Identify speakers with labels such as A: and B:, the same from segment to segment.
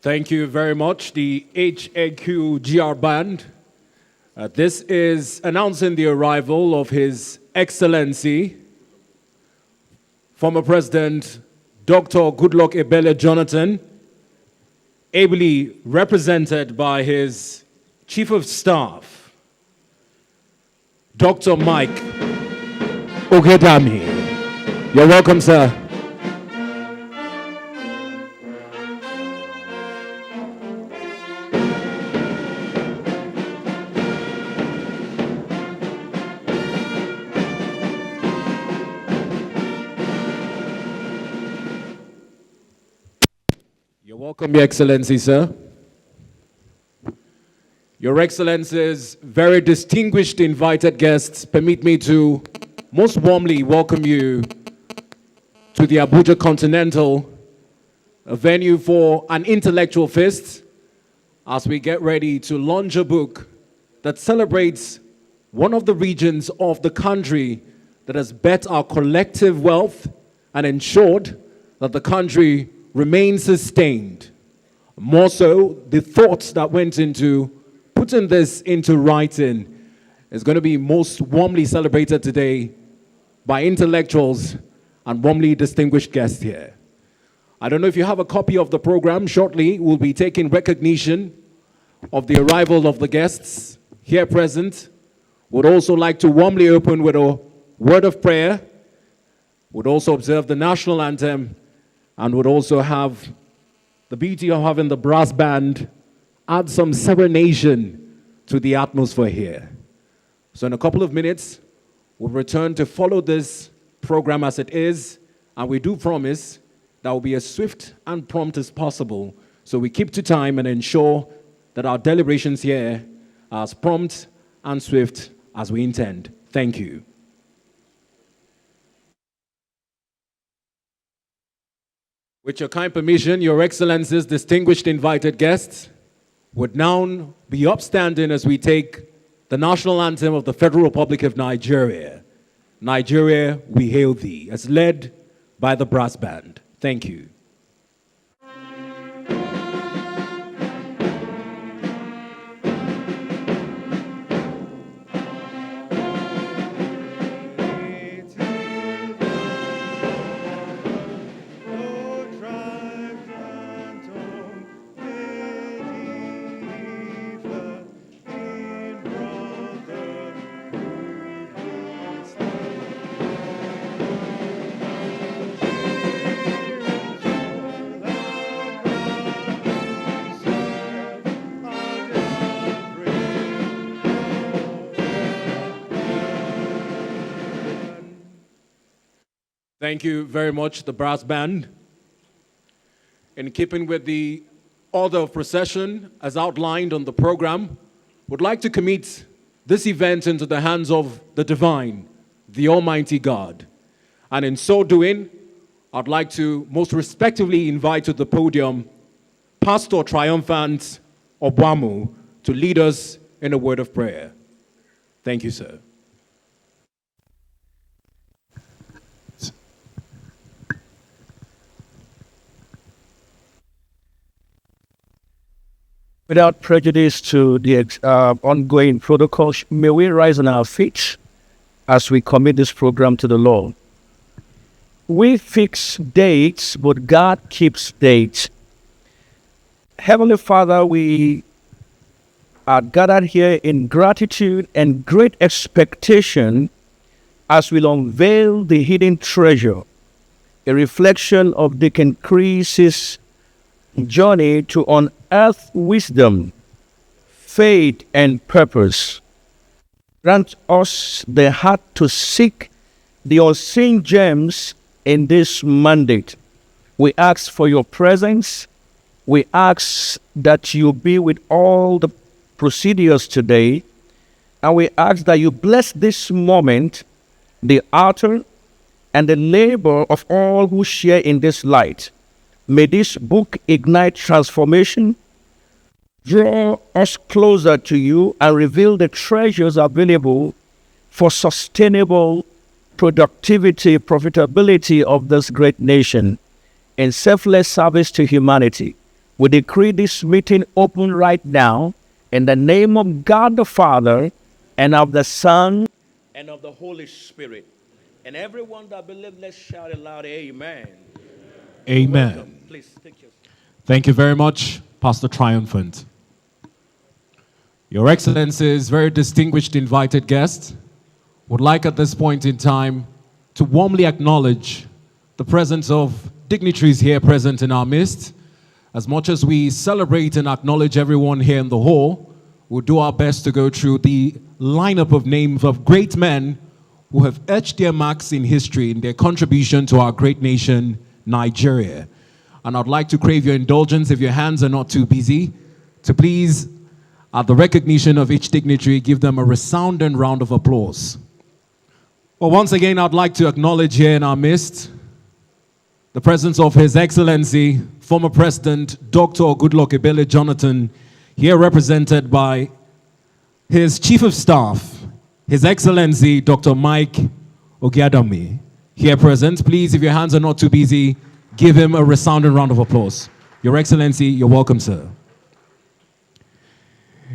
A: Thank you very much, the HAQ GR Band. This is announcing the arrival of His Excellency, former President Dr. Goodluck Ebele Jonathan, ably represented by his Chief of Staff, Dr. Mike Ogedami. You're welcome, sir. You're welcome, Your Excellency, sir. Your Excellencies, very distinguished invited guests, permit me to most warmly welcome you to the Abuja Continental, a venue for an intellectual feast, as we get ready to launch a book that celebrates one of the regions of the country that has bet our collective wealth and ensured that the country remains sustained. More so, the thoughts that went into putting this into writing is going to be most warmly celebrated today by intellectuals and warmly distinguished guests here. I don't know if you have a copy of the program. Shortly, we'll be taking recognition of the arrival of the guests here present. Would also like to warmly open with a word of prayer. Would also observe the national anthem, and would also have the beauty of having the brass band add some serenation to the atmosphere here. So in a couple of minutes, we'll return to follow this program as it is, and we do promise that will be as swift and prompt as possible, so we keep to time and ensure that our deliberations here are as prompt and swift as we intend. Thank you. With your kind permission, Your Excellencies, distinguished invited guests, would now be upstanding as we take the national anthem of the Federal Republic of Nigeria. Nigeria, we hail thee, as led by the brass band. Thank you. Thank you very much, the brass band. In keeping with the order of procession as outlined on the program, would like to commit this event into the hands of the divine, the Almighty God. And in so doing, I'd like to most respectively invite to the podium Pastor Triumphant Obwamu to lead us in a word of prayer. Thank you, sir.
B: Without prejudice to the ongoing protocol, may we rise on our feet as we commit this program to the Lord. We fix dates, but God keeps dates. Heavenly Father, we are gathered here in gratitude and great expectation as we unveil the hidden treasure, a reflection of Deacon Chris's journey to unearth wisdom, faith, and purpose. Grant us the heart to seek the unseen gems in this mandate. We ask for your presence. We ask that you be with all the procedures today. And we ask that you bless this moment, the author, and the labor of all who share in this light. May this book ignite transformation, draw us closer to you, and reveal the treasures available for sustainable productivity, profitability of this great nation in selfless service to humanity. We decree this meeting open right now in the name of God the Father and of the Son and of the Holy Spirit. And everyone that believes, let's shout it loud, amen.
A: Amen.
B: Welcome. Please take your...
A: Thank you very much, Pastor Triumphant. Your Excellencies, very distinguished invited guests, would like at this point in time to warmly acknowledge the presence of dignitaries here present in our midst. As much as we celebrate and acknowledge everyone here in the hall, we'll do our best to go through the lineup of names of great men who have etched their marks in history in their contribution to our great nation, Nigeria. And I'd like to crave your indulgence, if your hands are not too busy, to please, at the recognition of each dignitary, give them a resounding round of applause. Well, once again, I'd like to acknowledge here in our midst the presence of His Excellency, former President Dr. Goodluck Ebele Jonathan, here represented by his Chief of Staff, His Excellency Dr. Mike Ogiadami, here present. Please, if your hands are not too busy, give him a resounding round of applause. Your Excellency, you're welcome, sir.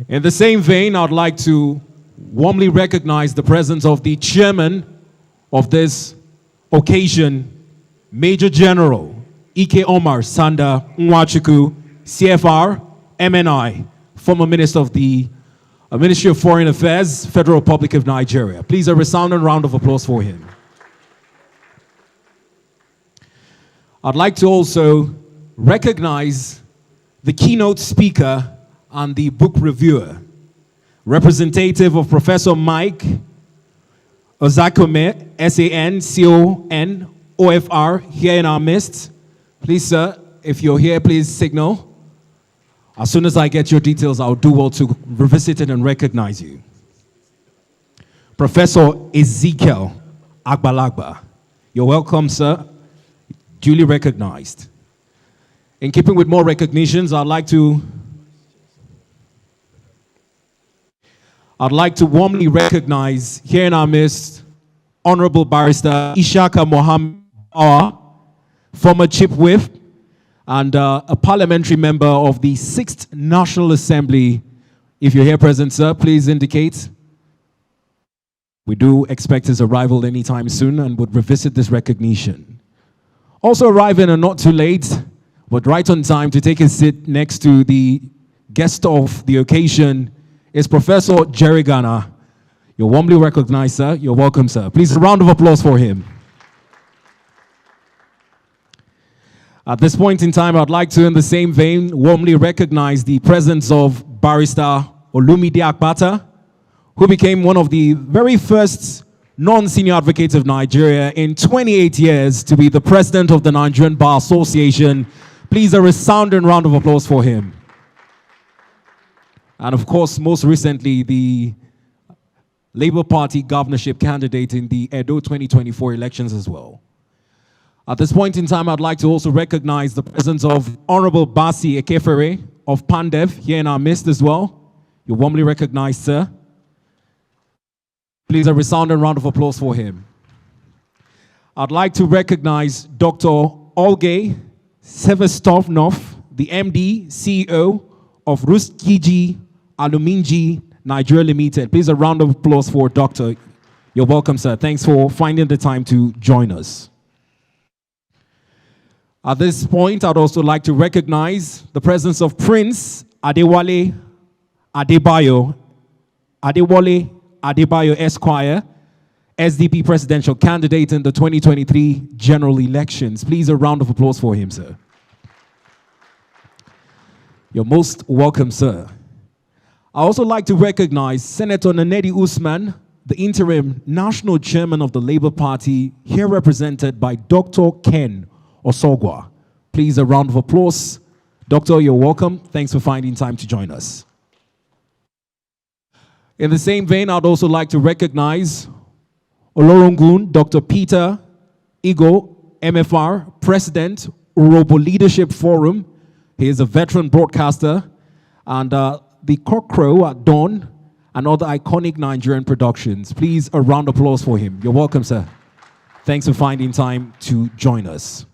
A: In the same vein, I'd like to warmly recognize the presence of the chairman of this occasion, Major General Ike Omar Sanda Nwachukwu, CFR, MNI, former Minister of the Ministry of Foreign Affairs, Federal Republic of Nigeria. Please, a resounding round of applause for him. I'd like to also recognize the keynote speaker and the book reviewer, representative of Professor Mike Ozakome, SANCONOFR, here in our midst. Please, sir, if you're here, please signal. As soon as I get your details, I'll do well to revisit it and recognize you. Professor Ezekiel Agbalagba, you're welcome, sir. Duly recognized. In keeping with more recognitions, I'd like to warmly recognize here in our midst Honorable Barrister Ishaka Mohammed, former Chief Whip and a parliamentary member of the 6th National Assembly. If you're here present, sir, please indicate. We do expect his arrival anytime soon and would revisit this recognition. Also arriving and not too late, but right on time to take his seat next to the guest of the occasion is Professor Jerry Ghana. You're warmly recognized, sir. You're welcome, sir. Please, a round of applause for him. At this point in time, I'd like to, in the same vein, warmly recognize the presence of Barrister Olumide Akpata, who became one of the very first non-senior advocates of Nigeria in 28 years to be the president of the Nigerian Bar Association. Please, a resounding round of applause for him. And of course, most recently, the Labour Party governorship candidate in the Edo 2024 elections as well. At this point in time, I'd like to also recognize the presence of Honorable Basi Ekefere of Pandev here in our midst as well. You're warmly recognized, sir. Please, a resounding round of applause for him. I'd like to recognize Dr. Olgay Sevestovnov, the MD, CEO of Ruskiji Aluminji Nigeria Limited. Please, a round of applause for Doctor. You're welcome, sir. Thanks for finding the time to join us. At this point, I'd also like to recognize the presence of Prince Adewale Adebayo Esquire, SDP presidential candidate in the 2023 general elections. Please, a round of applause for him, sir. You're most welcome, sir. I also like to recognize Senator Nnedi Usman, the interim national chairman of the Labour Party, here represented by Dr. Ken Osogwa. Please, a round of applause. Doctor, you're welcome. Thanks for finding time to join us. In the same vein, I'd also like to recognize Olorungun Dr. Peter Igo, MFR, President, Urobo Leadership Forum. He is a veteran broadcaster, and the Cockcrow at Dawn, and other iconic Nigerian productions. Please, a round of applause for him. You're welcome, sir. Thanks for finding time to join us.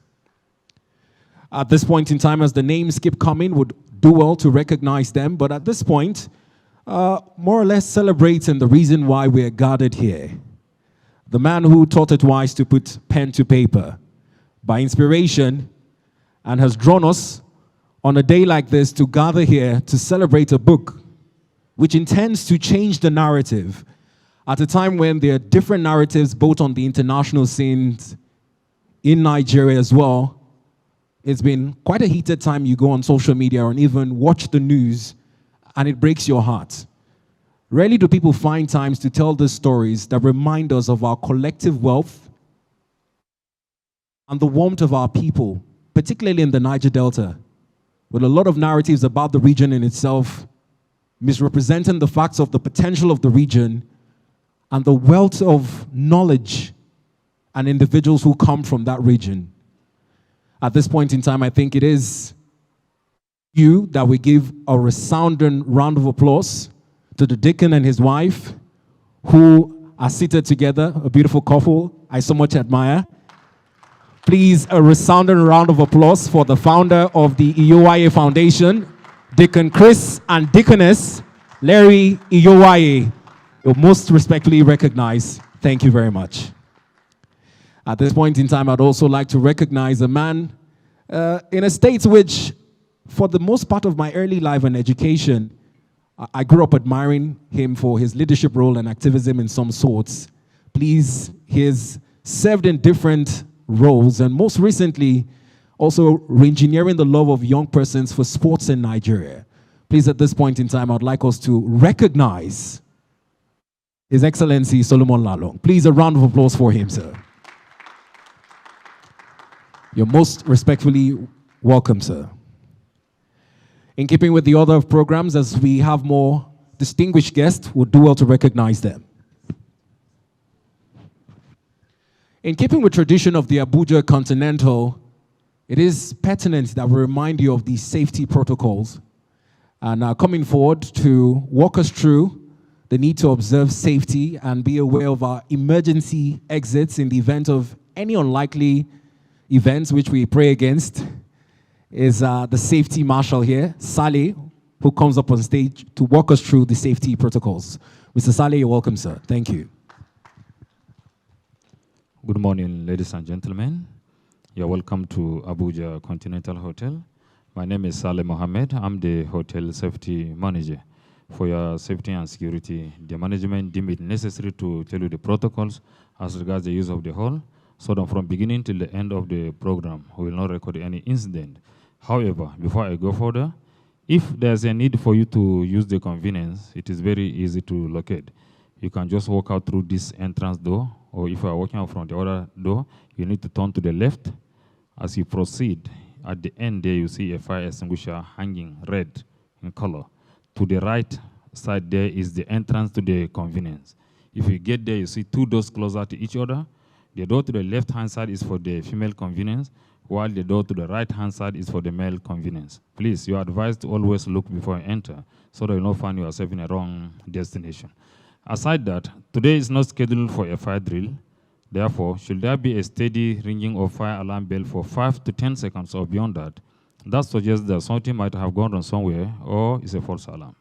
A: At this point in time, as the names keep coming, would do well to recognize them. But at this point, more or less celebrating the reason why we're gathered here. The man who taught it wise to put pen to paper by inspiration and has drawn us on a day like this to gather here to celebrate a book which intends to change the narrative at a time when there are different narratives both on the international scenes in Nigeria as well. It's been quite a heated time. You go on social media or even watch the news and it breaks your heart. Rarely do people find times to tell these stories that remind us of our collective wealth and the warmth of our people, particularly in the Niger Delta, with a lot of narratives about the region in itself, misrepresenting the facts of the potential of the region and the wealth of knowledge and individuals who come from that region. At this point in time, I think it is you that we give a resounding round of applause to the deacon and his wife, who are seated together, a beautiful couple I so much admire. Please, a resounding round of applause for the founder of the Iyowaye Foundation, Deacon Chris and Deaconess Larry Iyowaye. You're most respectfully recognized. Thank you very much. At this point in time, I'd also like to recognize a man in a state which, for the most part of my early life and education, I grew up admiring him for his leadership role and activism in some sorts. Please, he's served in different roles and most recently also re-engineering the love of young persons for sports in Nigeria. Please, at this point in time, I'd like us to recognize His Excellency Solomon Lalong. Please, a round of applause for him, sir. You're most respectfully welcome, sir. In keeping with the order of programs, as we have more distinguished guests, we'll do well to recognize them. In keeping with tradition of the Abuja Continental, it is pertinent that we remind you of these safety protocols and coming forward to walk us through the need to observe safety and be aware of our emergency exits in the event of any unlikely events which we pray against is the safety marshal here, Saleh, who comes up on stage to walk us through the safety protocols. Mr. Saleh, you're welcome, sir. Thank you.
C: Good morning, ladies and gentlemen. You're welcome to Abuja Continental Hotel. My name is Saleh Mohammed. I'm the hotel safety manager. For your safety and security, the management deemed it necessary to tell you the protocols as regards the use of the hall, so that from beginning till the end of the program, we will not record any incident. However, before I go further, if there's a need for you to use the convenience, it is very easy to locate. You can just walk out through this entrance door, or if you are walking out from the other door, you need to turn to the left. As you proceed, at the end there you see a fire extinguisher hanging red in color. To the right side there is the entrance to the convenience. If you get there, you see two doors closer to each other. The door to the left-hand side is for the female convenience, while the door to the right-hand side is for the male convenience. Please, you are advised to always look before you enter, so that you will not find yourself in a wrong destination. Aside that, today is not scheduled for a fire drill. Therefore, should there be a steady ringing of fire alarm bell for 5 to 10 seconds or beyond that, that suggests that something might have gone wrong somewhere or is a false alarm.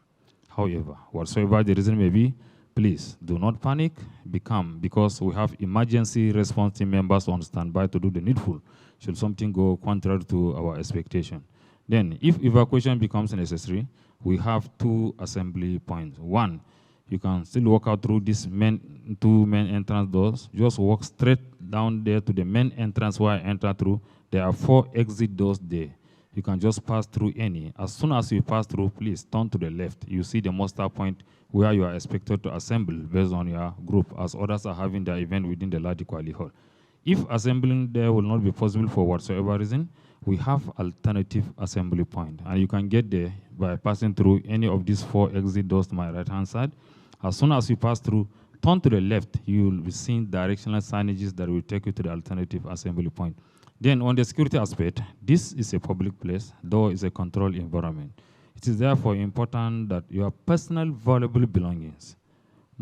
C: However, whatsoever the reason may be, please do not panic, be calm, because we have emergency response team members on standby to do the needful should something go contrary to our expectation. Then, if evacuation becomes necessary, we have two assembly points. One, you can still walk out through these two main entrance doors. Just walk straight down there to the main entrance where I enter through. There are 4 exit doors there. You can just pass through any. As soon as you pass through, please turn to the left. You see the muster point where you are expected to assemble based on your group, as others are having their event within the Ladi Kwali Hall. If assembling there will not be possible for whatsoever reason, we have alternative assembly point. And you can get there by passing through any of these 4 exit doors to my right-hand side. As soon as you pass through, turn to the left, you will be seeing directional signages that will take you to the alternative assembly point. Then on the security aspect, this is a public place, though it's a controlled environment. It is therefore important that your personal valuable belongings,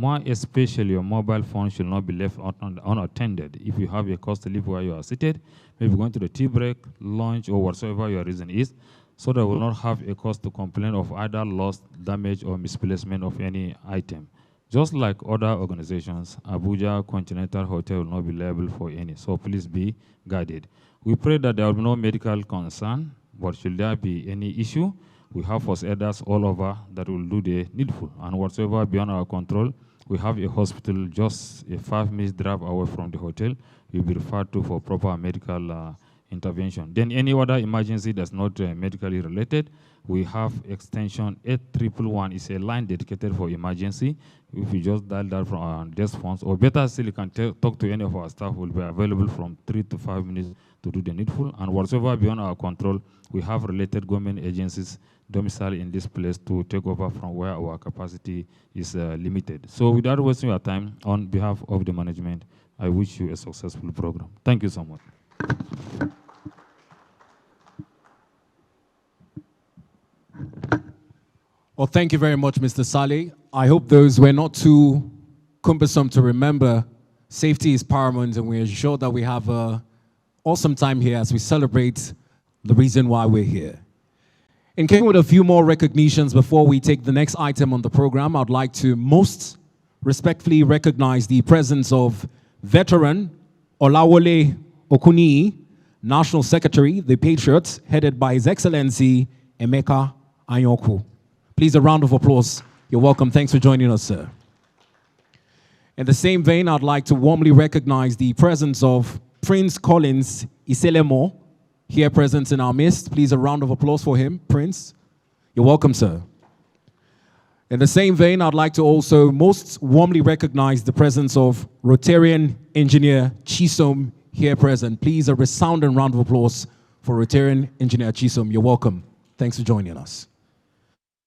C: More especially, your mobile phone should not be left unattended. If you have a cause to leave where you are seated, maybe going to the tea break, lunch, or whatsoever your reason is, so that you will not have a cause to complain of either loss, damage, or misplacement of any item. Just like other organizations, Abuja Continental Hotel will not be liable for any, so please be guided. We pray that there will be no medical concern, but should there be any issue, we have first aiders all over that will do the needful. And whatsoever beyond our control, we have a hospital just a 5-minute drive away from the hotel. You'll be referred to for proper medical intervention. Then any other emergency that's not medically related, we have extension 8111. It's a line dedicated for emergency. If you just dial that from our desk phones, or better still, you can talk to any of our staff who will be available from 3 to 5 minutes to do the needful. And whatsoever beyond our control, we have related government agencies domiciled in this place to take over from where our capacity is limited. So without wasting your time, on behalf of the management, I wish you a successful program. Thank you so much.
A: Well, thank you very much, Mr. Saleh. I hope those were not too cumbersome to remember. Safety is paramount, and we ensure that we have an awesome time here as we celebrate the reason why we're here. In keeping with a few more recognitions before we take the next item on the program, I'd like to most respectfully recognize the presence of veteran Olawole Okuni, National Secretary, the Patriots, headed by His Excellency Emeka Anyoku. Please, a round of applause. You're welcome. Thanks for joining us, sir. In the same vein, I'd like to warmly recognize the presence of Prince Collins Iselemo, here present in our midst. Please, a round of applause for him, Prince. You're welcome, sir. In the same vein, I'd like to also most warmly recognize the presence of Rotarian Engineer Chisom, here present. Please, a resounding round of applause for Rotarian Engineer Chisom. You're welcome. Thanks for joining us.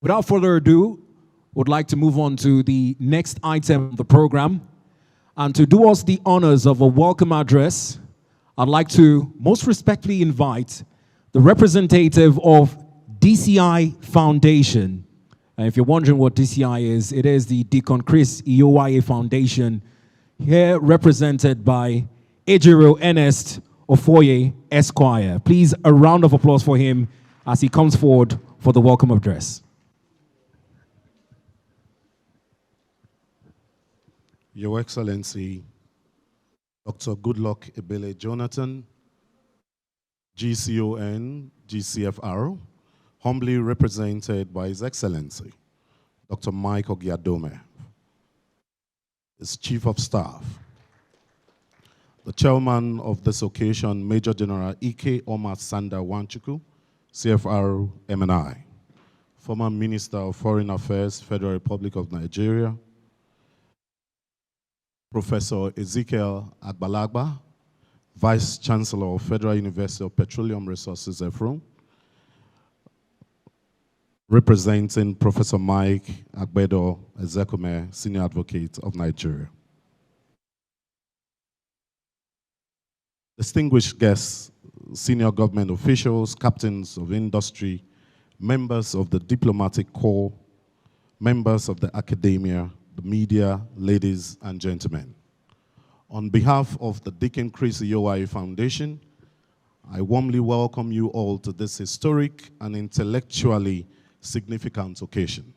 A: Without further ado, would like to move on to the next item of the program. And to do us the honors of a welcome address, I'd like to most respectfully invite the representative of DCI Foundation. And if you're wondering what DCI is, it is the Deacon Chris Iyowaye Foundation, here represented by Ejiro Ernest Ofoye Esquire. Please, a round of applause for him as he comes forward for the welcome address.
D: Your Excellency, Dr. Goodluck Ebele Jonathan, GCON, GCFR, humbly represented by His Excellency, Dr. Mike Ogiadome, his Chief of Staff, the Chairman of this occasion, Major General Ike Omar Sanda Wanchuku, CFR MNI, former Minister of Foreign Affairs, Federal Republic of Nigeria, Professor Ezekiel Agbalagba, Vice Chancellor of Federal University of Petroleum Resources, EFRO, representing Professor Mike Agbedo Ezekume, Senior Advocate of Nigeria. Distinguished guests, senior government officials, captains of industry, members of the diplomatic corps, members of the academia, the media, ladies and gentlemen. On behalf of the Deacon Chris Iyowaye Foundation, I warmly welcome you all to this historic and intellectually significant occasion.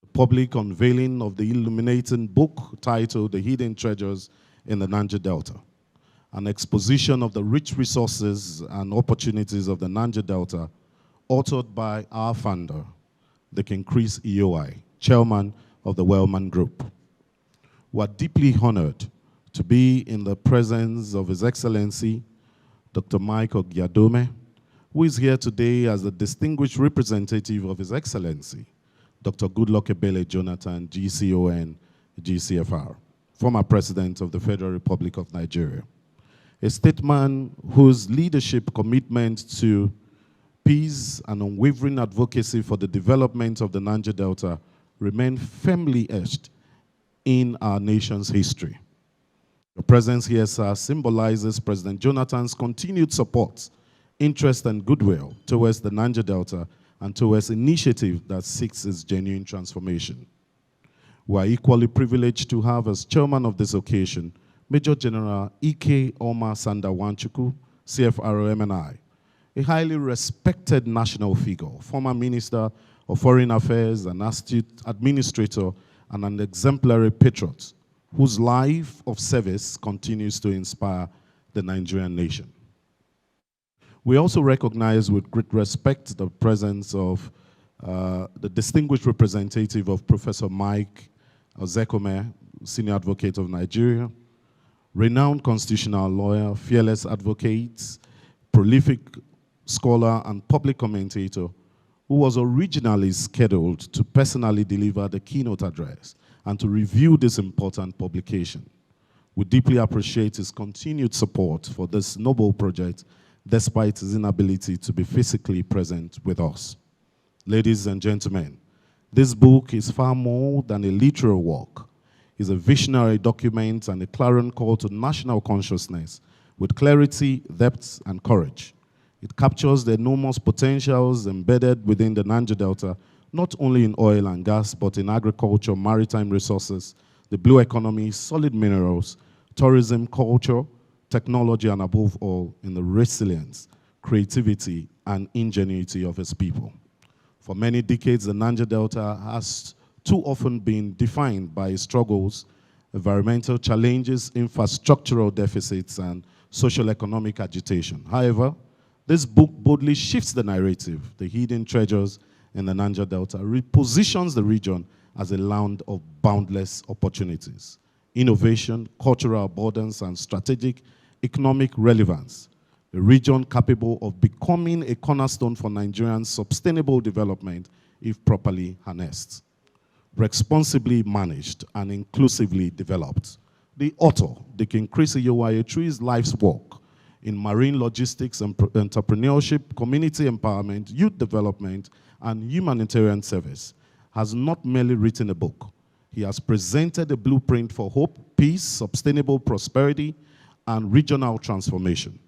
D: The public unveiling of the illuminating book titled The Hidden Treasures in the Niger Delta, an exposition of the rich resources and opportunities of the Niger Delta, authored by our founder, Deacon Chris Iyowaye, chairman of the Wellman Group. We are deeply honored to be in the presence of His Excellency, Dr. Mike Ogiadome, who is here today as the distinguished representative of His Excellency, Dr. Goodluck Ebele Jonathan, GCON, GCFR, former President of the Federal Republic of Nigeria. A statesman whose leadership, commitment to peace and unwavering advocacy for the development of the Niger Delta remain firmly etched in our nation's history. Your presence here, sir, symbolizes President Jonathan's continued support, interest, and goodwill towards the Niger Delta and towards initiative that seeks its genuine transformation. We are equally privileged to have as chairman of this occasion Major General Ike Oma Sandawanchuku, CFROMNI, a highly respected national figure, former Minister of Foreign Affairs, an astute administrator, and an exemplary patriot, whose life of service continues to inspire the Nigerian nation. We also recognize with great respect the presence of the distinguished representative of Professor Mike Ozekome, Senior Advocate of Nigeria, renowned constitutional lawyer, fearless advocate, prolific scholar, and public commentator, who was originally scheduled to personally deliver the keynote address and to review this important publication. We deeply appreciate his continued support for this noble project, despite his inability to be physically present with us. Ladies and gentlemen, this book is far more than a literary work. It's a visionary document and a clarion call to national consciousness with clarity, depth, and courage. It captures the enormous potentials embedded within the Niger Delta, not only in oil and gas, but in agriculture, maritime resources, the blue economy, solid minerals, tourism, culture, technology, and above all, in the resilience, creativity, and ingenuity of its people. For many decades, the Niger Delta has too often been defined by struggles, environmental challenges, infrastructural deficits, and social economic agitation. However, this book boldly shifts the narrative. The hidden treasures in the Niger Delta repositions the region as a land of boundless opportunities, innovation, cultural abundance, and strategic economic relevance. A region capable of becoming a cornerstone for Nigerian sustainable development if properly harnessed, responsibly managed, and inclusively developed. The author, Dikin Chris Iyowaye, through his life's work in marine logistics and entrepreneurship, community empowerment, youth development, and humanitarian service, has not merely written a book. He has presented a blueprint for hope, peace, sustainable prosperity, and regional transformation.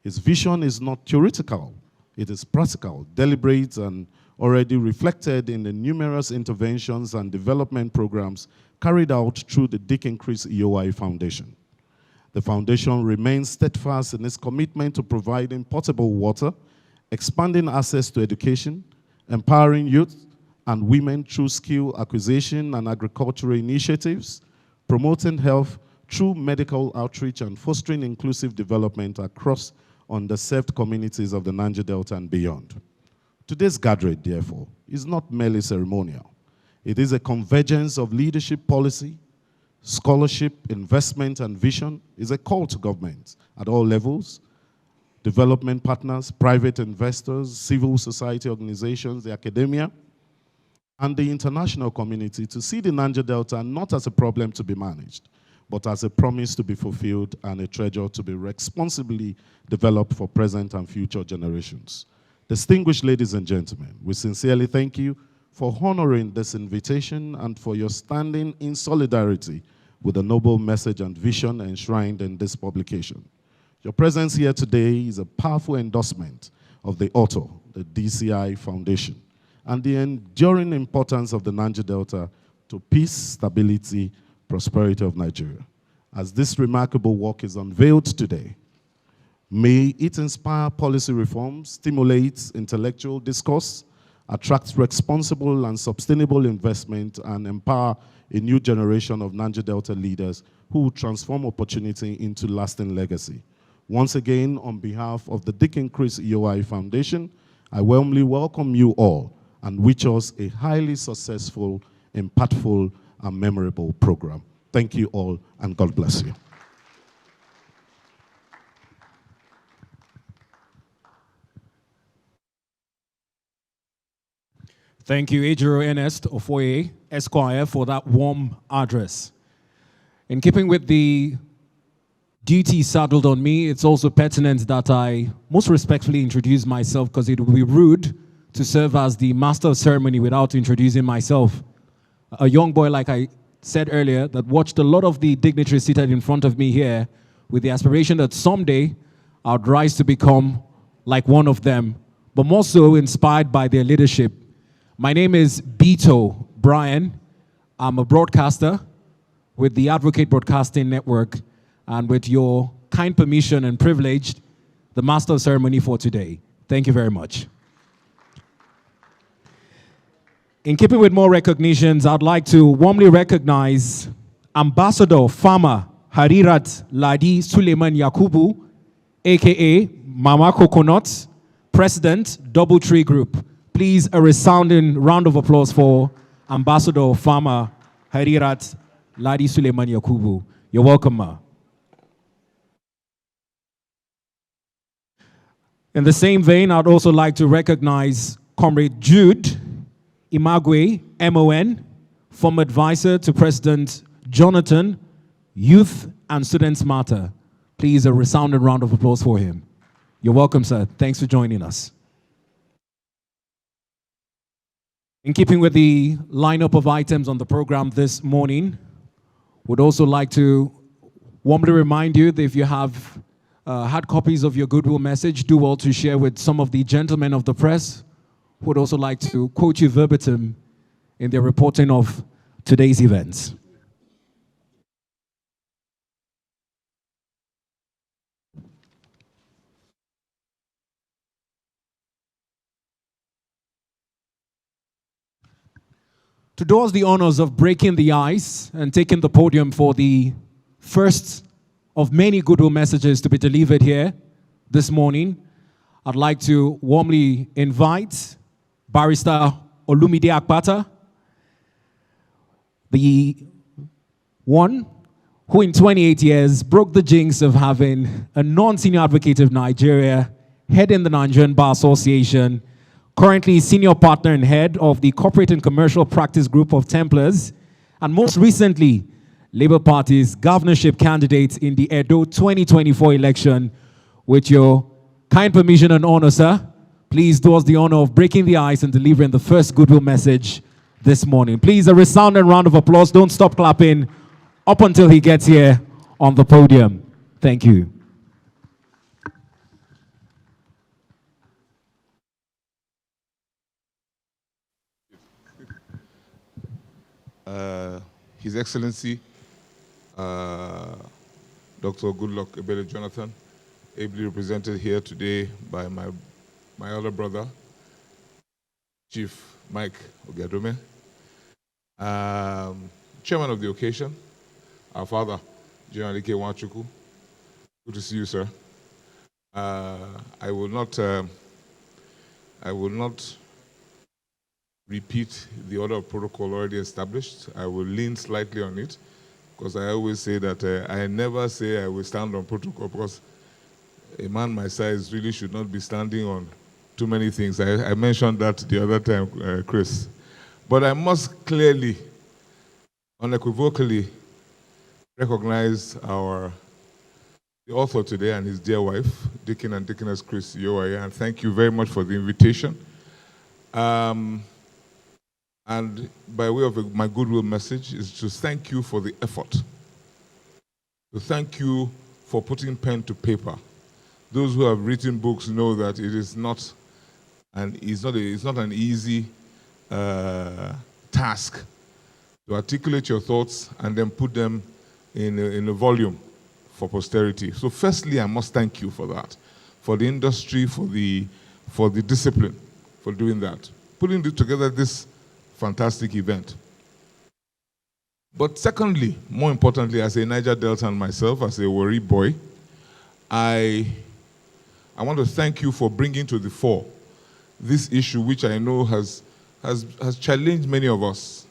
D: His vision is not theoretical, it is practical, deliberate, and already reflected in the numerous interventions and development programs carried out through the Dikin Chris Iyowaye Foundation. The foundation remains steadfast in its commitment to providing potable water, expanding access to education, empowering youth and women through skill acquisition and agricultural initiatives, promoting health through medical outreach, and fostering inclusive development across underserved communities of the Niger Delta and beyond. Today's gathering, therefore, is not merely ceremonial. It is a convergence of leadership policy, scholarship, investment, and vision. It's a call to government at all levels, development partners, private investors, civil society organizations, the academia, and the international community to see the Niger Delta not as a problem to be managed, but as a promise to be fulfilled and a treasure to be responsibly developed for present and future generations. Distinguished ladies and gentlemen, we sincerely thank you for honoring this invitation and for your standing in solidarity with the noble message and vision enshrined in this publication. Your presence here today is a powerful endorsement of the author, the DCI Foundation, and the enduring importance of the Niger Delta to peace, stability, prosperity of Nigeria. As this remarkable work is unveiled today, may it inspire policy reforms, stimulate intellectual discourse, attract responsible and sustainable investment, and empower a new generation of Niger Delta leaders who will transform opportunity into lasting legacy. Once again, on behalf of the Dikin Chris Iyowaye Foundation, I warmly welcome you all and wish us a highly successful, impactful, and memorable program. Thank you all, and God bless you.
A: Thank you, Ejiro Ernest Ofoye, Esquire, for that warm address. In keeping with the duty saddled on me, it's also pertinent that I most respectfully introduce myself, because it would be rude to serve as the master of ceremony without introducing myself. A young boy, like I said earlier, that watched a lot of the dignitaries seated in front of me here with the aspiration that someday I'd rise to become like one of them, but more so inspired by their leadership. My name is Beto Brian. I'm a broadcaster with the Advocate Broadcasting Network, and with your kind permission and privilege, the Master of Ceremony for today. Thank you very much. In keeping with more recognitions, I'd like to warmly recognize Ambassador Farmer Harirat Ladi Suleiman Yakubu, aka Mama Coconut, President, Doubletree Group. Please, a resounding round of applause for Ambassador Farmer Harirat Ladi Suleiman Yakubu. You're welcome, Ma. In the same vein, I'd also like to recognize Comrade Jude Imagwe, MON, former advisor to President Jonathan, Youth and Students Matter. Please, a resounding round of applause for him. You're welcome, sir. Thanks for joining us. In keeping with the lineup of items on the program this morning, would also like to warmly remind you that if you have hard copies of your goodwill message, do well to share with some of the gentlemen of the press who would also like to quote you verbatim in their reporting of today's events. To do us the honors of breaking the ice and taking the podium for the first of many goodwill messages to be delivered here this morning, I'd like to warmly invite Barrister Olumide Akpata, the one who in 28 years broke the jinx of having a non-senior advocate of Nigeria heading the Nigerian Bar Association, currently senior partner and head of the Corporate and Commercial Practice Group of Templars, and most recently, Labour Party's governorship candidate in the Edo 2024 election. With your kind permission and honor, sir, please do us the honor of breaking the ice and delivering the first goodwill message this morning. Please, a resounding round of applause. Don't stop clapping up until he gets here on the podium. Thank you.
E: His Excellency, Dr. Goodluck Ebele Jonathan, ably represented here today by my elder brother, Chief Mike Ogadome, Chairman of the occasion, our father, General Ike Nwachukwu. Good to see you, sir. I will not repeat the order of protocol already established. I will lean slightly on it, because I always say that I never say I will stand on protocol, because a man my size really should not be standing on too many things. I mentioned that the other time, Chris. But I must clearly, unequivocally recognize the author today and his dear wife, Deacon and Deaconess Chris Yowaye, and thank you very much for the invitation. And by way of my goodwill message is to thank you for the effort. To thank you for putting pen to paper. Those who have written books know that it is not an easy task to articulate your thoughts and then put them in a volume for posterity. So firstly, I must thank you for that, for the industry, for the discipline, for doing that, putting together this fantastic event. But secondly, more importantly, as a Niger Delta and myself, as a Warri boy, I want to thank you for bringing to the fore this issue, which I know has challenged many of us.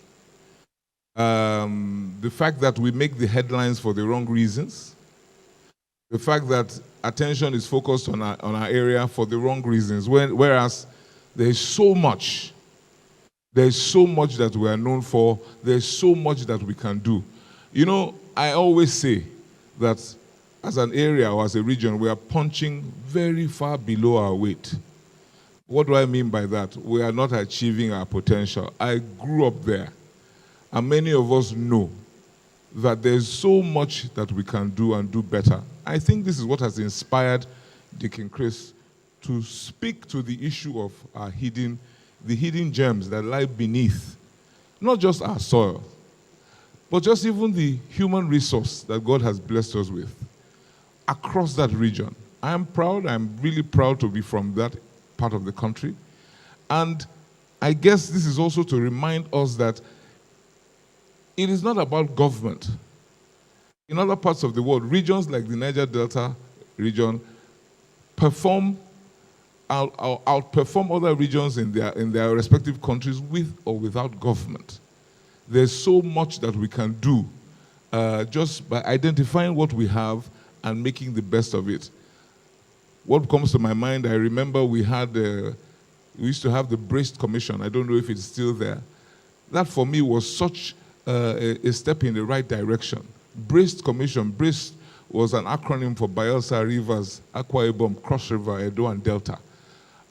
E: The fact that we make the headlines for the wrong reasons, the fact that attention is focused on our area for the wrong reasons, whereas there is so much that we are known for, there's so much that we can do. You know, I always say that as an area or as a region, we are punching very far below our weight. What do I mean by that? We are not achieving our potential. I grew up there, and many of us know that there's so much that we can do and do better. I think this is what has inspired Deacon Chris to speak to the issue of the hidden gems that lie beneath, not just our soil, but just even the human resource that God has blessed us with across that region. I'm really proud to be from that part of the country. And I guess this is also to remind us that it is not about government. In other parts of the world, regions like the Niger Delta region outperform other regions in their respective countries with or without government. There's so much that we can do just by identifying what we have and making the best of it. What comes to my mind, I remember we used to have the Breast Commission. I don't know if it's still there. That for me was such a step in the right direction. Breast Commission. Breast was an acronym for Bayelsa, Rivers, Akwa Ibom, Cross River, Edo, and Delta.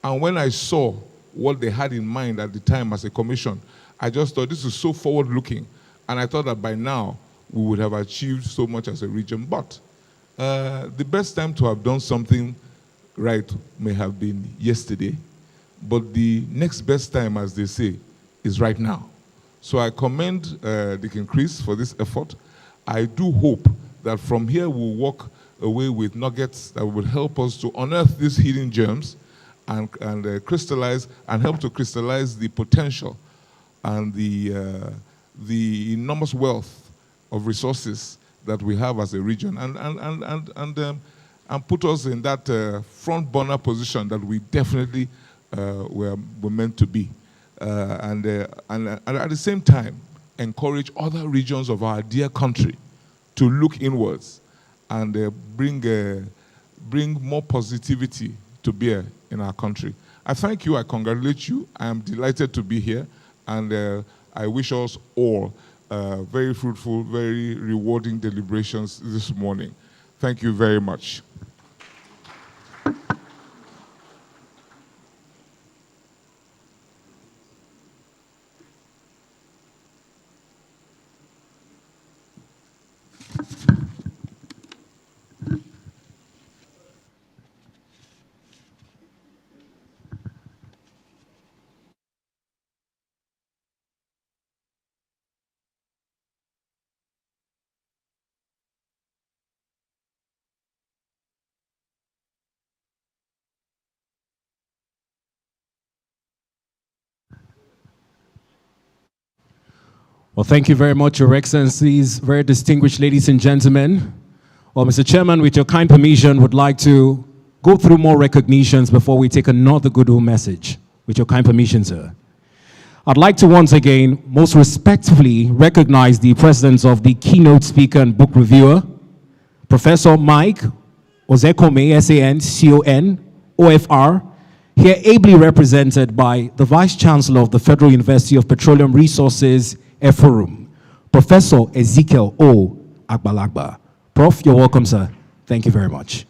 E: And when I saw what they had in mind at the time as a commission, I just thought this is so forward-looking. And I thought that by now we would have achieved so much as a region. But the best time to have done something right may have been yesterday. But the next best time, as they say, is right now. So I commend Deacon Chris for this effort. I do hope that from here we'll walk away with nuggets that will help us to unearth these hidden gems and crystallize and help to crystallize the potential and the enormous wealth of resources that we have as a region and put us in that front burner position that we definitely were meant to be. And at the same time, encourage other regions of our dear country to look inwards and bring more positivity to bear in our country. I thank you, I congratulate you, I am delighted to be here, and I wish us all very fruitful, very rewarding deliberations this morning. Thank you very much.
A: Well, thank you very much, Your Excellencies, very distinguished ladies and gentlemen. Well, Mr. Chairman, with your kind permission, would like to go through more recognitions before we take another goodwill message. With your kind permission, sir. I'd like to once again, most respectfully, recognize the presence of the keynote speaker and book reviewer, Professor Mike Ozekome, S-A-N-C-O-N, OFR, here ably represented by the Vice Chancellor of the Federal University of Petroleum Resources, Eforum, Professor Ezekiel O. Agbalagba. Prof, you're welcome, sir. Thank you very much.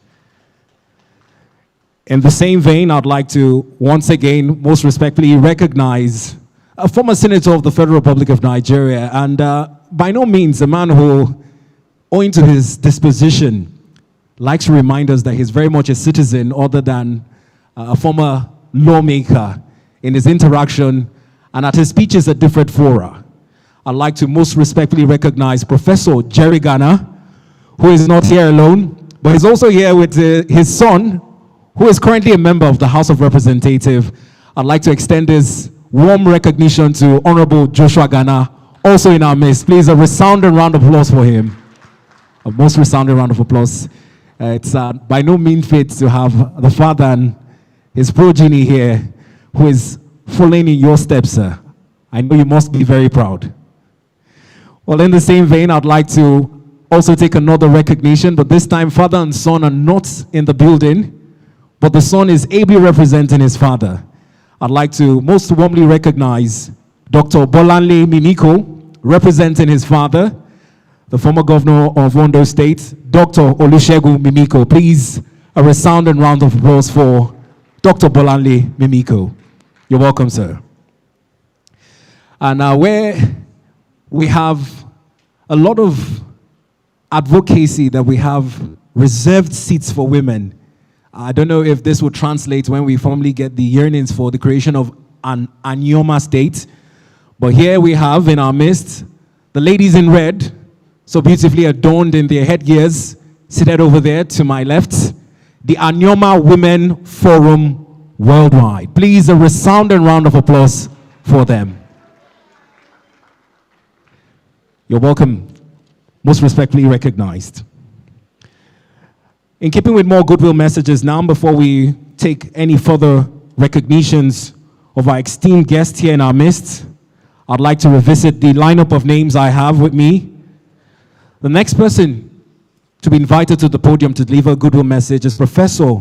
A: In the same vein, I'd like to once again most respectfully recognize a former senator of the Federal Republic of Nigeria, and by no means a man who, owing to his disposition, likes to remind us that he's very much a citizen other than a former lawmaker in his interaction and at his speeches at different fora. I'd like to most respectfully recognize Professor Jerry Ghana, who is not here alone, but he's also here with his son, who is currently a member of the House of Representatives. I'd like to extend this warm recognition to Honorable Joshua Ghana, also in our midst. Please, a resounding round of applause for him. A most resounding round of applause. It's by no means fit to have the father and his progeny here, who is following in your steps, sir. I know you must be very proud. Well, in the same vein, I'd like to also take another recognition, but this time father and son are not in the building, but the son is ably representing his father. I'd like to most warmly recognize Dr. Bolanle Mimiko, representing his father, the former governor of Ondo State, Dr. Olusegun Mimiko. Please, a resounding round of applause for Dr. Bolanle Mimiko. You're welcome, sir. And where we have a lot of advocacy that we have reserved seats for women. I don't know if this will translate when we formally get the yearnings for the creation of an Anyoma state. But here we have in our midst The ladies in red, so beautifully adorned in their headgears, seated over there to my left, the Anyoma Women Forum Worldwide. Please, a resounding round of applause for them. You're welcome. Most respectfully recognized. In keeping with more goodwill messages now, before we take any further recognitions of our esteemed guests here in our midst, I'd like to revisit the lineup of names I have with me. The next person to be invited to the podium to deliver a goodwill message is Professor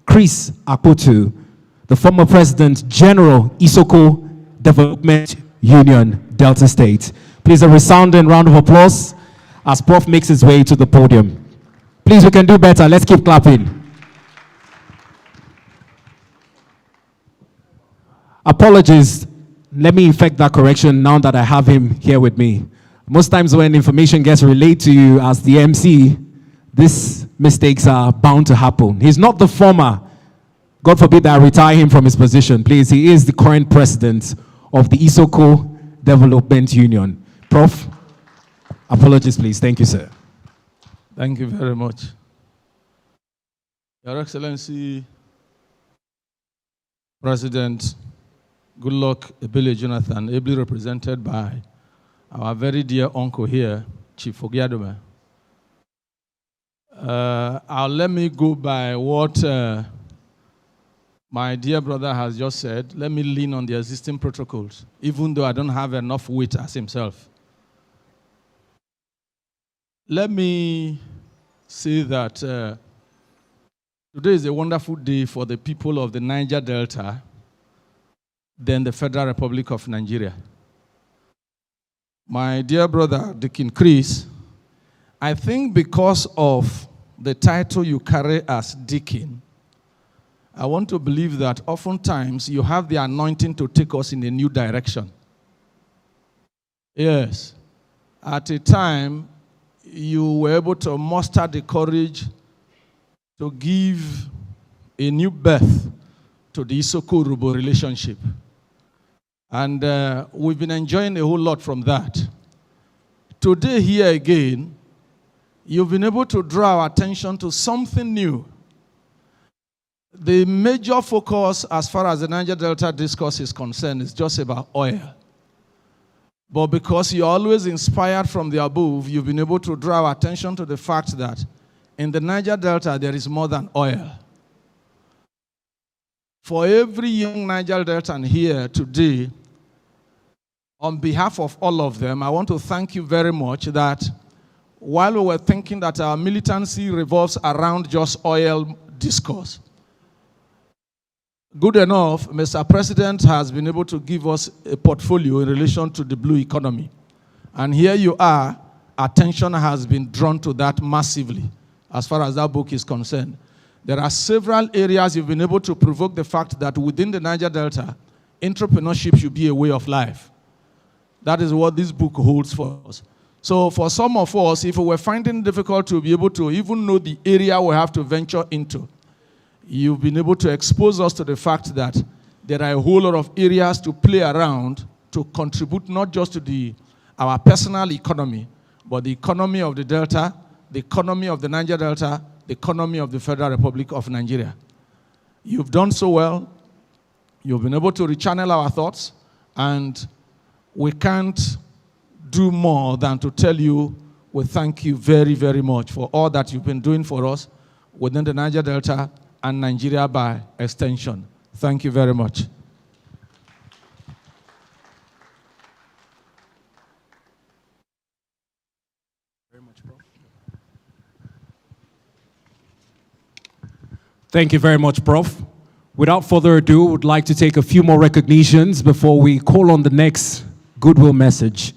A: Chris Akpotu, the former President General Isoko Development Union, Delta State. Please, a resounding round of applause as Prof makes his way to the podium. Please, we can do better. Let's keep clapping. Apologies. Let me effect that correction now that I have him here with me. Most times when information gets relayed to you as the MC, these mistakes are bound to happen. He's not the former. God forbid that I retire him from his position. Please, he is the current president of the Isoko Development Union. Prof, apologies, please. Thank you, sir.
F: Thank you very much. Your Excellency, President Goodluck Ebele Jonathan, ably represented by our very dear uncle here, Chief Ogiadome. Let me go by what my dear brother has just said. Let me lean on the existing protocols, even though I don't have enough weight as himself. Let me say that today is a wonderful day for the people of the Niger Delta, then the Federal Republic of Nigeria. My dear brother, Deacon Chris, I think because of the title you carry as Deacon, I want to believe that oftentimes you have the anointing to take us in a new direction. Yes. At a time, you were able to muster the courage to give a new birth to the Isoko-Rubo relationship. And we've been enjoying a whole lot from that. Today, here again, you've been able to draw our attention to something new. The major focus as far as the Niger Delta discourse is concerned is just about oil. But because you're always inspired from the above, you've been able to draw our attention to the fact that in the Niger Delta, there is more than oil. For every young Niger Deltan here today, on behalf of all of them, I want to thank you very much that while we were thinking that our militancy revolves around just oil discourse, good enough, Mr. President has been able to give us a portfolio in relation to the blue economy. And here you are, attention has been drawn to that massively as far as that book is concerned. There are several areas you've been able to provoke the fact that within the Niger Delta, entrepreneurship should be a way of life. That is what this book holds for us. So for some of us, if we were finding it difficult to be able to even know the area we have to venture into, you've been able to expose us to the fact that there are a whole lot of areas to play around to contribute not just to our personal economy, but the economy of the Delta, the economy of the Niger Delta, the economy of the Federal Republic of Nigeria. You've done so well. You've been able to rechannel our thoughts, and we can't do more than to tell you we thank you very, very much for all that you've been doing for us within the Niger Delta and Nigeria by extension. Thank you very much.
A: Thank you very much, Prof. Without further ado, would like to take a few more recognitions before we call on the next goodwill message.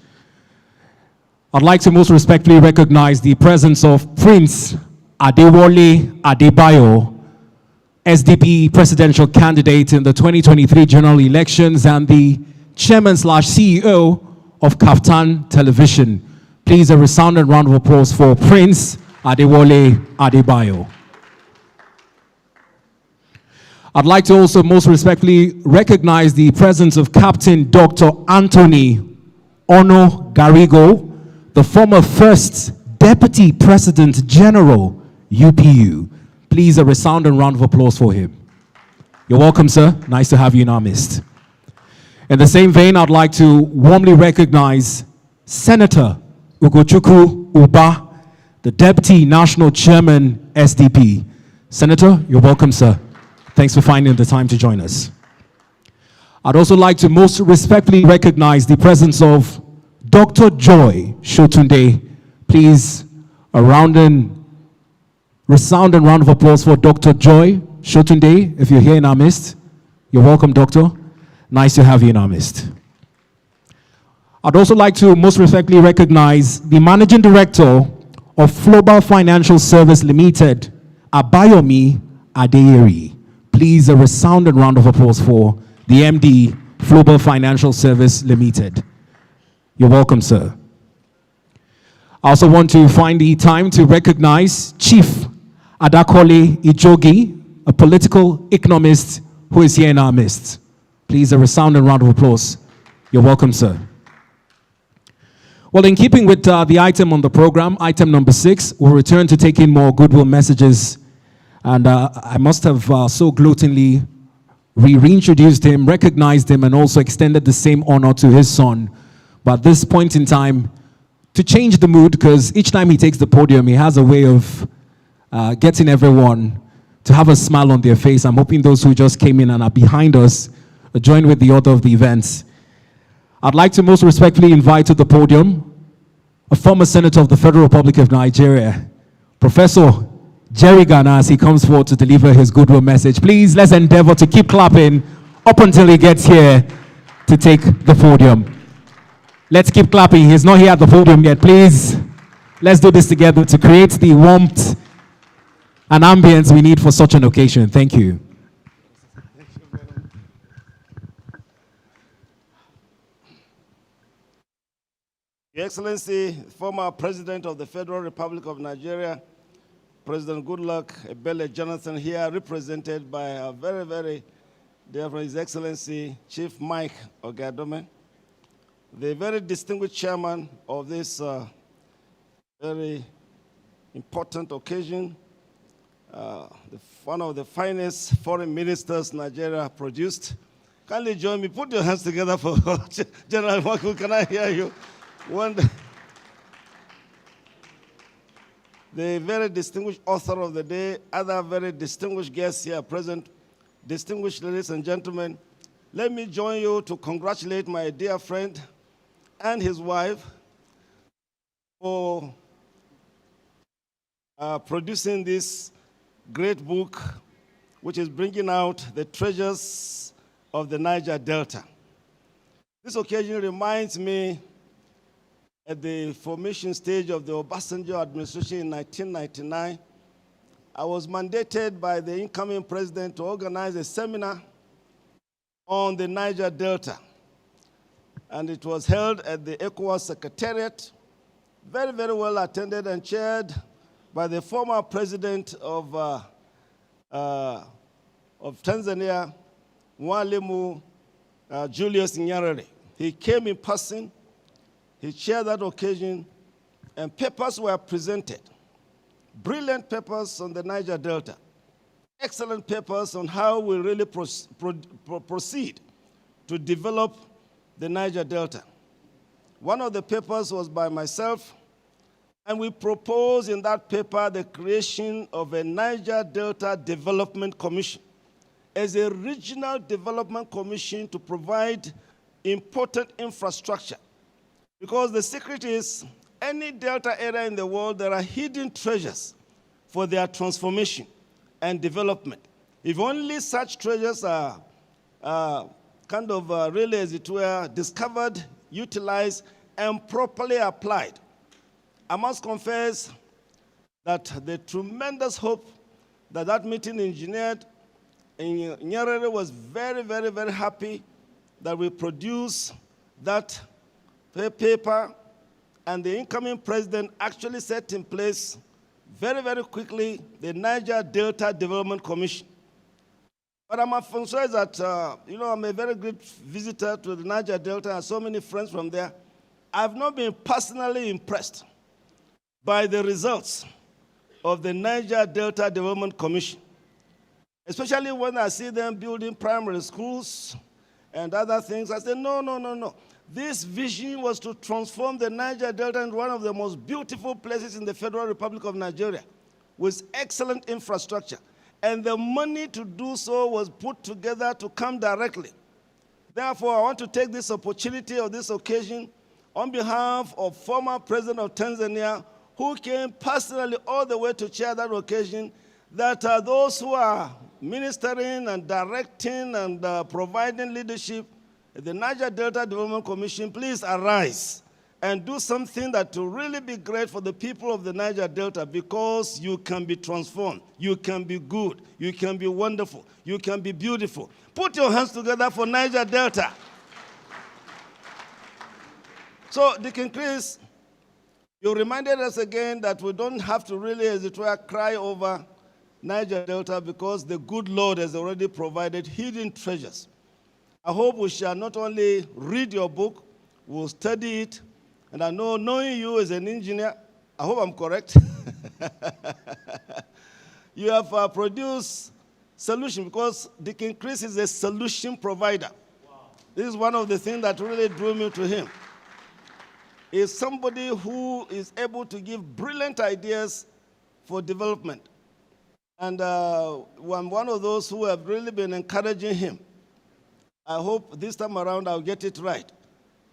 A: I'd like to most respectfully recognize the presence of Prince Adewale Adebayo, SDP presidential candidate in the 2023 general elections and the chairman/CEO of Kaftan Television. Please, a resounding round of applause for Prince Adewale Adebayo. I'd like to also most respectfully recognize the presence of Captain Dr. Anthony Ono Garrigo, the former First Deputy President General, UPU. Please, a resounding round of applause for him. You're welcome, sir. Nice to have you in our midst. In the same vein, I'd like to warmly recognize Senator Ugochukwu Uba, the Deputy National Chairman, SDP. Senator, you're welcome, sir. Thanks for finding the time to join us. I'd also like to most respectfully recognize the presence of Dr. Joy Shotunde. Please, a resounding round of applause for Dr. Joy Shotunde. If you're here in our midst, you're welcome, Doctor. Nice to have you in our midst. I'd also like to most respectfully recognize the Managing Director of Global Financial Service Limited, Abayomi Adeyeri. Please, a resounding round of applause for the MD, Global Financial Service Limited. You're welcome, sir. I also want to find the time to recognize Chief Adakole Ijogi, a political economist who is here in our midst. Please, a resounding round of applause. You're welcome, sir. Well, in keeping with the item on the program, item number 6, we'll return to taking more goodwill messages. And I must have so gloatingly reintroduced him, recognized him, and also extended the same honor to his son. But at this point in time, to change the mood, because each time he takes the podium, he has a way of getting everyone to have a smile on their face. I'm hoping those who just came in and are behind us join with the order of the events. I'd like to most respectfully invite to the podium a former senator of the Federal Republic of Nigeria, Professor Jerry Ghana, as he comes forward to deliver his goodwill message. Please, let's endeavor to keep clapping up until he gets here to take the podium. Let's keep clapping. He's not here at the podium yet. Please, let's do this together to create the warmth and ambience we need for such an occasion. Thank you.
G: Your Excellency, former President of the Federal Republic of Nigeria, President Goodluck Ebele Jonathan, here represented by our very, very dear His Excellency Chief Mike Ogadome, the very distinguished chairman of this very important occasion, one of the finest foreign ministers Nigeria produced. Kindly join me. Put your hands together for General Maku. Can I hear you? The very distinguished author of the day, other very distinguished guests here present, distinguished ladies and gentlemen, let me join you to congratulate my dear friend and his wife for producing this great book, which is bringing out the treasures of the Niger Delta. This occasion reminds me at the formation stage of the Obasanjo administration in 1999, I was mandated by the incoming president to organize a seminar on the Niger Delta. And it was held at the ECOWAS Secretariat, very, very well attended and chaired by the former president of Tanzania, Mwalimu Julius Nyerere. He came in person. He chaired that occasion, and papers were presented. Brilliant papers on the Niger Delta. Excellent papers on how we really proceed to develop the Niger Delta. One of the papers was by myself, and we proposed in that paper the creation of a Niger Delta Development Commission as a regional development commission to provide important infrastructure. Because the secret is, any delta area in the world, there are hidden treasures for their transformation and development. If only such treasures are really, as it were, discovered, utilized, and properly applied. I must confess that the tremendous hope that that meeting engineered, and Nyerere was very, very, very happy that we produced that paper, and the incoming president actually set in place very, very quickly the Niger Delta Development Commission. But I'm emphasized that, I'm a very good visitor to the Niger Delta and so many friends from there. I've not been personally impressed by the results of the Niger Delta Development Commission, especially when I see them building primary schools and other things. I say, no, no, no, no. This vision was to transform the Niger Delta into one of the most beautiful places in the Federal Republic of Nigeria with excellent infrastructure. And the money to do so was put together to come directly. Therefore, I want to take this opportunity of this occasion on behalf of former President of Tanzania, who came personally all the way to chair that occasion, that those who are ministering and directing and providing leadership at the Niger Delta Development Commission, please arise and do something that will really be great for the people of the Niger Delta, because you can be transformed, you can be good, you can be wonderful, you can be beautiful. Put your hands together for Niger Delta. So, Deacon Chris, you reminded us again that we don't have to really, as it were, cry over Niger Delta, because the good Lord has already provided hidden treasures. I hope we shall not only read your book, we'll study it. And I know, knowing you as an engineer, I hope I'm correct, you have produced solution, because Deacon Chris is a solution provider. Wow. This is one of the things that really drew me to him. Is somebody who is able to give brilliant ideas for development. And I'm one of those who have really been encouraging him. I hope this time around I'll get it right.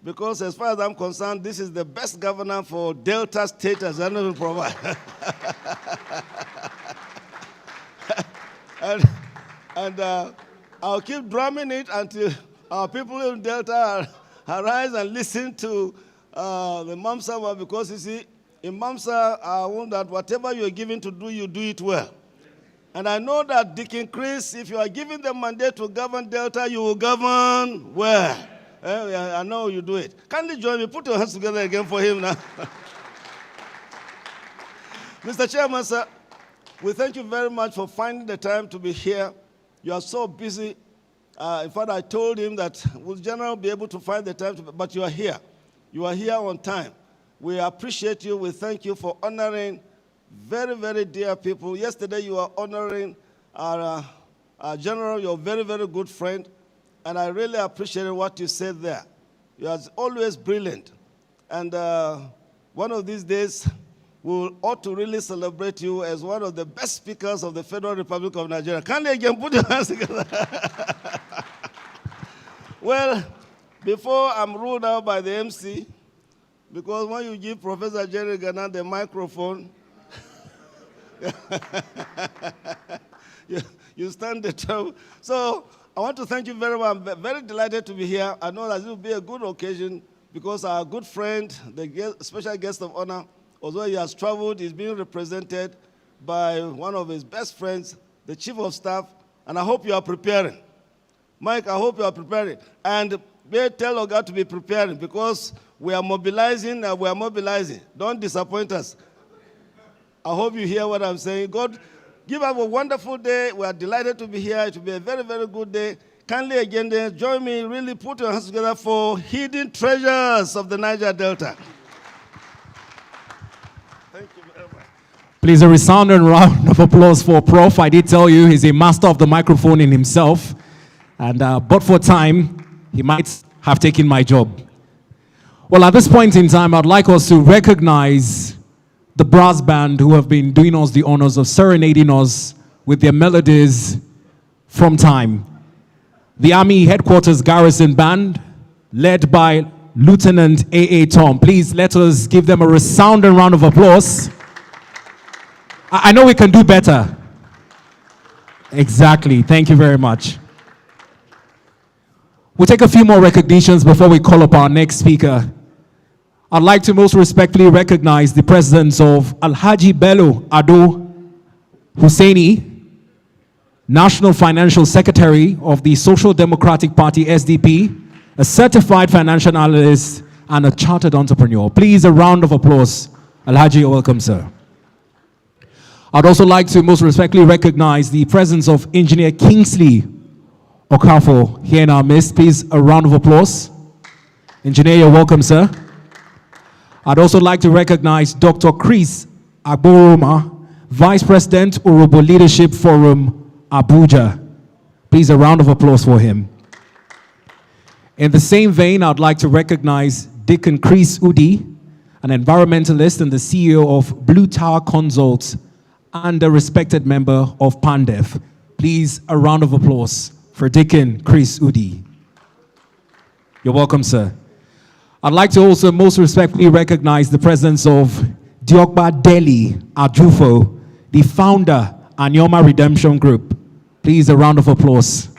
G: Because as far as I'm concerned, this is the best governor for Delta State as anyone provide. and I'll keep drumming it until our people in Delta arise and listen to the Mamsa, because you see, in Mamsa, I want that whatever you're given to do, you do it well. And I know that Deacon Chris, if you are given the mandate to govern Delta, you will govern well. I know you do it. Kindly join me. Put your hands together again for him now. Mr. Chairman, sir, we thank you very much for finding the time to be here. You are so busy. In fact, I told him that we'll generally be able to find the time, but you are here. You are here on time. We appreciate you. We thank you for honoring very, very dear people. Yesterday, you were honoring our general, your very, very good friend. And I really appreciated what you said there. You are always brilliant. And one of these days, we ought to really celebrate you as one of the best speakers of the Federal Republic of Nigeria. Can you again put your hands together? Well, before I'm ruled out by the MC, because when you give Professor Jerry Ghana the microphone, you stand the trouble. So I want to thank you very much. I'm very delighted to be here. I know that it will be a good occasion, because our good friend, the special guest of honor, although he has traveled, is being represented by one of his best friends, the Chief of Staff, and I hope you are preparing. Mike, I hope you are preparing. And may tell Oga to be preparing, because we are mobilizing and we are mobilizing. Don't disappoint us. I hope you hear what I'm saying. God, give us a wonderful day. We are delighted to be here. It will be a very, very good day. Kindly again, then, join me. Really put your hands together for hidden treasures of the Niger Delta. Thank you very much.
A: Please, a resounding round of applause for Prof. I did tell you he's a master of the microphone in himself. And but for time, he might have taken my job. Well, at this point in time, I'd like us to recognize the brass band who have been doing us the honors of serenading us with their melodies from time. The Army Headquarters Garrison Band, led by Lieutenant A.A. Tom. Please let us give them a resounding round of applause. I know we can do better. Exactly. Thank you very much. We'll take a few more recognitions before we call up our next speaker. I'd like to most respectfully recognize the presence of Alhaji Bello Ado Husseini, National Financial Secretary of the Social Democratic Party, SDP, a certified financial analyst, and a chartered entrepreneur. Please, a round of applause. Alhaji, you're welcome, sir. I'd also like to most respectfully recognize the presence of Engineer Kingsley Okafo here in our midst. Please, a round of applause. Engineer, you're welcome, sir. I'd also like to recognize Dr. Chris Agboroma, Vice President, Urobo Leadership Forum, Abuja. Please, a round of applause for him. In the same vein, I'd like to recognize Deacon Chris Udi, an environmentalist and the CEO of Blue Tower Consults and a respected member of PANDEF. Please, a round of applause for Deacon Chris Udi. You're welcome, sir. I'd like to also most respectfully recognize the presence of Diokba Deli Ajufo, the founder, Anyoma Redemption Group. Please, a round of applause.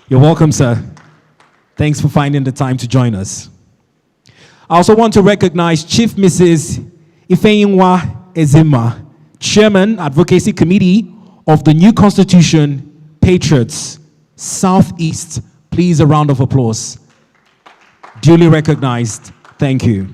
A: You're welcome, sir. Thanks for finding the time to join us. I also want to recognize Chief Mrs. Ifeyinwa Ezima, Chairman, Advocacy Committee of the New Constitution Patriots, Southeast. Please, a round of applause. Duly recognized. Thank you.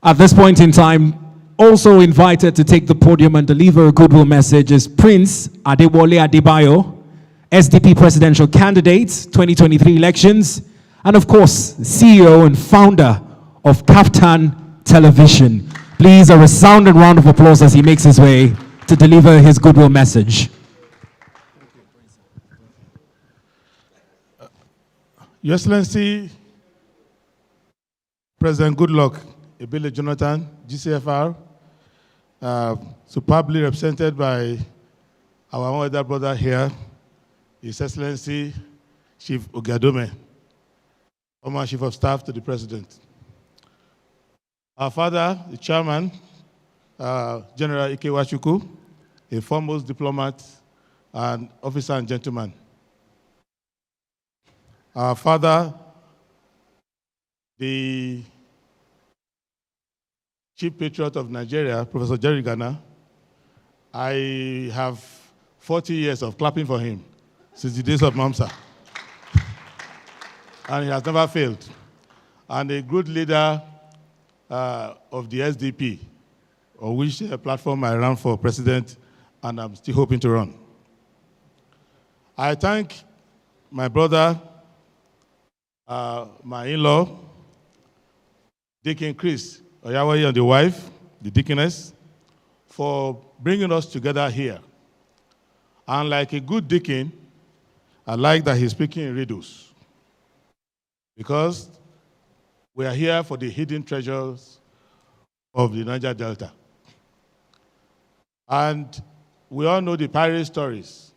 A: At this point in time, also invited to take the podium and deliver a goodwill message is Prince Adewale Adebayo, SDP presidential candidate, 2023 elections, and of course, CEO and founder of Captain Television. Please, a resounding round of applause as he makes his way to deliver his goodwill message.
H: Your Excellency, President Goodluck Ebele Jonathan, GCFR, superbly represented by our elder brother here, His Excellency Chief Ogadome, former Chief of Staff to the President. Our father, the Chairman, General Ike Wachuku, a foremost diplomat and officer and gentleman. Our father, the Chief Patriot of Nigeria, Professor Jerry Ghana. I have 40 years of clapping for him since the days of Mamsa. And he has never failed. And a good leader of the SDP, of which platform I ran for president, and I'm still hoping to run. I thank my brother, my in-law, Deacon Chris Oyawaye and the wife, the deaconess, for bringing us together here. And like a good deacon, I like that he's speaking in riddles, because we are here for the hidden treasures of the Niger Delta. And we all know the pirate stories.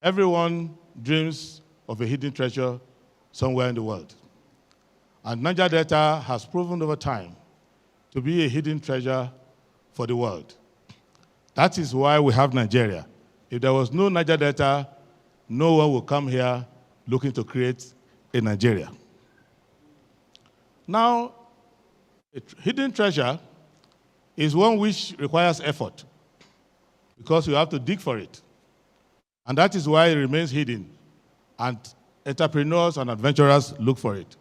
H: Everyone dreams of a hidden treasure somewhere in the world. And Niger Delta has proven over time to be a hidden treasure for the world. That is why we have Nigeria. If there was no Niger Delta, no one would come here looking to create a Nigeria. Now, a hidden treasure is one which requires effort, because you have to dig for it. And that is why it remains hidden, and entrepreneurs and adventurers look for it.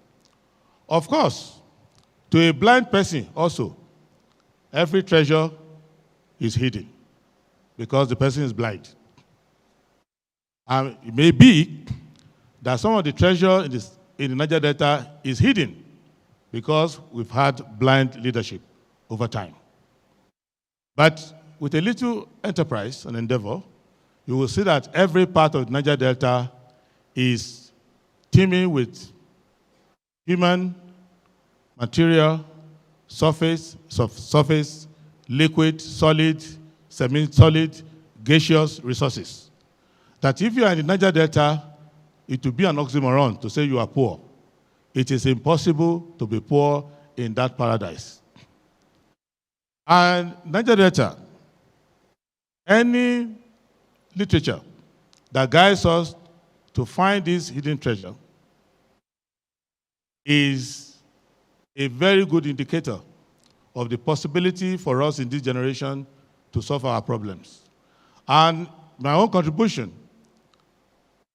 H: Of course, to a blind person also, every treasure is hidden because the person is blind. And it may be that some of the treasure in the Niger Delta is hidden because we've had blind leadership over time. But with a little enterprise and endeavor, you will see that every part of the Niger Delta is teeming with human, material, surface, liquid, solid, semi-solid, gaseous resources. That if you are in the Niger Delta, it will be an oxymoron to say you are poor. It is impossible to be poor in that paradise. And Niger Delta, any literature that guides us to find this hidden treasure is a very good indicator of the possibility for us in this generation to solve our problems. And my own contribution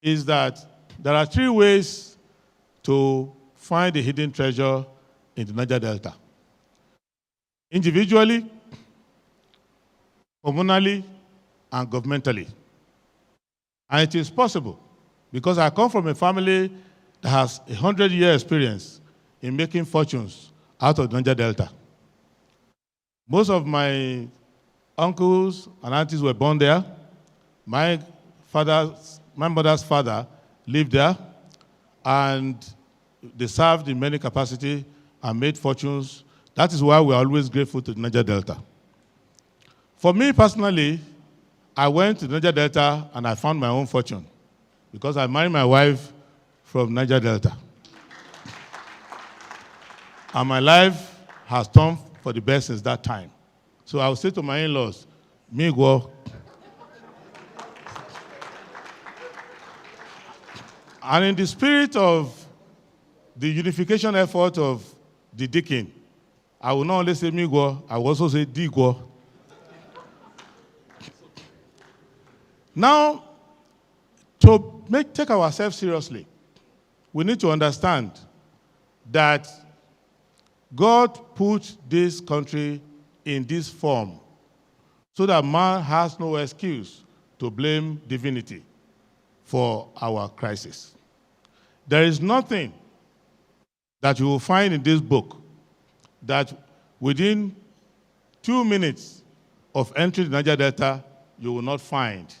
H: is that there are 3 ways to find a hidden treasure in the Niger Delta: individually, communally, and governmentally. And it is possible, because I come from a family that has 100-year experience in making fortunes out of the Niger Delta. Most of my uncles and aunties were born there. My mother's father lived there, and they served in many capacities and made fortunes. That is why we're always grateful to the Niger Delta. For me personally, I went to the Niger Delta and I found my own fortune because I married my wife from Niger Delta. And my life has turned for the best since that time. So I will say to my in-laws, me go. And in the spirit of the unification effort of the deacon, I will not only say me go, I will also say di go. Now, to take ourselves seriously, we need to understand that God put this country in this form so that man has no excuse to blame divinity for our crisis. There is nothing that you will find in this book that within 2 minutes of entering the Niger Delta, you will not find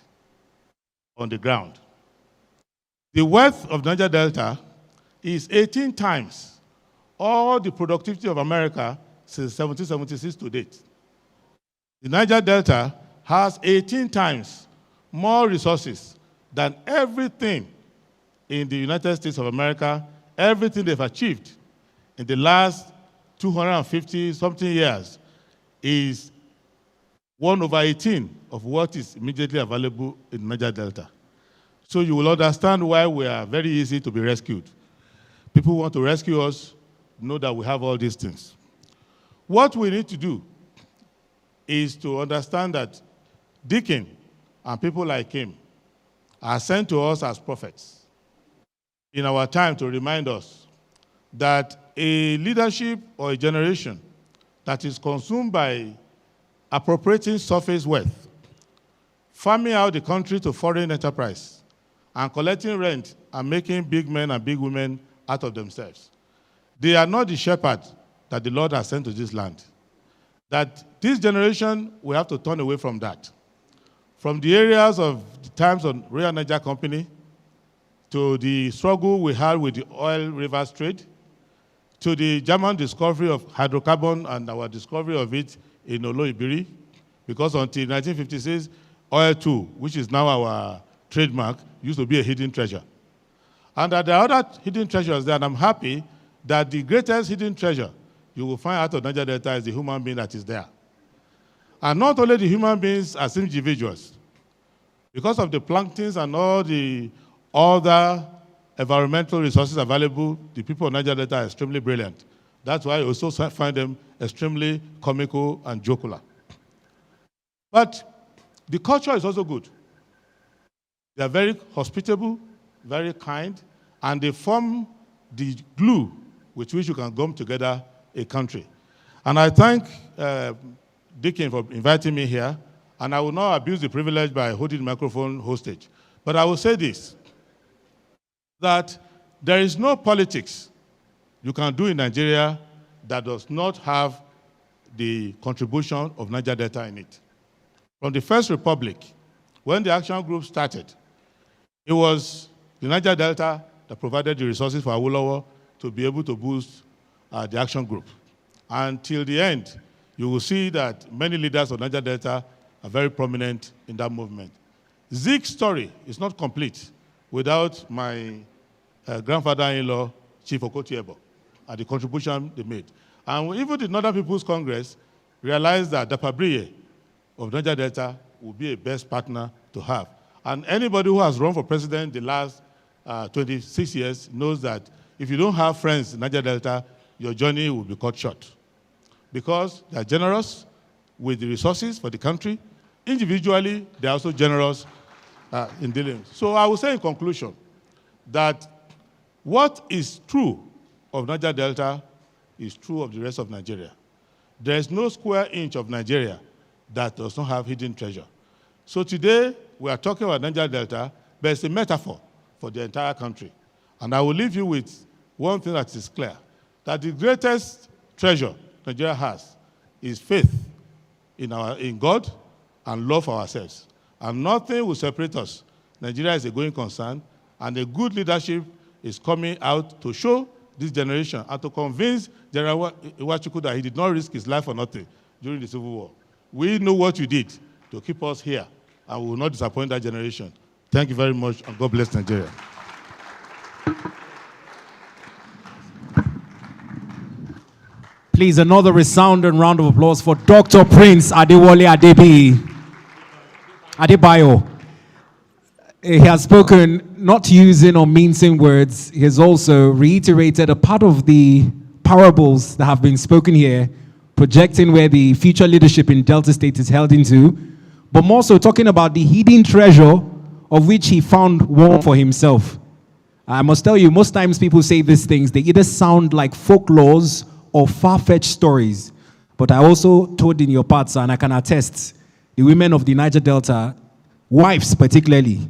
H: on the ground. The wealth of Niger Delta is 18 times all the productivity of America since 1776 to date. The Niger Delta has 18 times more resources than everything in the United States of America, everything they've achieved in the last 250-something years is 1/18 of what is immediately available in Niger Delta. So you will understand why we are very easy to be rescued. People who want to rescue us know that we have all these things. What we need to do is to understand that Deacon and people like him are sent to us as prophets in our time to remind us that a leadership or a generation that is consumed by appropriating surface wealth, farming out the country to foreign enterprise, and collecting rent and making big men and big women out of themselves. They are not the shepherd that the Lord has sent to this land. That this generation, we have to turn away from that. From the areas of the times on Royal Niger Company, to the struggle we had with the oil rivers trade, to the German discovery of hydrocarbon and our discovery of it in Oloibiri, because until 1956, oil too, which is now our trademark, used to be a hidden treasure. And there are other hidden treasures there, and I'm happy that the greatest hidden treasure you will find out of Niger Delta is the human being that is there. And not only the human beings as individuals, because of the planktons and all the other environmental resources available, the people of Niger Delta are extremely brilliant. That's why I also find them extremely comical and jocular. But the culture is also good. They are very hospitable, very kind, and they form the glue with which you can gum together a country. And I thank Deacon for inviting me here, and I will not abuse the privilege by holding the microphone hostage. But I will say this, that there is no politics you can do in Nigeria that does not have the contribution of Niger Delta in it. From the First Republic, when the action group started, it was the Niger Delta that provided the resources for Awolowo to be able to boost the action group. Until the end, you will see that many leaders of Niger Delta are very prominent in that movement. Zeke's story is not complete without my grandfather-in-law, Chief Okotiebo, and the contribution they made. And even the Northern People's Congress realized that Dapabriye of Niger Delta would be a best partner to have. And anybody who has run for president the last 26 years knows that if you don't have friends in Niger Delta, your journey will be cut short. Because they are generous with the resources for the country. Individually, they are also generous in dealing. So I will say in conclusion that what is true of Niger Delta is true of the rest of Nigeria. There is no square inch of Nigeria that does not have hidden treasure. So today, we are talking about Niger Delta, but it's a metaphor for the entire country. And I will leave you with one thing that is clear, that the greatest treasure Nigeria has is faith in God and love for ourselves. And nothing will separate us. Nigeria is a going concern, and a good leadership is coming out to show this generation and to convince General Iwachukwu that he did not risk his life for nothing during the Civil War. We know what you did to keep us here, and we will not disappoint that generation. Thank you very much, and God bless Nigeria.
A: Please, another resounding round of applause for Dr. Prince Adewale Adebayo. He has spoken not using or mincing words. He has also reiterated a part of the parables that have been spoken here, projecting where the future leadership in Delta State is held into, but more so talking about the hidden treasure of which he found one for himself. I must tell you, most times people say these things, they either sound like folklores or far-fetched stories. But I also told in your parts, and I can attest, the women of the Niger Delta, wives particularly,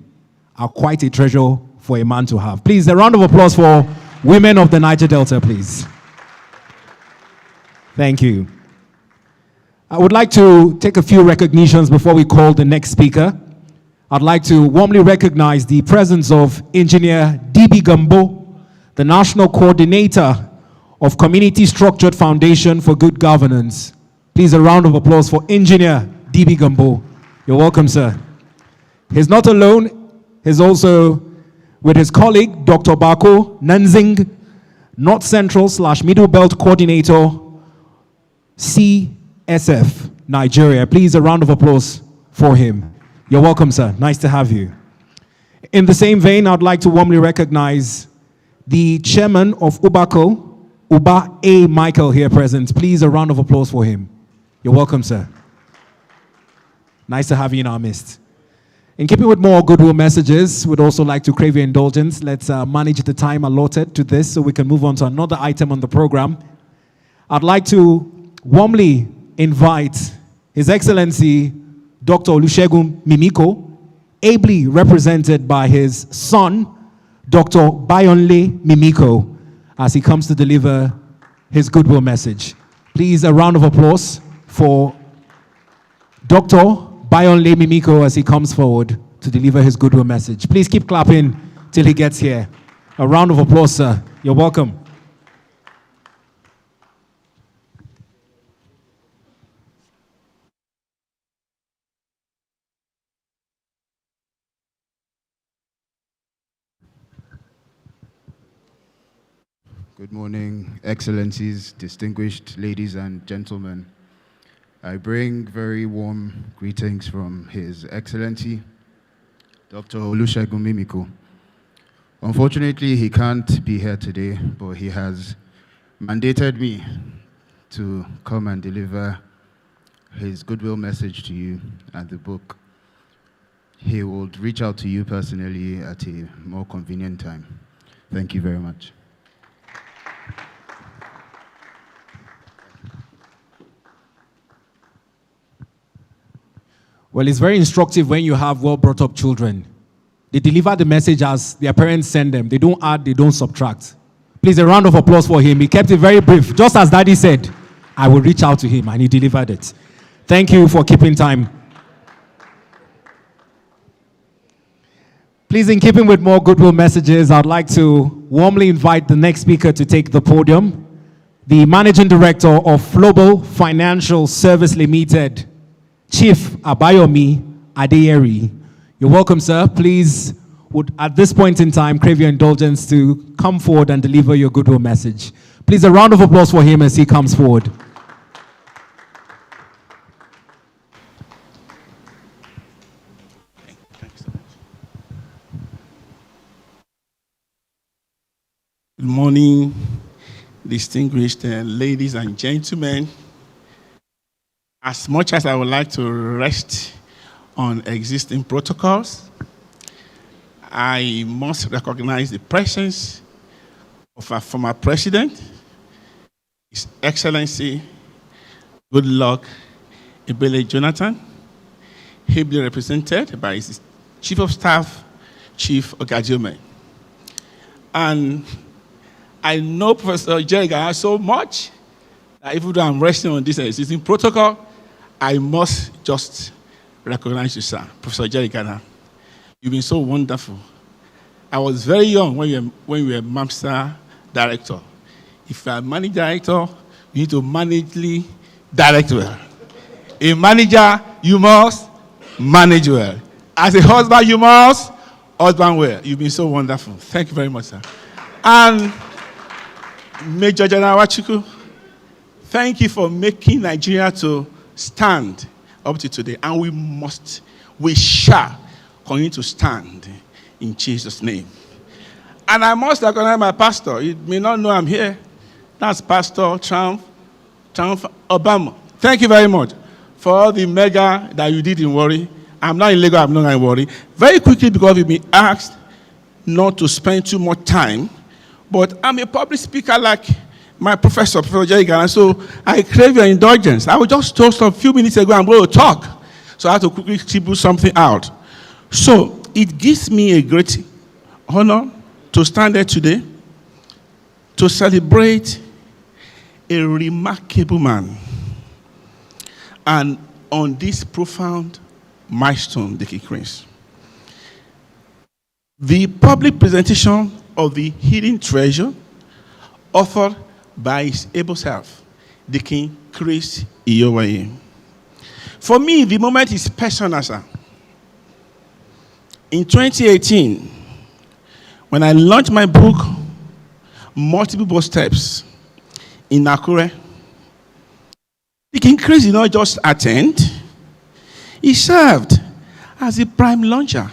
A: are quite a treasure for a man to have. Please, a round of applause for women of the Niger Delta, please. Thank you. I would like to take a few recognitions before we call the next speaker. I'd like to warmly recognize the presence of Engineer DB Gambo, the National Coordinator of Community Structured Foundation for Good Governance. Please, a round of applause for Engineer DB Gambo. You're welcome, sir. He's not alone. He's also with his colleague, Dr. Bako Nanzing, North Central / Middle Belt Coordinator, CSF, Nigeria. Please, a round of applause for him. You're welcome, sir. Nice to have you. In the same vein, I'd like to warmly recognize the chairman of UBACO, Uba A. Michael, here present. Please, a round of applause for him. You're welcome, sir. Nice to have you in our midst. In keeping with more goodwill messages, we'd also like to crave your indulgence. Let's manage the time allotted to this so we can move on to another item on the program. I'd like to warmly invite His Excellency Dr. Olusegun Mimiko, ably represented by his son, Dr. Bayonle Mimiko, as he comes to deliver his goodwill message. Please, a round of applause for Dr. Bayonle Mimiko as he comes forward to deliver his goodwill message. Please keep clapping till he gets here. A round of applause, sir. You're welcome.
I: Good morning, Excellencies, distinguished ladies and gentlemen. I bring very warm greetings from His Excellency, Dr. Olusegun Mimiko. Unfortunately, he can't be here today, but he has mandated me to come and deliver his goodwill message to you and the book. He will reach out to you personally at a more convenient time. Thank you very much.
A: Well, it's very instructive when you have well-brought-up children. They deliver the message as their parents send them. They don't add, they don't subtract. Please, a round of applause for him. He kept it very brief. Just as Daddy said, I will reach out to him, and he delivered it. Thank you for keeping time. Please, in keeping with more goodwill messages, I'd like to warmly invite the next speaker to take the podium, the Managing Director of Global Financial Service Limited, Chief Abayomi Adeyeri. You're welcome, sir. Please, would at this point in time crave your indulgence to come forward and deliver your goodwill message. Please, a round of applause for him as he comes forward.
J: Good morning, distinguished ladies and gentlemen. As much as I would like to rest on existing protocols, I must recognize the presence of our former president, His Excellency Goodluck Ebele Jonathan, ably represented by his Chief of Staff, Chief Ogajime. And I know Professor Jega so much, Even though I'm resting on this existing protocol, I must just recognize you, sir. Professor Jerry Ghana. You've been so wonderful. I was very young when you were MAMSA director. If you are managing director, you need to manage direct well. A manager, you must manage well. As a husband, you must husband well. You've been so wonderful. Thank you very much, sir. And Major General Wachuku, thank you for making Nigeria to stand up to today. And we shall continue to stand in Jesus' name. And I must recognize my pastor. You may not know I'm here. That's Pastor Trump Obama. Thank you very much for all the mega that you did in Warri. I'm not in Lagos, I'm not in Warri. Very quickly, because we've been asked not to spend too much time, but I'm a public speaker like my professor, Professor Jerry Ghana, so I crave your indulgence. I was just told a few minutes ago I'm going to talk, so I have to quickly scribble something out. So it gives me a great honor to stand there today to celebrate a remarkable man, and on this profound milestone, the King Chris. The public presentation of the hidden treasure, authored by his able self, the King Chris Iyowaye. For me, the moment is personal, sir. In 2018, when I launched my book, Multiple Steps, in Akure, the King Chris did not just attend, he served as a prime launcher.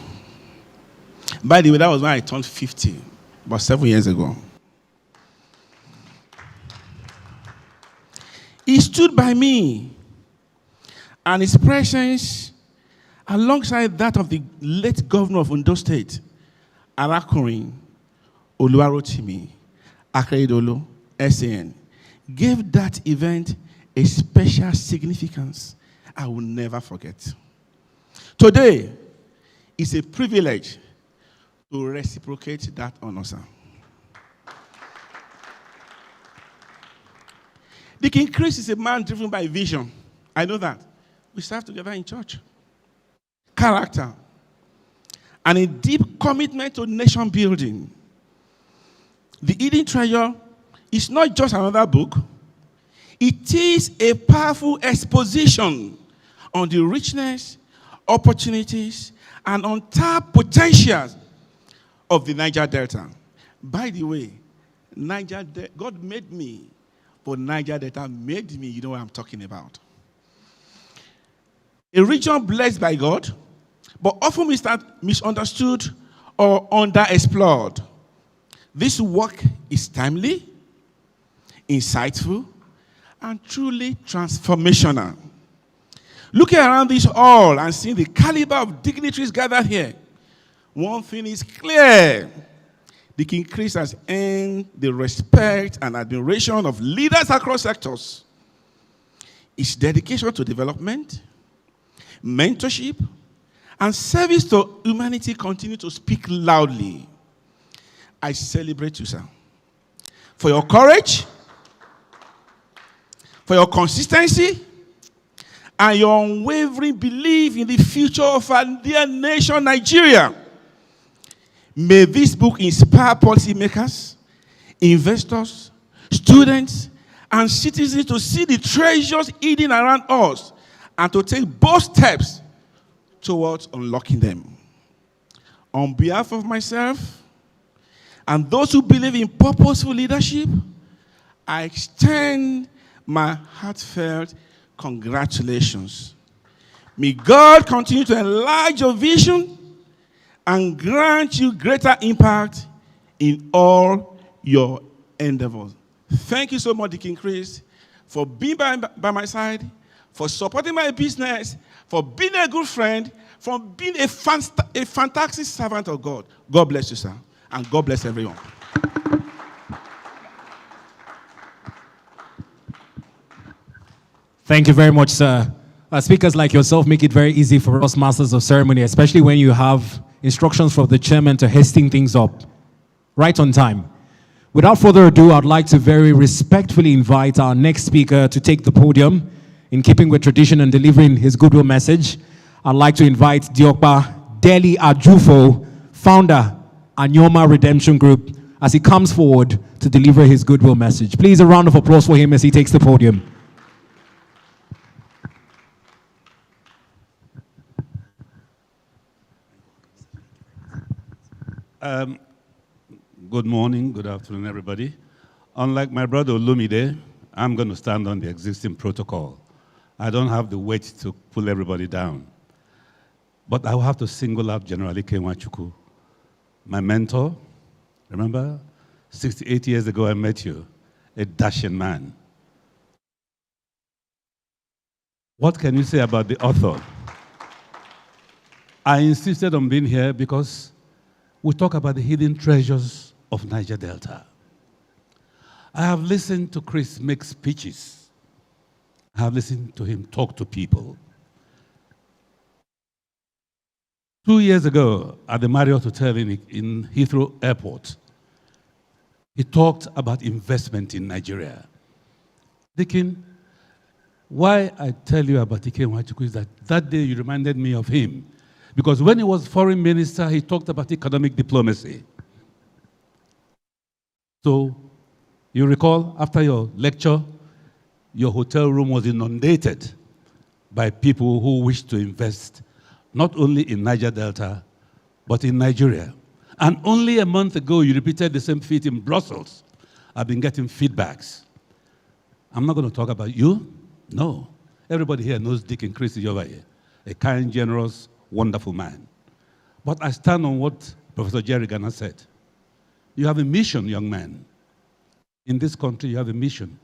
J: By the way, that was when I turned 50, about 7 years ago. He stood by me, and his presence, alongside that of the late governor of Ondo State, Arakunrin Oluwarotimi Akeredolu, SAN, gave that event a special significance I will never forget. Today, it's a privilege to reciprocate that honor, sir. The King Chris is a man driven by vision. I know that. We serve together in church. Character. And a deep commitment to nation building. The Hidden Treasure is not just another book. It is a powerful exposition on the richness, opportunities, and untapped potentials of the Niger Delta. By the way, God made me, but Niger Delta made me. You know what I'm talking about. A region blessed by God, but often misunderstood or underexplored. This work is timely, insightful, and truly transformational. Looking around this hall and seeing the caliber of dignitaries gathered here, one thing is clear. The King Chris has earned the respect and admiration of leaders across sectors. His dedication to development, mentorship, and service to humanity continue to speak loudly. I celebrate you, sir, for your courage, for your consistency, and your unwavering belief in the future of our dear nation, Nigeria. May this book inspire policymakers, investors, students, and citizens to see the treasures hidden around us and to take bold steps towards unlocking them. On behalf of myself and those who believe in purposeful leadership, I extend my heartfelt congratulations. May God continue to enlarge your vision and grant you greater impact in all your endeavors. Thank you so much, the King Chris, for being by my side, for supporting my business, for being a good friend, for being a fantastic servant of God. God bless you, sir, and God bless everyone.
A: Thank you very much, sir. Speakers like yourself make it very easy for us masters of ceremony, especially when you have instructions from the chairman to hasten things up right on time. Without further ado, I'd like to very respectfully invite our next speaker to take the podium. In keeping with tradition and delivering his goodwill message, I'd like to invite Diokpa Deli Ajufo, founder, Anyoma Redemption Group, as he comes forward to deliver his goodwill message. Please, a round of applause for him as he takes the podium.
K: Good morning, good afternoon, everybody. Unlike my brother Olumide, I'm going to stand on the existing protocol. I don't have the weight to pull everybody down. But I will have to single out General Ikenwachukwu, my mentor. Remember, 68 years ago I met you, a dashing man. What can you say about the author? I insisted on being here because we talk about the hidden treasures of Niger Delta. I have listened to Chris make speeches. I have listened to him talk to people. 2 years ago at the Marriott Hotel in Heathrow Airport, he talked about investment in Nigeria. Thinking, why I tell you about Ikenwachukwu is that day you reminded me of him. Because when he was foreign minister, he talked about economic diplomacy. So, you recall, after your lecture, your hotel room was inundated by people who wished to invest not only in Niger Delta, but in Nigeria. And only a month ago, you repeated the same feat in Brussels. I've been getting feedbacks. I'm not going to talk about you. No. Everybody here knows Dick and Chris Yovaye, a kind, generous, wonderful man. But I stand on what Professor Jerry Gana said. You have a mission, young man. In this country, you have a mission.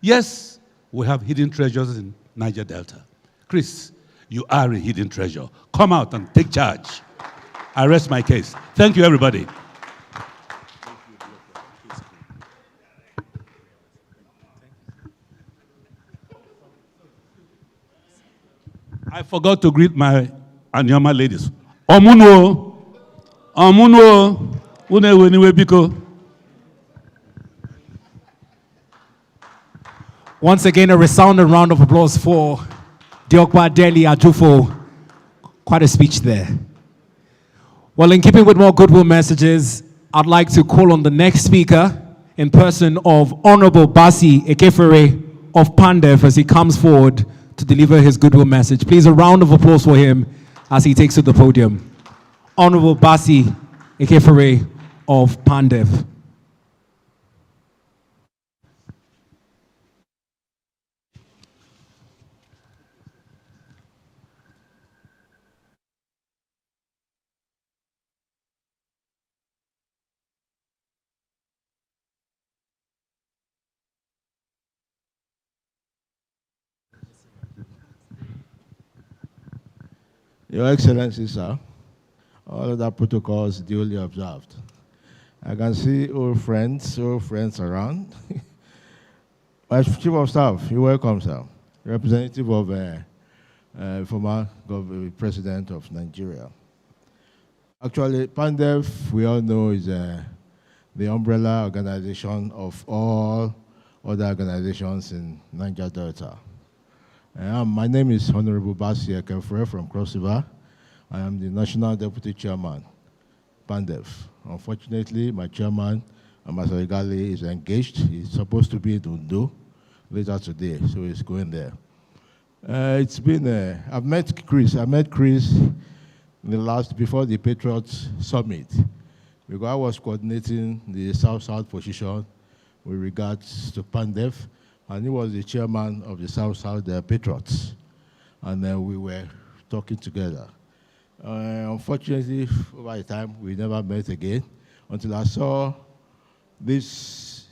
K: Yes, we have hidden treasures in Niger Delta. Chris, you are a hidden treasure. Come out and take charge. I rest my case. Thank you, everybody. I forgot to greet my Anyoma ladies. Omuno, Omuno, Uneweniwe Biko.
A: Once again, a resounding round of applause for Diokpa Deli Ajufo. Quite a speech there. Well, in keeping with more goodwill messages, I'd like to call on the next speaker in person of Honorable Basi Ekefere of Pandev as he comes forward to deliver his goodwill message. Please, a round of applause for him as he takes to the podium. Honorable Basi Ekefere of Pandev.
L: Your Excellency, sir, all of the protocols duly observed. I can see old friends around. As Chief of Staff, you're welcome, sir. Representative of former President of Nigeria. Actually, PANDEF, we all know, is the umbrella organization of all other organizations in Niger Delta. My name is Honorable Basi Ekefere from Cross River. I am the National Deputy Chairman, PANDEF. Unfortunately, my chairman, Ambassador Gali, is engaged. He's supposed to be in Undo later today, so he's going there. It's been, I've met Chris in the before the Patriots Summit, because I was coordinating the South-South position with regards to PANDEF, and he was the chairman of the South-South Patriots. And then we were talking together. Unfortunately, over the time, we never met again until I saw this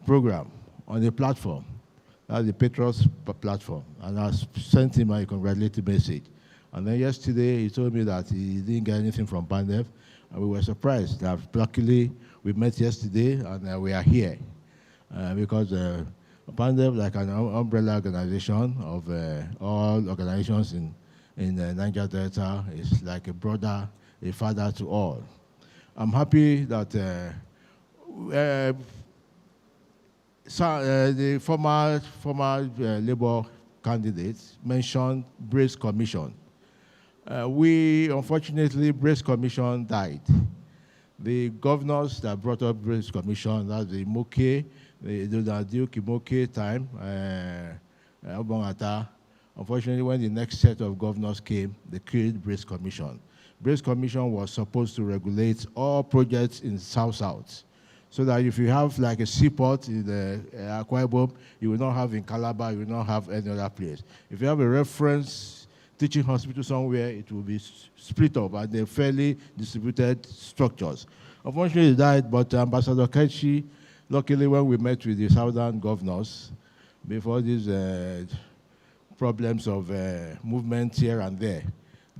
L: program on the platform, the Patriots platform, and I sent him a congratulatory message. And then yesterday, he told me that he didn't get anything from PANDEF, and we were surprised that luckily we met yesterday, and we are here. Because PANDEF, like an umbrella organization of all organizations in Niger Delta, is like a brother, a father to all. I'm happy that the former Labour candidates mentioned Brace Commission. Unfortunately, Brace Commission died. The governors that brought up Brace Commission, that's the Moke, the Duke Moke time, Obongata. Unfortunately, when the next set of governors came, they created Brace Commission. Brace Commission was supposed to regulate all projects in South-South, so that if you have like a seaport in the Akwa Ibom, you will not have in Calabar, you will not have any other place. If you have a reference teaching hospital somewhere, it will be split up, and they're fairly distributed structures. Unfortunately, it died, but Ambassador Kechi, luckily when we met with the southern governors, before these problems of movement here and there,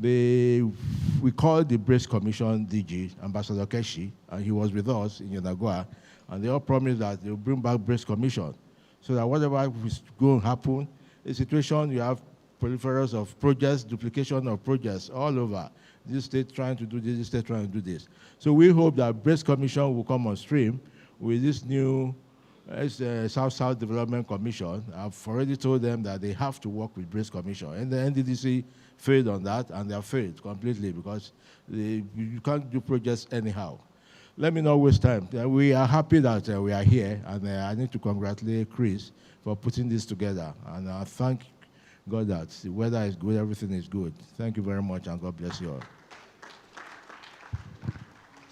L: we called the Brace Commission DG, Ambassador Kechi, and he was with us in Yenagoa, and they all promised that they'll bring back Brace Commission, so that whatever is going to happen, a situation you have proliferance of projects, duplication of projects all over. This state trying to do this state trying to do this. So we hope that Brace Commission will come on stream with this new South-South Development Commission. I've already told them that they have to work with Brace Commission. And the NDDC failed on that, and they have failed completely because you can't do projects anyhow. Let me not waste time. We are happy that we are here, and I need to congratulate Chris for putting this together. And I thank God that the weather is good, everything is good. Thank you very much, and God bless you all.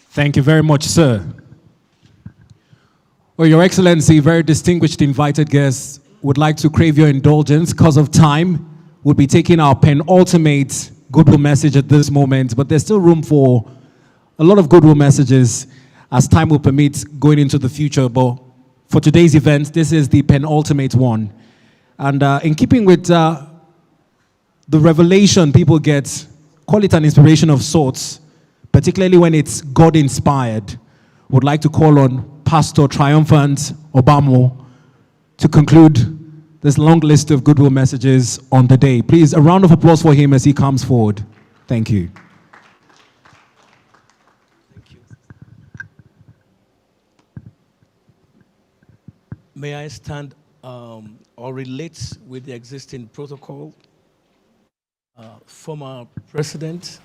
A: Thank you very much, sir. Well, Your Excellency, very distinguished invited guests, would like to crave your indulgence. Because of time, we'll be taking our penultimate goodwill message at this moment, but there's still room for a lot of goodwill messages as time will permit going into the future. But for today's event, this is the penultimate one. And in keeping with the revelation people get, call it an inspiration of sorts, particularly when it's God-inspired, would like to call on Pastor Triumphant Obamo to conclude this long list of goodwill messages on the day. Please, a round of applause for him as he comes forward. Thank you.
B: Thank you. May I stand or relate with the existing protocol? Former President,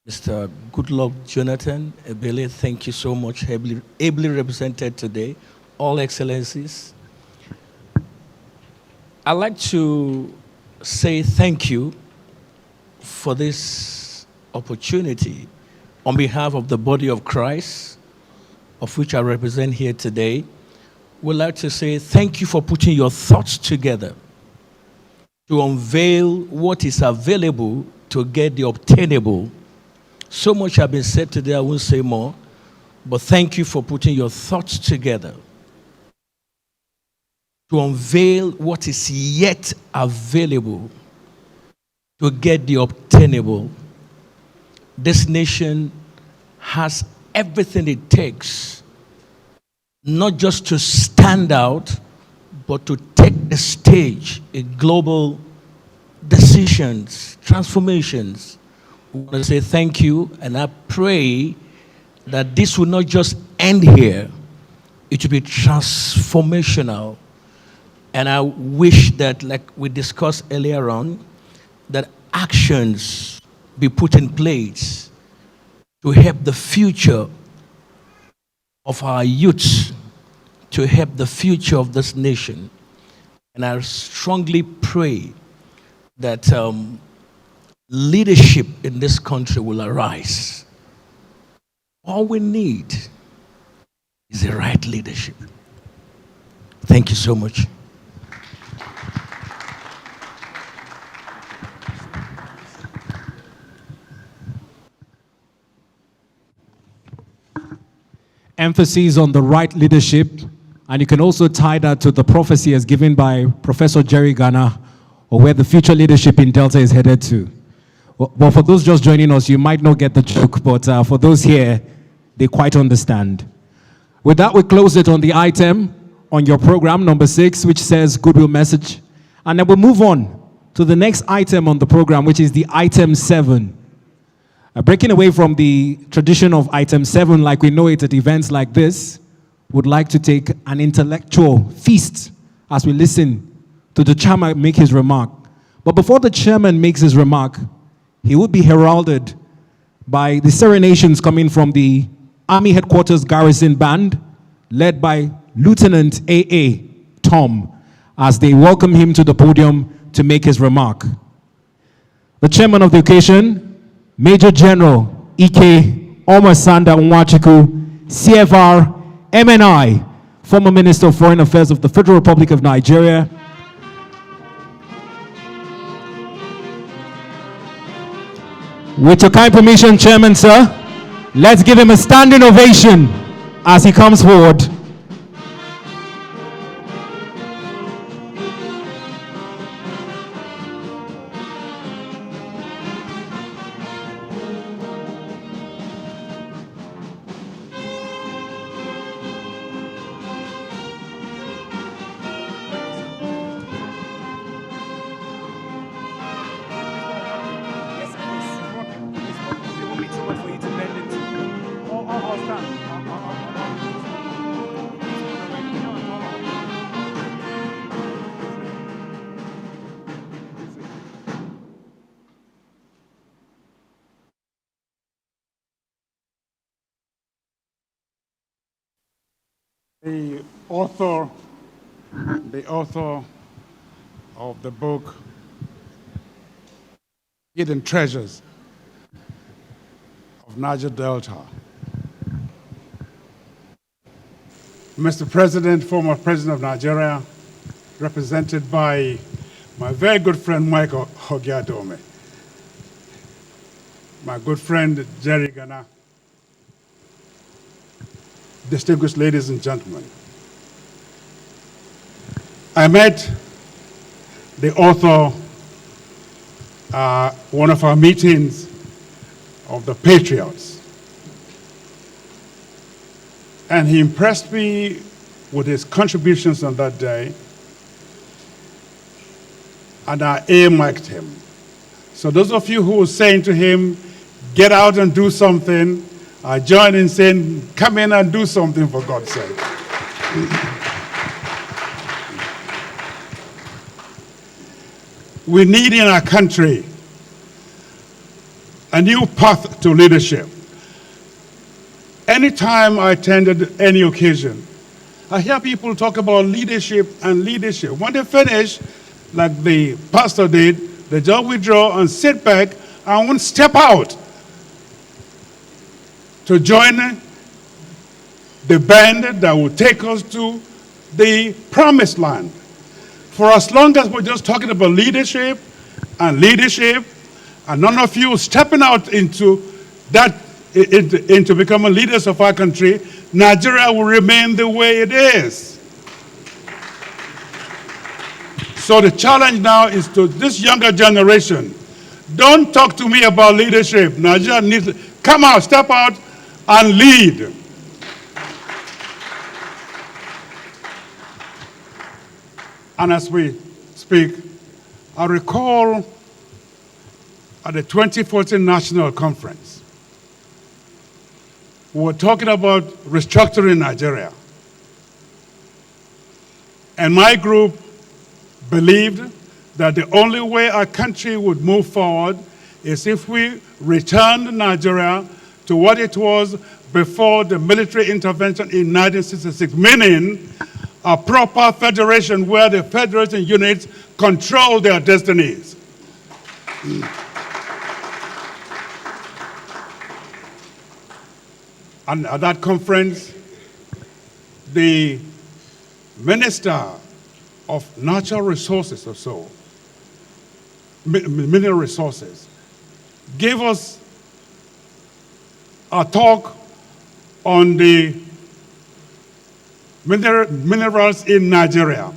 B: Mr. Goodluck Jonathan Ebele, thank you so much, ably represented today, all excellencies. I'd like to say thank you for this opportunity on behalf of the body of Christ, of which I represent here today. We'd like to say thank you for putting your thoughts together to unveil what is available to get the obtainable. So much has been said today, I won't say more, but thank you for putting your thoughts together to unveil what is yet available to get the obtainable. This nation has everything it takes, not just to stand out, but to take the stage in global decisions, transformations. We want to say thank you, and I pray that this will not just end here, it will be transformational. And I wish that, like we discussed earlier on, that actions be put in place to help the future of our youth, to help the future of this nation. And I strongly pray that leadership in this country will arise. All we need is the right leadership. Thank you so much.
A: Emphasis on the right leadership, and you can also tie that to the prophecy as given by Professor Jerry Garner, or where the future leadership in Delta is headed to. Well, for those just joining us, you might not get the joke, but for those here, they quite understand. With that, we close it on the item on your program, number 6, which says goodwill message. And then we'll move on to the next item on the program, which is the item 7. Breaking away from the tradition of item 7 like we know it at events like this, would like to take an intellectual feast as we listen to the chairman make his remark. But before the chairman makes his remark, he will be heralded by the serenations coming from the Army Headquarters Garrison Band, led by Lieutenant A.A. Tom, as they welcome him to the podium to make his remark. The chairman of the occasion, Major General Ike Omasanda Nwachuku, CFR, MNI, former Minister of Foreign Affairs of the Federal Republic of Nigeria. With your kind permission, Chairman, sir, let's give him a standing ovation as he comes forward.
M: The author of the book, Hidden Treasures of Niger Delta. Mr. President, former President of Nigeria, represented by my very good friend Michael Ogiadome, my good friend Jerry Ghana, distinguished ladies and gentlemen. I met the author one of our meetings of the Patriots, and he impressed me with his contributions on that day, and I earmarked him. So those of you who were saying to him, get out and do something, I join in saying, come in and do something for God's sake. We need in our country a new path to leadership. Anytime I attended any occasion, I hear people talk about leadership and leadership. When they finish, like the pastor did, they just withdraw and sit back and won't step out to join the band that will take us to the promised land. For as long as we're just talking about leadership, and none of you stepping out into that, into becoming leaders of our country, Nigeria will remain the way it is. So the challenge now is to this younger generation. Don't talk to me about leadership. Nigeria needs to come out, step out, and lead. And as we speak, I recall at the 2014 National Conference, we were talking about restructuring Nigeria. And my group believed that the only way our country would move forward is if we returned Nigeria to what it was before the military intervention in 1966, meaning a proper federation where the federation units control their destinies. And at that conference, the Minister of Natural Resources or so, mineral resources, gave us a talk on the minerals in Nigeria.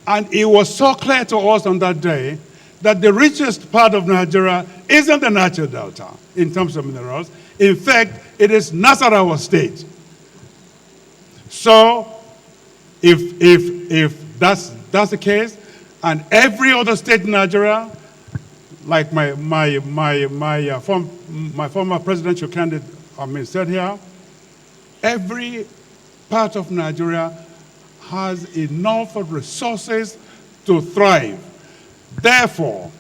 M: And it was so clear to us on that day that the richest part of Nigeria isn't the Niger Delta in terms of minerals. In fact, it is Nasarawa State. So if that's the case, and every other state in Nigeria, like my former presidential candidate said here, every part of Nigeria has enough resources to thrive. Therefore,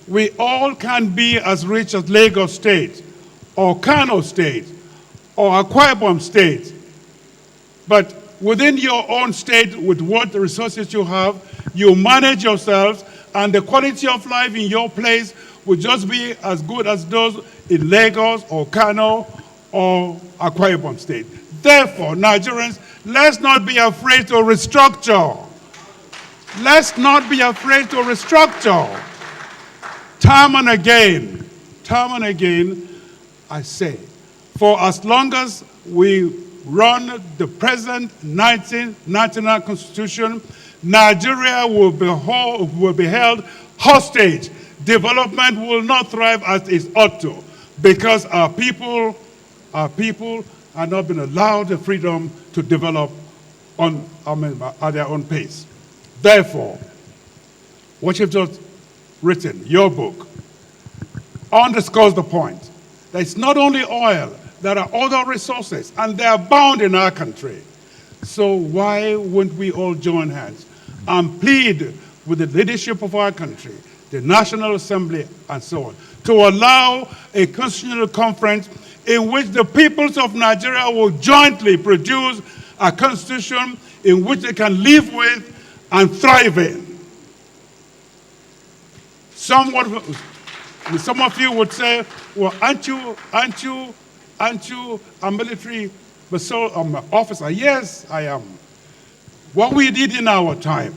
M: we all can be as rich as Lagos State, or Kano State, or Akwa Ibom State. But within your own state, with what resources you have, you manage yourselves, and the quality of life in your place will just be as good as those in Lagos, or Kano, or Akwa Ibom State. Therefore, Nigerians, let's not be afraid to restructure. Let's not be afraid to restructure. Time and again, I say, for as long as we run the present 1999 Constitution, Nigeria will be held hostage. Development will not thrive as it ought to, because our people are not being allowed the freedom to develop at their own pace. Therefore, what you've just written, your book, underscores the point that it's not only oil, there are other resources, and they are bound in our country. So why wouldn't we all join hands and plead with the leadership of our country, the National Assembly, and so on, to allow a constitutional conference in which the peoples of Nigeria will jointly produce a constitution in which they can live with and thrive in. Some of you would say, well, aren't you a military officer? Yes, I am. What we did in our time,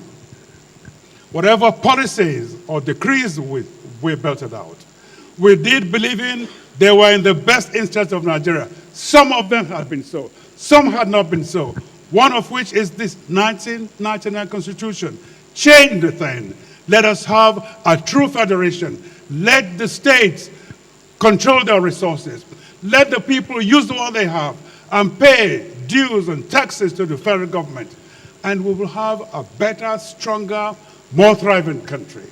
M: whatever policies or decrees we built it out, we did believing they were in the best interest of Nigeria. Some of them had been so. Some had not been so. One of which is this 1999 Constitution. Change the thing. Let us have a true federation. Let the states control their resources. Let the people use what they have and pay dues and taxes to the federal government. And we will have a better, stronger, more thriving country.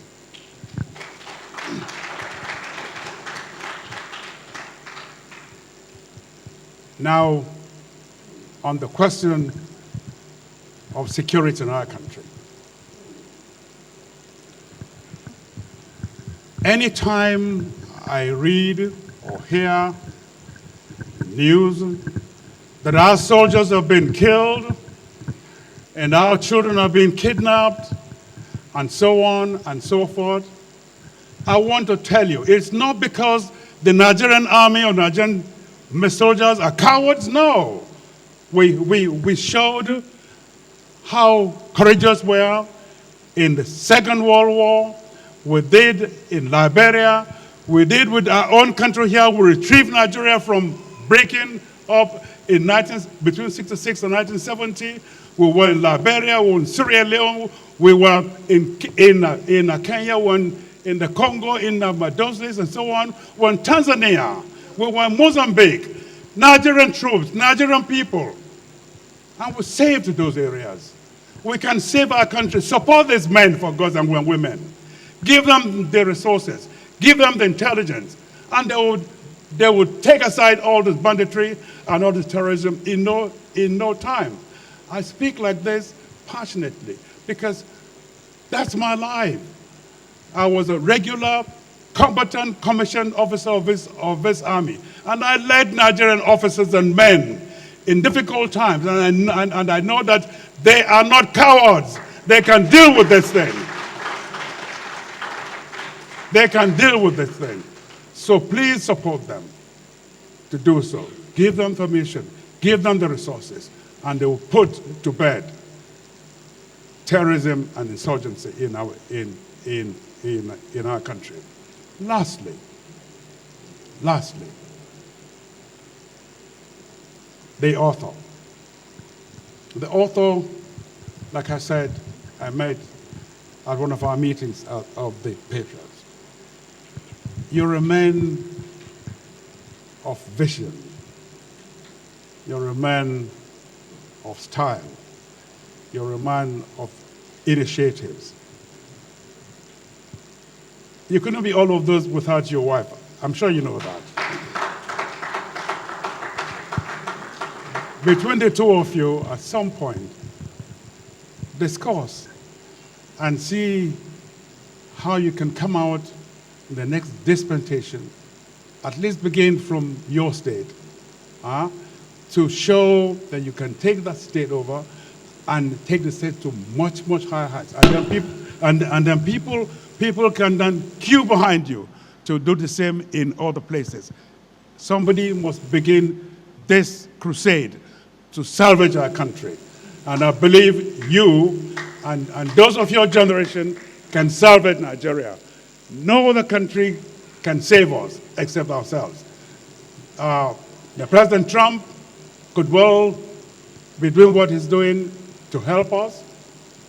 M: Now, on the question of security in our country. Anytime I read or hear news that our soldiers have been killed and our children are being kidnapped and so on and so forth, I want to tell you, it's not because the Nigerian army or Nigerian soldiers are cowards. No. We showed how courageous we are in the Second World War. We did in Liberia. We did with our own country here. We retrieved Nigeria from breaking up between 66 and 1970. We were in Liberia. We were in Sierra Leone. We were in Kenya. We were in the Congo, in Madoslis, and so on. We were in Tanzania. We were in Mozambique. Nigerian troops, Nigerian people. And we saved those areas. We can save our country. Support these men, for God, and women. Give them the resources. Give them the intelligence. And they would take aside all this banditry and all this terrorism in no time. I speak like this passionately because that's my life. I was a regular combatant commissioned officer of this army. And I led Nigerian officers and men in difficult times. And I know that they are not cowards. They can deal with this thing. They can deal with this thing. So please support them to do so. Give them permission. Give them the resources. And they will put to bed terrorism and insurgency in our country. Lastly, the author. The author, like I said, I met at one of our meetings of the Patriots. You're a man of vision. You're a man of style. You're a man of initiatives. You couldn't be all of those without your wife. I'm sure you know that. Between the two of you, at some point, discuss and see how you can come out in the next dispensation, at least begin from your state, to show that you can take that state over and take the state to much, much higher heights. And then people can then queue behind you to do the same in other places. Somebody must begin this crusade to salvage our country. And I believe you and those of your generation can salvage Nigeria. No other country can save us except ourselves. The President Trump could well be doing what he's doing to help us,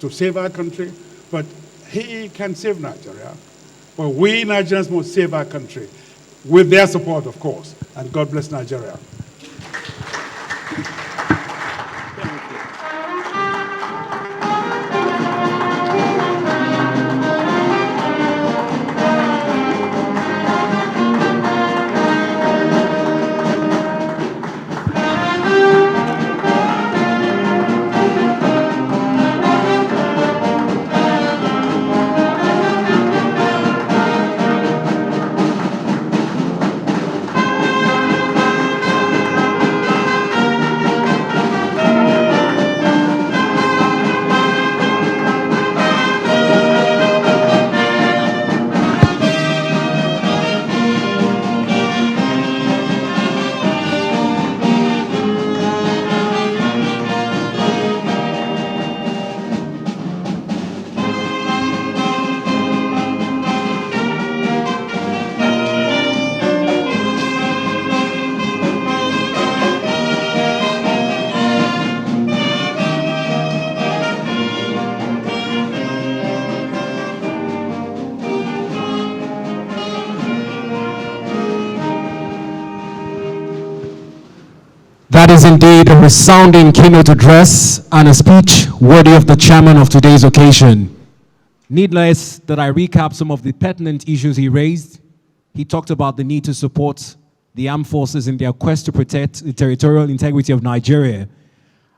M: to save our country, but he can save Nigeria. But we Nigerians must save our country, with their support, of course. And God bless Nigeria.
A: That is indeed a resounding keynote address and a speech worthy of the chairman of today's occasion. Needless that I recap some of the pertinent issues he raised. He talked about the need to support the armed forces in their quest to protect the territorial integrity of Nigeria.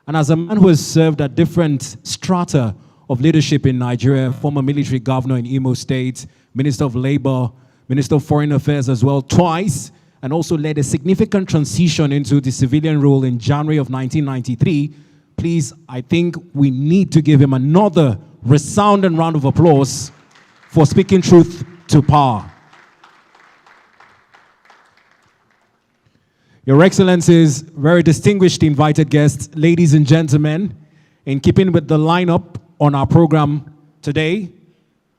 A: And as a man who has served at different strata of leadership in Nigeria, former military governor in Imo State, Minister of Labor, Minister of Foreign Affairs as well, twice, and also led a significant transition into the civilian role in January of 1993, please, I think we need to give him another resounding round of applause for speaking truth to power. Your Excellencies, very distinguished invited guests, ladies and gentlemen, in keeping with the lineup on our program today,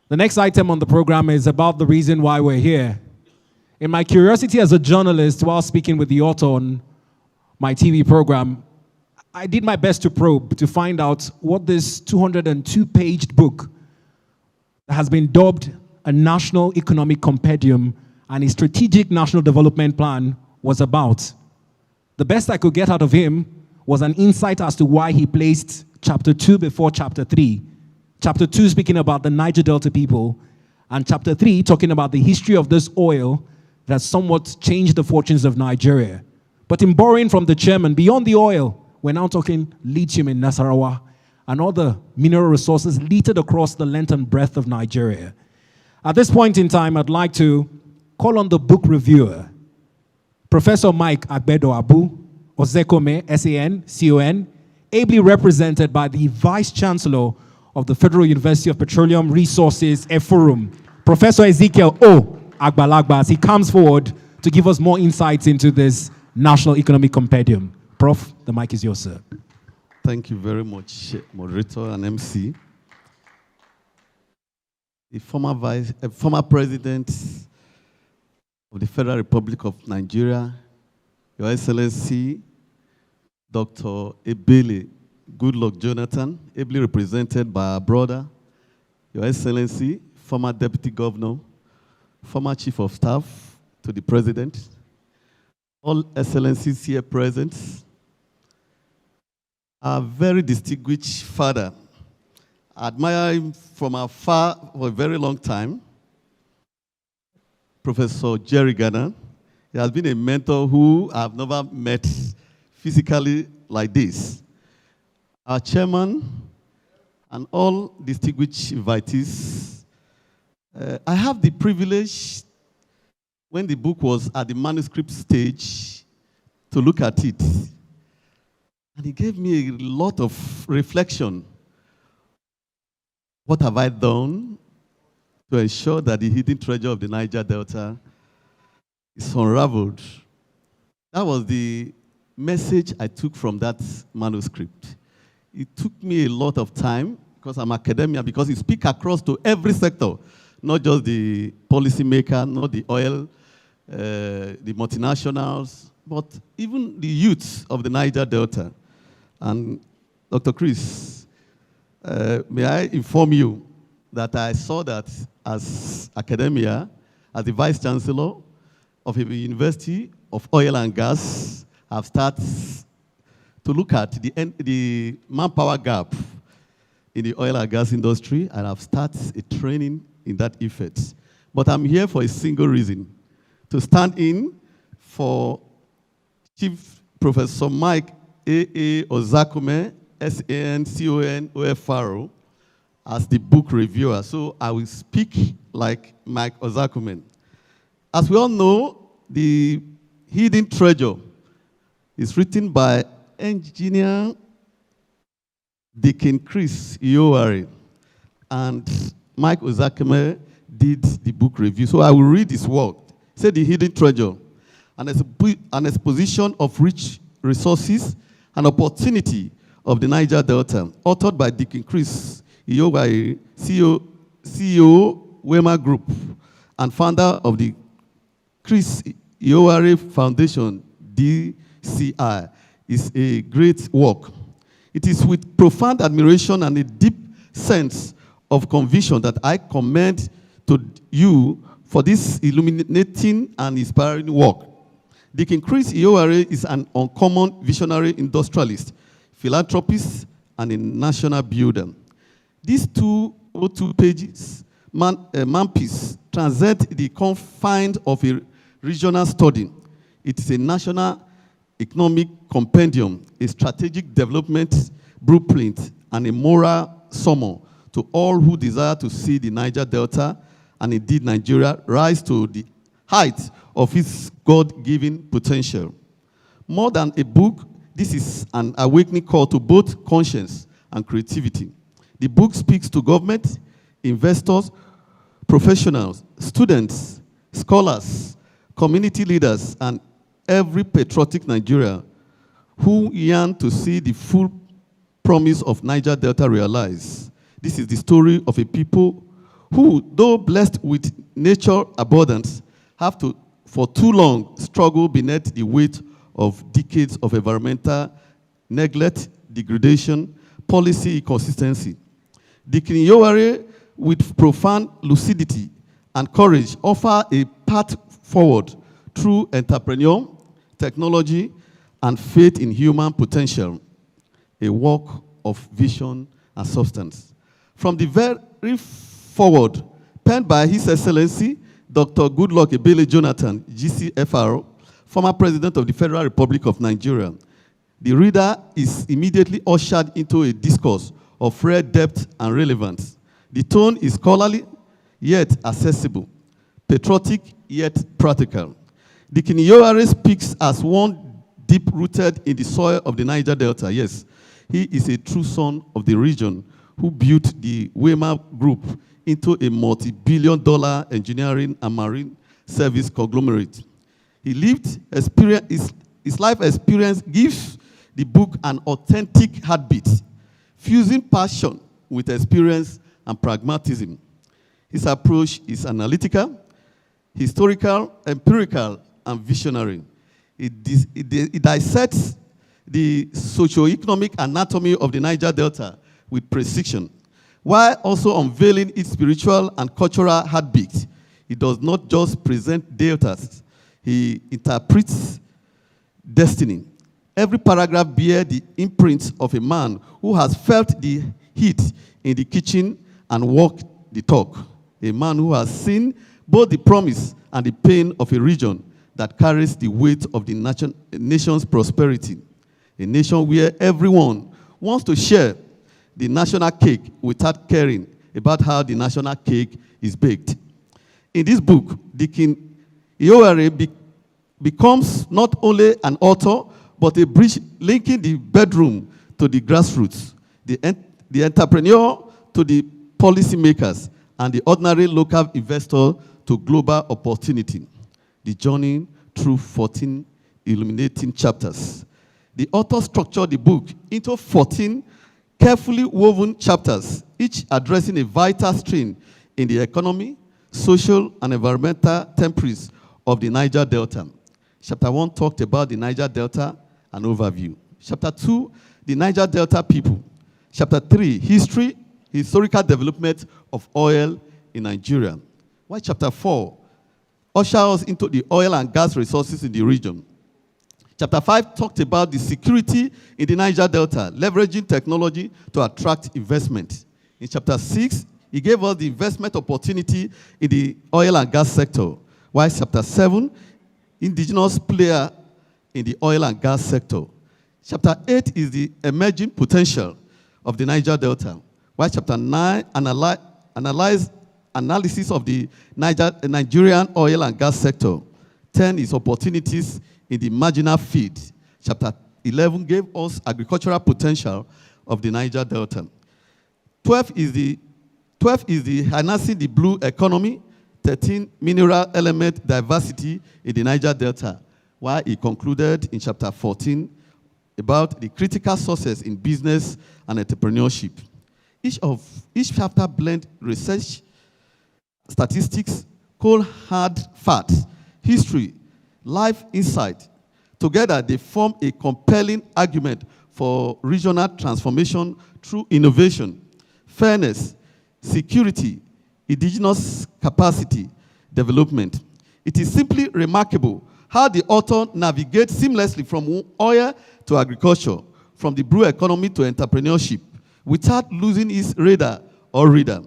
A: the next item on the program is about the reason why we're here. In my curiosity as a journalist, while speaking with the author on my TV program, I did my best to probe to find out what this 202-page book has been dubbed a National Economic Compendium and a Strategic National Development Plan was about. The best I could get out of him was an insight as to why he placed Chapter 2 before Chapter 3. Chapter 2 speaking about the Niger Delta people, and Chapter 3 talking about the history of this oil that somewhat changed the fortunes of Nigeria. But in borrowing from the chairman, beyond the oil, we're now talking lithium in Nasarawa and other mineral resources littered across the length and breadth of Nigeria. At this point in time, I'd like to call on the book reviewer, Professor Mike Agbedo Abu, Ozekome, S-A-N-C-O-N, ably represented by the Vice Chancellor of the Federal University of Petroleum Resources, Eforum, Professor Ezekiel O. Agbalagba, as he comes forward to give us more insights into this National Economic Compendium. Prof, the mic is yours, sir.
N: Thank you very much, moderator and MC. The former president of the Federal Republic of Nigeria, Your Excellency, Dr. Ebele Goodluck Jonathan, ably represented by our brother, Your Excellency, former Deputy Governor, former Chief of Staff to the President, all Excellencies here present, our very distinguished father. I admire him from afar for a very long time. Professor Jerry Garner. He has been a mentor who I've never met physically like this. Our chairman and all distinguished invitees. I have the privilege, when the book was at the manuscript stage, to look at it. And it gave me a lot of reflection. What have I done to ensure that the hidden treasure of the Niger Delta is unraveled? That was the message I took from that manuscript. It took me a lot of time, because I'm academia, because it speaks across to every sector, not just the policymaker, not the oil, the multinationals, but even the youths of the Niger Delta. And Dr. Chris, may I inform you that I saw that as academia, as the Vice Chancellor of a University of Oil and Gas, I've started to look at the manpower gap in the oil and gas industry, and I've started a training in that effort. But I'm here for a single reason, to stand in for Chief Professor Mike A.A. Ozakume, S-A-N-C-O-N-O-F-R-O, as the book reviewer. So I will speak like Mike Ozakume. As we all know, the hidden treasure is written by engineer Deacon Chris Iowari, and Mike Ozakume did the book review. So I will read his work. Say the hidden treasure, an exposition of rich resources and opportunity of the Niger Delta, authored by Deacon Chris Iowari, CEO Wema Group, and founder of the Chris Iowari Foundation, DCI. Is a great work. It is with profound admiration and a deep sense of conviction that I commend to you for this illuminating and inspiring work. Deacon Chris Iowari is an uncommon visionary industrialist, philanthropist, and a national builder. These 202 pages manpiece transcend the confines of a regional study. It is a national economic compendium, a strategic development blueprint, and a moral summon to all who desire to see the Niger Delta, and indeed Nigeria, rise to the height of its God-given potential. More than a book, this is an awakening call to both conscience and creativity. The book speaks to government, investors, professionals, students, scholars, community leaders, and every patriotic Nigerian who yearn to see the full promise of Niger Delta realized. This is the story of a people who, though blessed with nature abundance, have to, for too long, struggle beneath the weight of decades of environmental neglect, degradation, policy inconsistency. Deacon Iowari, with profound lucidity and courage, offer a path forward through entrepreneur, technology, and faith in human potential, a work of vision and substance. From the very forward, penned by His Excellency, Dr. Goodluck Ebele Jonathan, GCFR, former President of the Federal Republic of Nigeria, the reader is immediately ushered into a discourse of rare depth and relevance. The tone is scholarly, yet accessible, patriotic, yet practical. Deacon Iowari speaks as one deep-rooted in the soil of the Niger Delta. Yes, he is a true son of the region who built the Wema Group into a multi-billion-dollar engineering and marine service conglomerate. He lived his life experience gives the book an authentic heartbeat, fusing passion with experience and pragmatism. His approach is analytical, historical, empirical, and visionary. It dissects the socio-economic anatomy of the Niger Delta with precision, while also unveiling its spiritual and cultural heartbeat. He does not just present deltas, he interprets destiny. Every paragraph bears the imprint of a man who has felt the heat in the kitchen and walked the talk. A man who has seen both the promise and the pain of a region that carries the weight of the nation's prosperity. A nation where everyone wants to share the national cake without caring about how the national cake is baked. In this book, Deacon Iyoware becomes not only an author, but a bridge linking the bedroom to the grassroots, the entrepreneur to the policymakers, and the ordinary local investor to global opportunity. The journey through 14 illuminating chapters. The author structured the book into 14 carefully woven chapters, each addressing a vital strain in the economy, social, and environmental temperaments of the Niger Delta. Chapter 1 talked about the Niger Delta, an overview. Chapter 2, the Niger Delta people. Chapter 3, historical development of oil in Nigeria. While chapter 4 ushers us into the oil and gas resources in the region. Chapter 5 talked about the security in the Niger Delta, leveraging technology to attract investment. In chapter 6, he gave us the investment opportunity in the oil and gas sector. While chapter 7, indigenous player in the oil and gas sector. Chapter 8 is the emerging potential of the Niger Delta. While chapter 9 analysis of the Nigerian oil and gas sector. 10 is opportunities in the marginal field. Chapter 11 gave us agricultural potential of the Niger Delta. 12 is the harnessing the blue economy. 13, mineral element diversity in the Niger Delta. While he concluded in chapter 14 about the critical sources in business and entrepreneurship. Each chapter blend research, statistics, cold hard facts, history, life insight. Together, they form a compelling argument for regional transformation through innovation, fairness, security, indigenous capacity development. It is simply remarkable how the author navigates seamlessly from oil to agriculture, from the blue economy to entrepreneurship, without losing his radar or reader.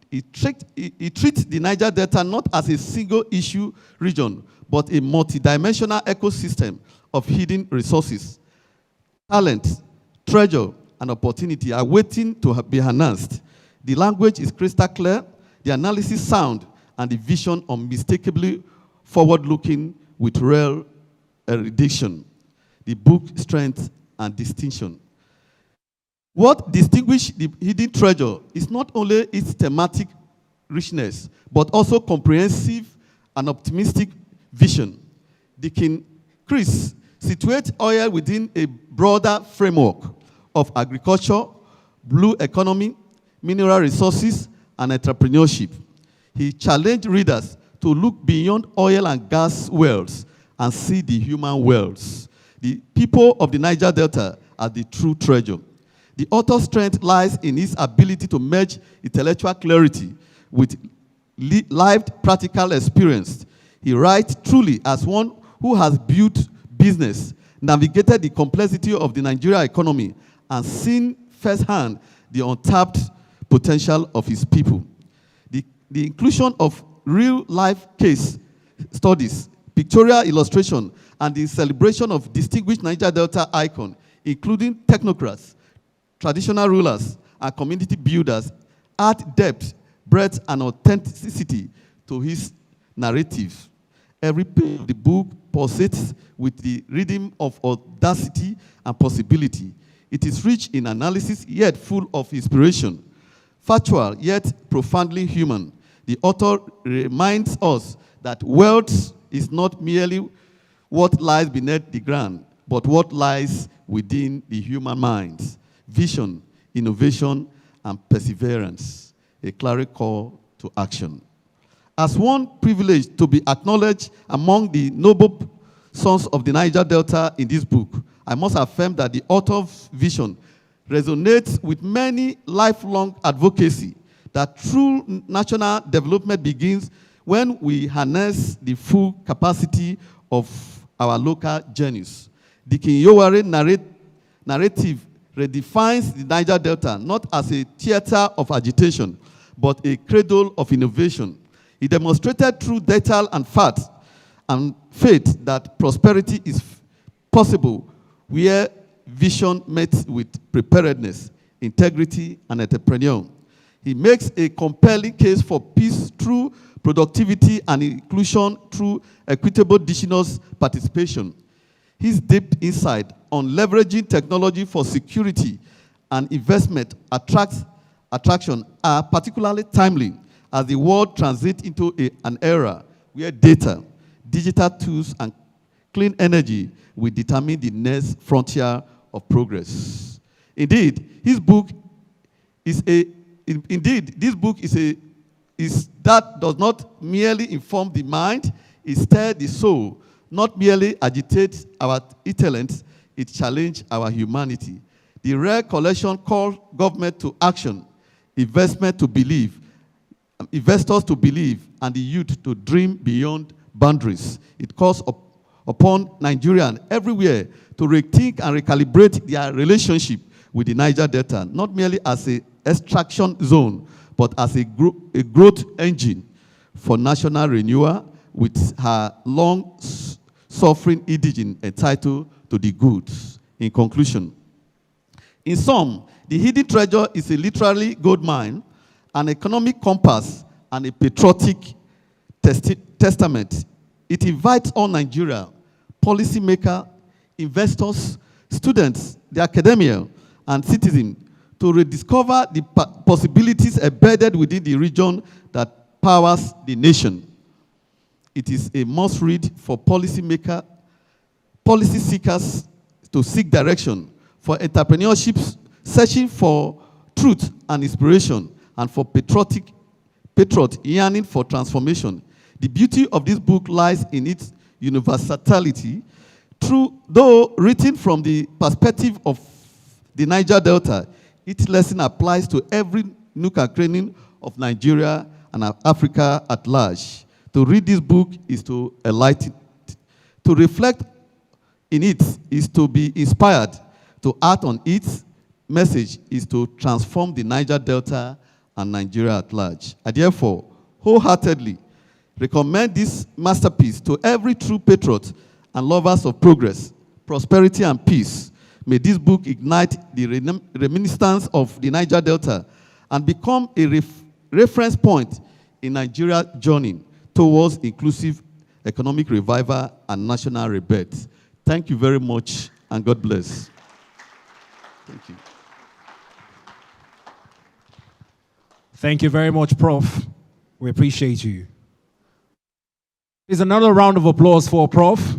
N: He treats the Niger Delta not as a single-issue region, but a multidimensional ecosystem of hidden resources. Talent, treasure, and opportunity are waiting to be harnessed. The language is crystal clear, the analysis sound, and the vision unmistakably forward-looking with real erudition. The book strength and distinction. What distinguishes the hidden treasure is not only its thematic richness, but also comprehensive and optimistic vision. Deacon Chris situates oil within a broader framework of agriculture, blue economy, mineral resources, and entrepreneurship. He challenged readers to look beyond oil and gas wells and see the human wells. The people of the Niger Delta are the true treasure. The author's strength lies in his ability to merge intellectual clarity with lived practical experience. He writes truly as one who has built business, navigated the complexity of the Nigerian economy, and seen firsthand the untapped potential of his people. The inclusion of real-life case studies, pictorial illustration, and the celebration of distinguished Niger Delta icons, including technocrats, traditional rulers, and community builders, add depth, breadth, and authenticity to his narrative. Every page of the book pulsates with the rhythm of audacity and possibility. It is rich in analysis, yet full of inspiration. Factual, yet profoundly human. The author reminds us that wealth is not merely what lies beneath the ground, but what lies within the human mind. Vision, innovation, and perseverance. A clear call to action. As one privileged to be acknowledged among the noble sons of the Niger Delta in this book, I must affirm that the author's vision resonates with many lifelong advocacy that true national development begins when we harness the full capacity of our local genius. The Iyoware narrative redefines the Niger Delta not as a theater of agitation, but a cradle of innovation. He demonstrated through data and facts and faith that prosperity is possible where vision met with preparedness, integrity, and entrepreneur. He makes a compelling case for peace through productivity and inclusion through equitable indigenous participation. His deep insight on leveraging technology for security and investment attraction are particularly timely as the world transits into an era where data, digital tools, and clean energy will determine the next frontier of progress. Indeed, this book is that does not merely inform the mind, it stirs the soul, not merely agitates our intellect, it challenges our humanity. The rare collection calls government to action, investors to believe, and the youth to dream beyond boundaries. It calls upon Nigerians everywhere to rethink and recalibrate their relationship with the Niger Delta, not merely as an extraction zone, but as a growth engine for national renewal with her long-suffering indigene entitled to the goods. In conclusion, in sum, the hidden treasure is a literary gold mine, an economic compass, and a patriotic testament. It invites all Nigeria, policymakers, investors, students, the academia, and citizens to rediscover the possibilities embedded within the region that powers the nation. It is a must-read for policy seekers to seek direction, for entrepreneurships searching for truth and inspiration, and for patriots yearning for transformation. The beauty of this book lies in its universality. Though written from the perspective of the Niger Delta, its lesson applies to every nook and cranny of Nigeria and Africa at large. To read this book is to enlighten. To reflect in it is to be inspired. To act on its message is to transform the Niger Delta and Nigeria at large. I therefore wholeheartedly recommend this masterpiece to every true patriot and lovers of progress, prosperity, and peace. May this book ignite the reminiscence of the Niger Delta and become a reference point in Nigeria's journey towards inclusive economic revival and national rebirth. Thank you very much, and God bless. Thank you.
A: Thank you very much, Prof. We appreciate you. Here's another round of applause for Prof.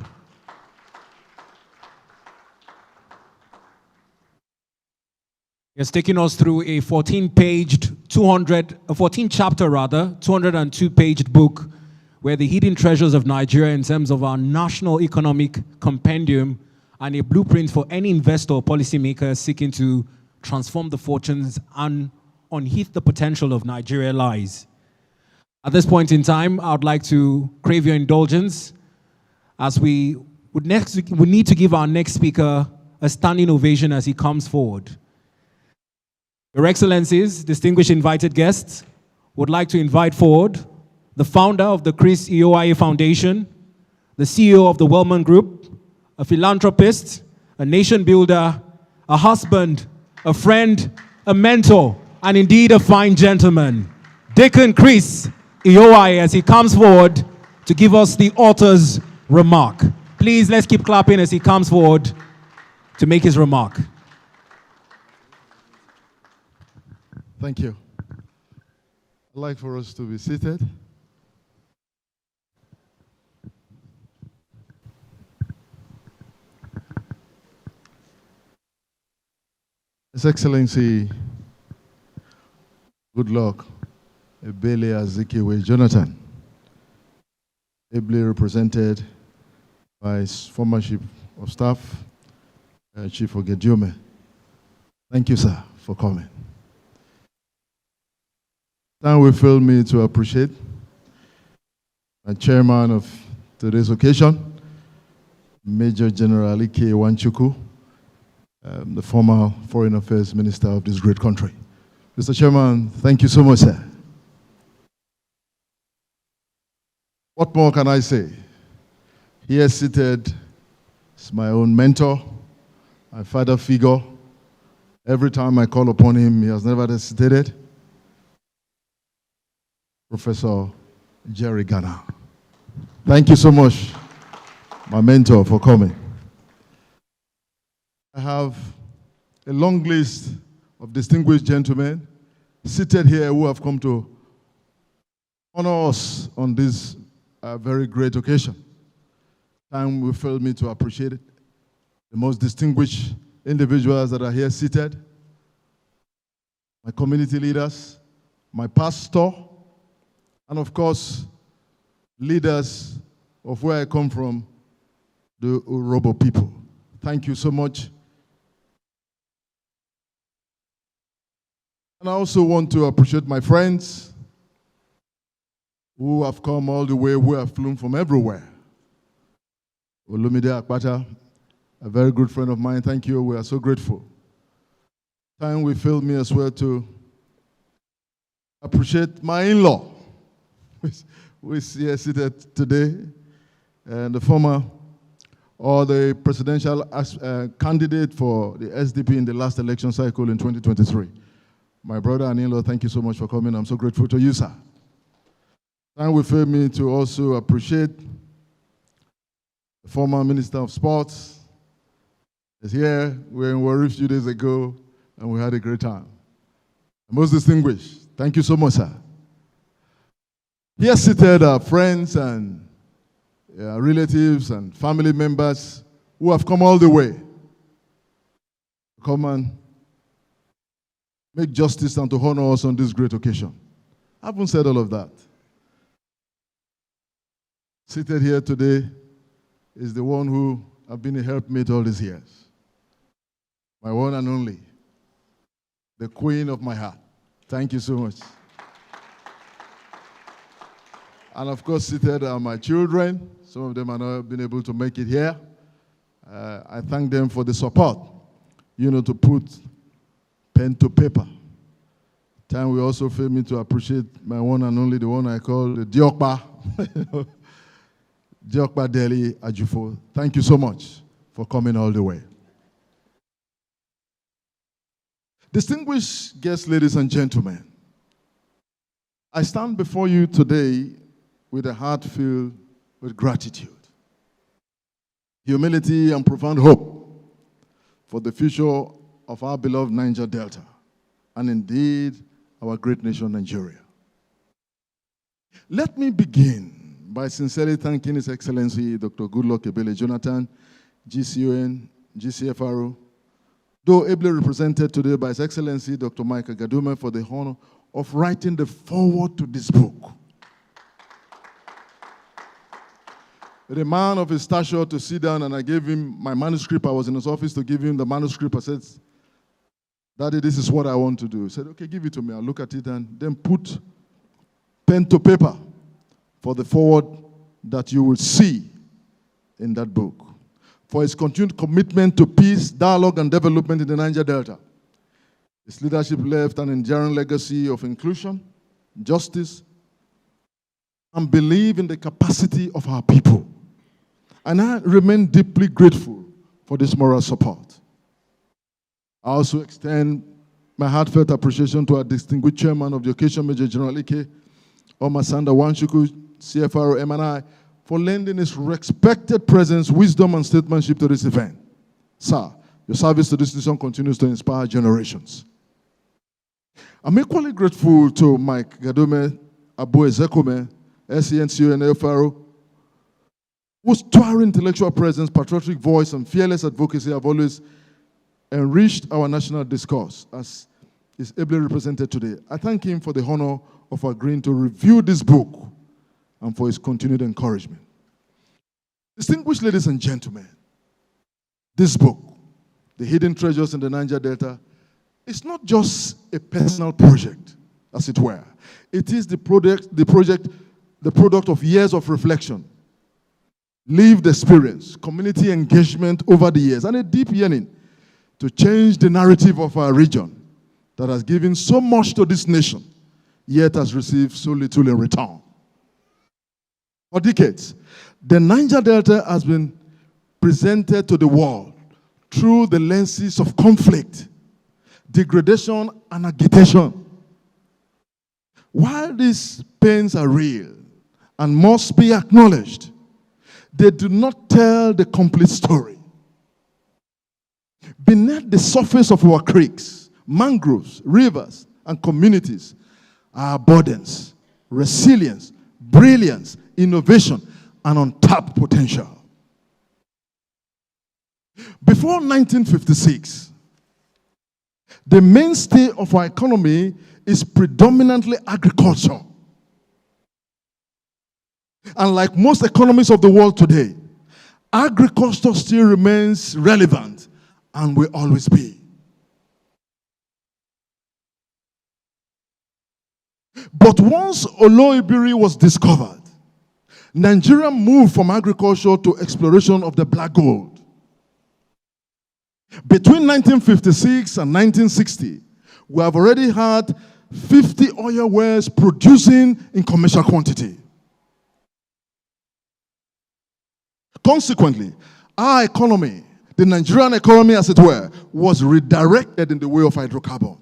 A: He's taking us through a 202-paged book where the hidden treasures of Nigeria in terms of our national economic compendium and a blueprint for any investor or policymaker seeking to transform the fortunes and unheath the potential of Nigeria lies. At this point in time, I would like to crave your indulgence as we need to give our next speaker a standing ovation as he comes forward. Your Excellencies, distinguished invited guests, would like to invite forward the founder of the Chris Eoaye Foundation, the CEO of the Wellman Group, a philanthropist, a nation builder, a husband, a friend, a mentor, and indeed a fine gentleman, Deacon Chris Eoaye, as he comes forward to give us the author's remark. Please, let's keep clapping as he comes forward to make his remark.
L: Thank you. I'd like for us to be seated. His Excellency, Goodluck Ebele Azikiwe Jonathan, ably represented by his former Chief of Staff, Chief Ogediome. Thank you, sir, for coming. Time will fill me to appreciate the chairman of today's occasion, Major General Ike Wanchuku, the former Foreign Affairs Minister of this great country. Mr. Chairman, thank you so much, sir. What more can I say? Here seated is my own mentor, my father figure. Every time I call upon him, he has never hesitated. Professor Jerry Ghana. Thank you so much, my mentor, for coming. I have a long list of distinguished gentlemen seated here who have come to honor us on this very great occasion. Time will fail me to appreciate it. The most distinguished individuals that are here seated, my community leaders, my pastor, and of course, leaders of where I come from, the Urobo people. Thank you so much. And I also want to appreciate my friends who have come all the way, who have flown from everywhere. Olumide Akpata, a very good friend of mine, thank you, we are so grateful. Time will fail me as well to appreciate my in-law, who is here seated today, and the former, or the presidential candidate for the SDP in the last election cycle in 2023. My brother and in-law, thank you so much for coming. I'm so grateful to you, sir. Time will fail me to also appreciate the former Minister of Sports. Is here. We were in Warri a few days ago, and we had a great time. Most distinguished, thank you so much, sir. Here seated are friends and relatives and family members who have come all the way to come and make justice and to honor us on this great occasion. I haven't said all of that. Seated here today is the one who have been a helpmate all these years. My one and only, the queen of my heart. Thank you so much. And of course, seated are my children. Some of them have not been able to make it here. I thank them for the support, to put pen to paper. Time will also fail me to appreciate my one and only, the one I call the Diokpa. Diokpa Deli Ajufo. Thank you so much for coming all the way. Distinguished guests, ladies and gentlemen, I stand before you today with a heart filled with gratitude, humility, and profound hope for the future of our beloved Niger Delta, and indeed our great nation, Nigeria. Let me begin by sincerely thanking His Excellency Dr. Goodluck Ebele Jonathan, GCON, GCFRO, though ably represented today by His Excellency Dr. Michael Gadume, for the honor of writing the foreword to this book. With a man of his stature to sit down, and I gave him my manuscript. I was in his office to give him the manuscript. I said, Daddy, this is what I want to do. He said, okay, give it to me. I'll look at it and then put pen to paper for the foreword that you will see in that book. For his continued commitment to peace, dialogue, and development in the Niger Delta. His leadership left an enduring legacy of inclusion, justice, and belief in the capacity of our people. And I remain deeply grateful for this moral support. I also extend my heartfelt appreciation to our distinguished chairman of the occasion, Major General Ike Omasanda Wanshuku, CFRO MNI, for lending his respected presence, wisdom, and statesmanship to this event. Sir, your service to this nation continues to inspire generations. I'm equally grateful to Mike Gadume, Abu Ezekome, SENCO, and FRO, whose towering intellectual presence, patriotic voice, and fearless advocacy have always enriched our national discourse, as is ably represented today. I thank him for the honor of agreeing to review this book and for his continued encouragement. Distinguished ladies and gentlemen, this book, The Hidden Treasures in the Niger Delta, is not just a personal project, as it were. It is the product of years of reflection, lived experience, community engagement over the years, and a deep yearning to change the narrative of our region that has given so much to this nation, yet has received so little in return.
O: For decades, the Niger Delta has been presented to the world through the lenses of conflict, degradation, and agitation. While these pains are real and must be acknowledged, they do not tell the complete story. Beneath the surface of our creeks, mangroves, rivers, and communities are burdens, resilience, brilliance, innovation, and untapped potential. Before 1956, the mainstay of our economy is predominantly agriculture. And like most economies of the world today, agriculture still remains relevant and will always be. But once Oloibiri was discovered, Nigeria moved from agriculture to exploration of the black gold. Between 1956 and 1960, we have already had 50 oil wells producing in commercial quantity. Consequently, our economy, the Nigerian economy as it were, was redirected in the way of hydrocarbon.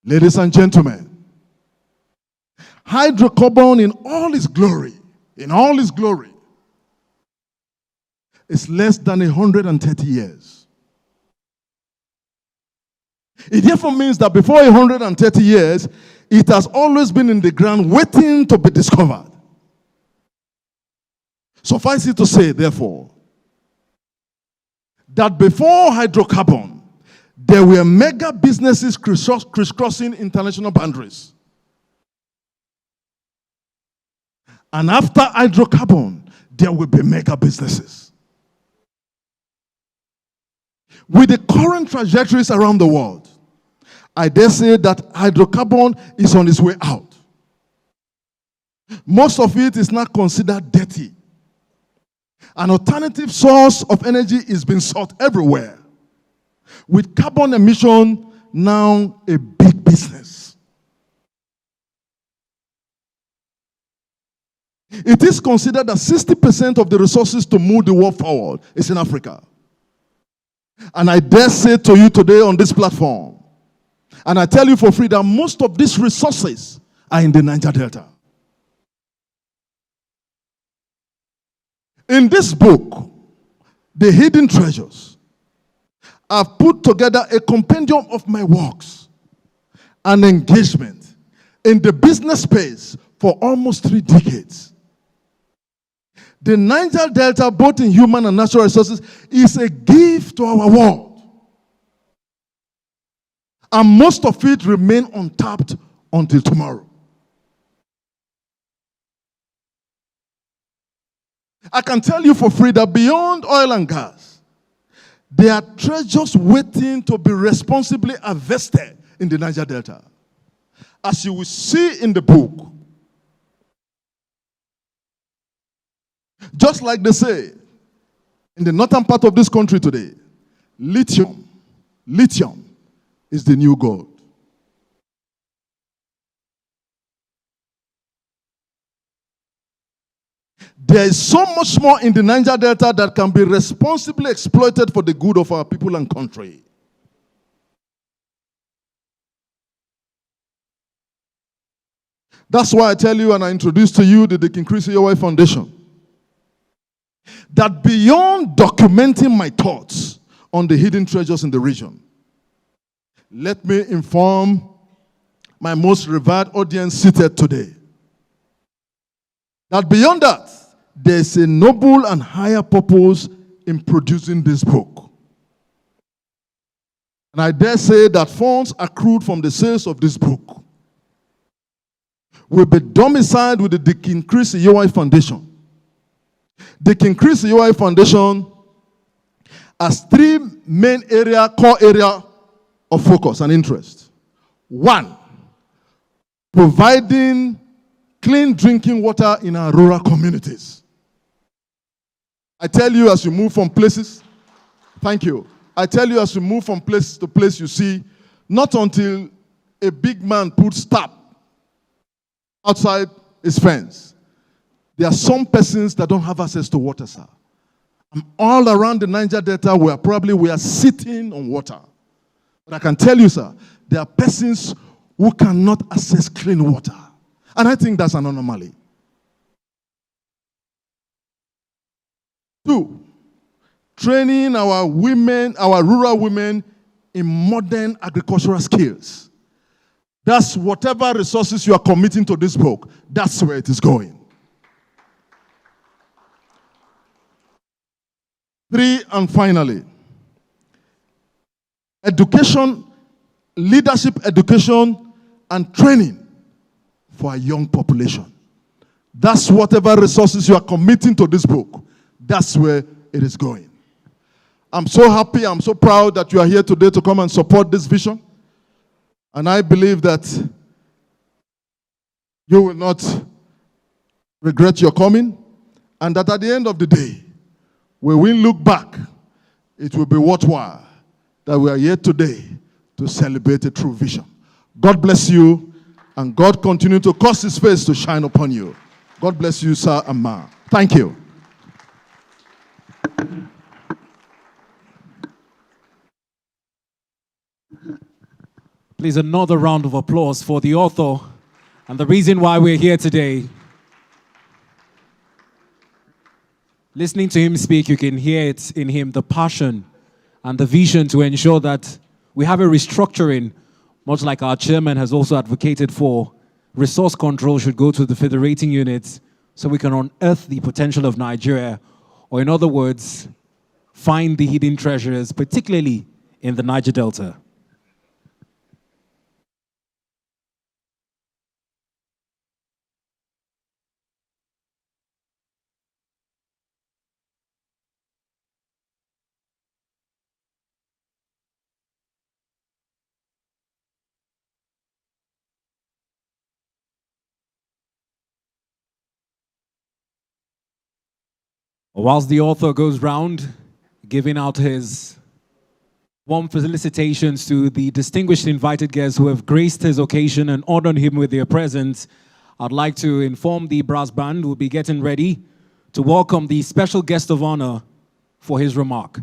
O: Ladies and gentlemen, hydrocarbon in all its glory, is less than 130 years. It therefore means that before 130 years, it has always been in the ground waiting to be discovered. Suffice it to say, therefore, that before hydrocarbon, there were mega businesses crisscrossing international boundaries. And after hydrocarbon, there will be mega businesses. With the current trajectories around the world, I dare say that hydrocarbon is on its way out. Most of it is not considered dirty. An alternative source of energy is being sought everywhere, with carbon emission now a big business. It is considered that 60% of the resources to move the world forward is in Africa. And I dare say to you today on this platform, and I tell you for free that most of these resources are in the Niger Delta. In this book, The Hidden Treasures, I've put together a compendium of my works and engagement in the business space for almost 3 decades. The Niger Delta, both in human and natural resources, is a gift to our world. And most of it remain untapped until tomorrow. I can tell you for free that beyond oil and gas, there are treasures waiting to be responsibly harvested in the Niger Delta. As you will see in the book, just like they say in the northern part of this country today, lithium is the new gold. There is so much more in the Niger Delta that can be responsibly exploited for the good of our people and country. That's why I tell you and I introduce to you the Dick Yoy Foundation. That beyond documenting my thoughts on the hidden treasures in the region, let me inform my most revered audience seated today that beyond that, there's a noble and higher purpose in producing this book. And I dare say that funds accrued from the sales of this book will be domiciled with the Dick Yoy Foundation. The Dick Yoy Foundation has 3 main core area of focus and interest. 1, providing clean drinking water in our rural communities. I tell you as you move from places, thank you. I tell you as you move from place to place, you see, not until a big man puts tap outside is fence. There are some persons that don't have access to water, sir. And all around the Niger Delta, we are sitting on water. But I can tell you, sir, there are persons who cannot access clean water. And I think that's an anomaly. 2, training our women, our rural women, in modern agricultural skills. That's whatever resources you are committing to this book, that's where it is going. 3, and finally, education, leadership education, and training for a young population. That's whatever resources you are committing to this book, that's where it is going. I'm so happy, I'm so proud that you are here today to come and support this vision. And I believe that you will not regret your coming, and that at the end of the day, when we look back, it will be worthwhile that we are here today to celebrate a true vision. God bless you, and God continue to cause his face to shine upon you. God bless you, sir and ma. Thank you.
A: Please, another round of applause for the author and the reason why we're here today. Listening to him speak, you can hear it in him, the passion and the vision to ensure that we have a restructuring, much like our chairman has also advocated for. Resource control should go to the federating units so we can unearth the potential of Nigeria, or in other words, find the hidden treasures, particularly in the Niger Delta. Whilst the author goes round giving out his warm felicitations to the distinguished invited guests who have graced his occasion and honored him with their presence, I'd like to inform the brass band will be getting ready to welcome the special guest of honor for his remark.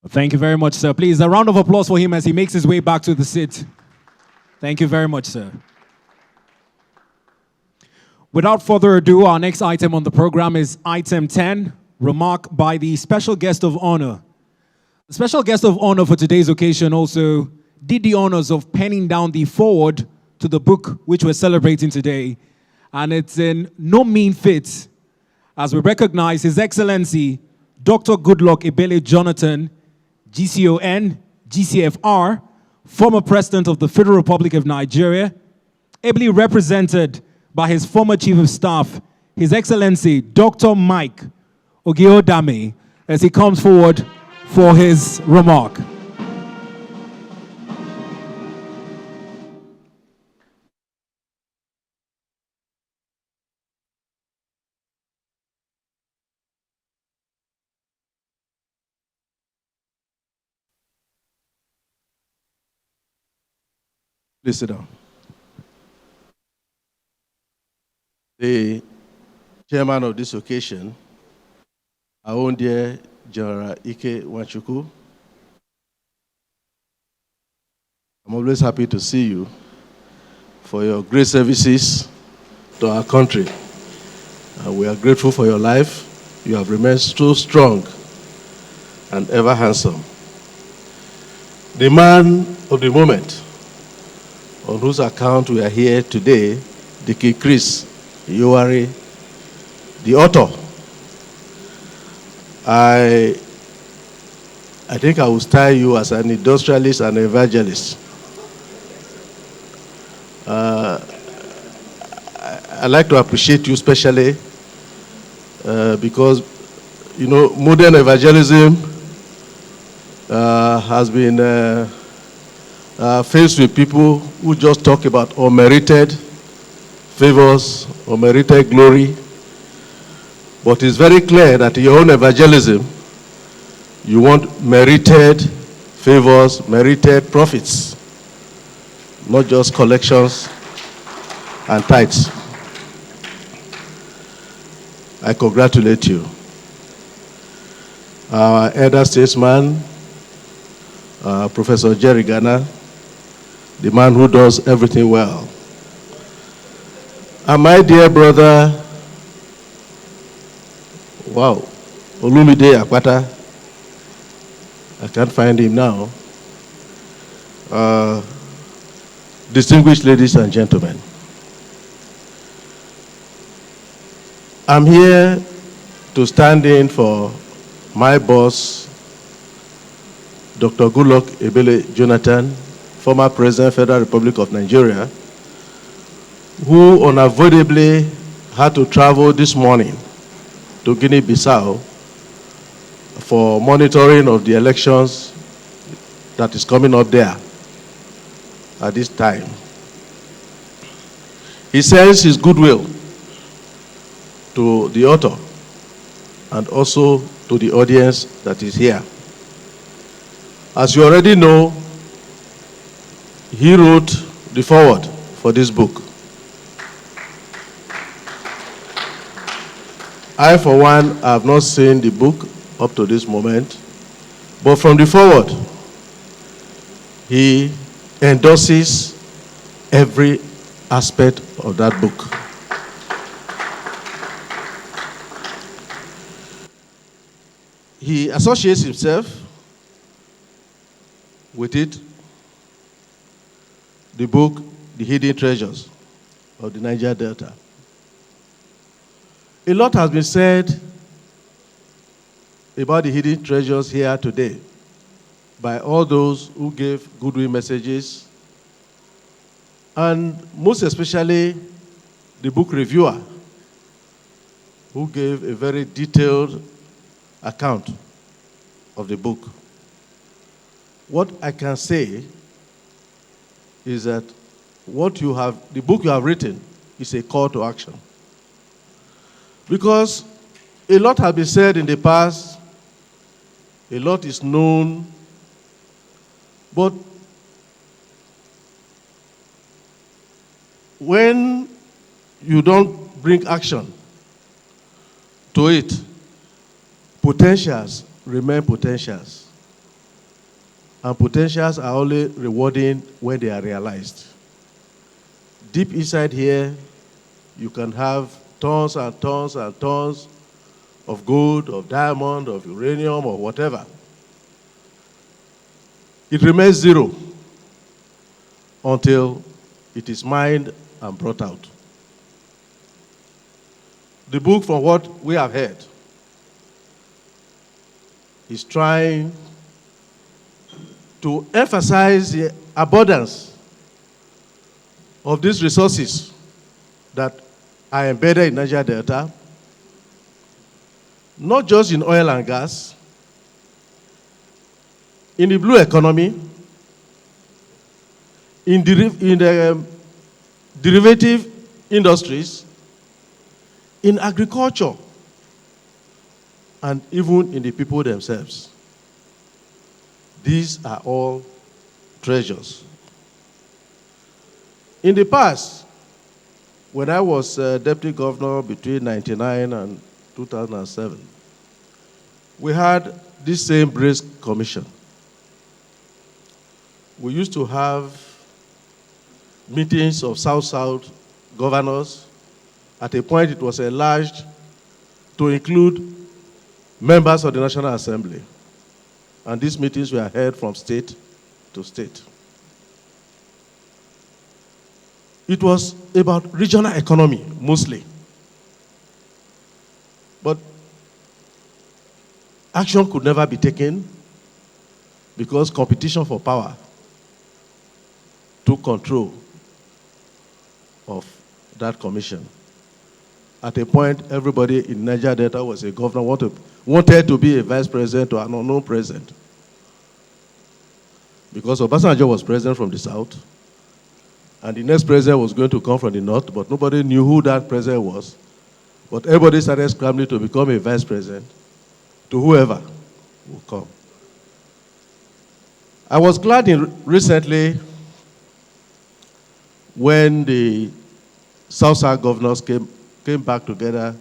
A: Thank you very much, sir. Please, a round of applause for him as he makes his way back to the seat. Thank you very much, sir. Without further ado, our next item on the program is item 10, remark by the special guest of honor. The special guest of honor for today's occasion also did the honors of penning down the foreword to the book which we're celebrating today. And it's in no mean feat as we recognize His Excellency Dr. Goodluck Ebele Jonathan, GCON, GCFR, former President of the Federal Republic of Nigeria, ably represented by his former Chief of Staff, His Excellency Dr. Mike Ogeodame, as he comes forward for his remark.
L: Please sit down. The chairman of this occasion, our own dear General Ike Nwachukwu, I'm always happy to see you for your great services to our country. We are grateful for your life. You have remained so strong and ever handsome. The man of the moment, on whose account we are here today, the King Chris Iowari, the author. I think I will style you as an industrialist and evangelist. I like to appreciate you especially because, you know, modern evangelism has been faced with people who just talk about unmerited favors, unmerited glory. But it's very clear that in your own evangelism, you want merited favors, merited profits, not just collections and tithes. I congratulate you. Our elder statesman, Professor Jerry Ghana, the man who does everything well. And my dear brother, wow, Olumide Akwata, I can't find him now. Distinguished ladies and gentlemen, I'm here to stand in for my boss, Dr. Goodluck Ebele Jonathan, former President, Federal Republic of Nigeria, who unavoidably had to travel this morning to Guinea-Bissau for monitoring of the elections that is coming up there at this time. He sends his goodwill to the author and also to the audience that is here. As you already know, he wrote the foreword for this book. I, for one, have not seen the book up to this moment, but from the foreword, he endorses every aspect of that book. He associates himself with it, the book, The Hidden Treasures of the Niger Delta. A lot has been said about the hidden treasures here today by all those who gave goodwill messages, and most especially the book reviewer, who gave a very detailed account of the book. What I can say is that the book you have written is a call to action. Because a lot has been said in the past, a lot is known, but when you don't bring action to it, potentials remain potentials. And potentials are only rewarding when they are realized. Deep inside here, you can have tons and tons and tons of gold, of diamond, of uranium, or whatever. It remains zero until it is mined and brought out. The book, from what we have heard, is trying to emphasize the abundance of these resources that are embedded in Niger Delta, not just in oil and gas, in the blue economy, in the derivative industries, in agriculture, and even in the people themselves. These are all treasures. In the past, when I was deputy governor between 1999 and 2007, we had this same Brace Commission. We used to have meetings of South-South governors. At a point, it was enlarged to include members of the National Assembly. And these meetings were held from state to state. It was about regional economy, mostly. But action could never be taken because competition for power took control of that commission. At a point, everybody in Niger Delta was a governor, wanted to be a vice president or an unknown president. because Obasanjo was president from the south, and the next president was going to come from the north, but nobody knew who that president was. But everybody started scrambling to become a vice president to whoever will come. I was glad recently when the South governors came back together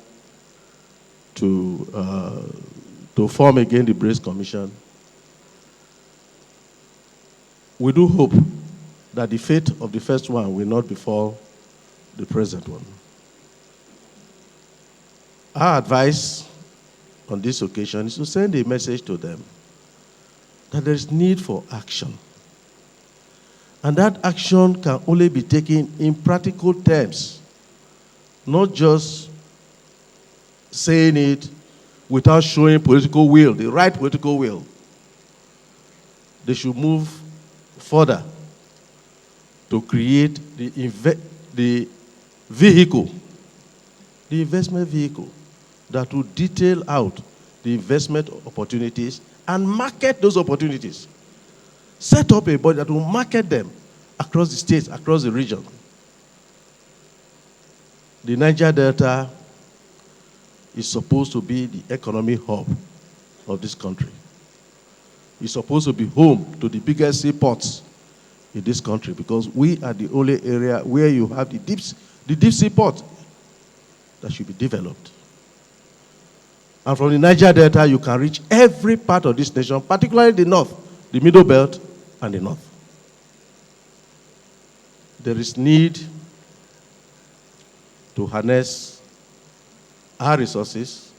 L: to form again the Brace Commission. We do hope that the fate of the first one will not befall the present one. Our advice on this occasion is to send a message to them that there is need for action. And that action can only be taken in practical terms, not just saying it without showing political will, the right political will. They should move further to create the vehicle, the investment vehicle that will detail out the investment opportunities and market those opportunities. Set up a body that will market them across the states, across the region. The Niger Delta is supposed to be the economic hub of this country. It's supposed to be home to the biggest seaports in this country because we are the only area where you have the deep sea port that should be developed. And from the Niger Delta, you can reach every part of this nation, particularly the north, the middle belt, and the north. There is need to harness our resources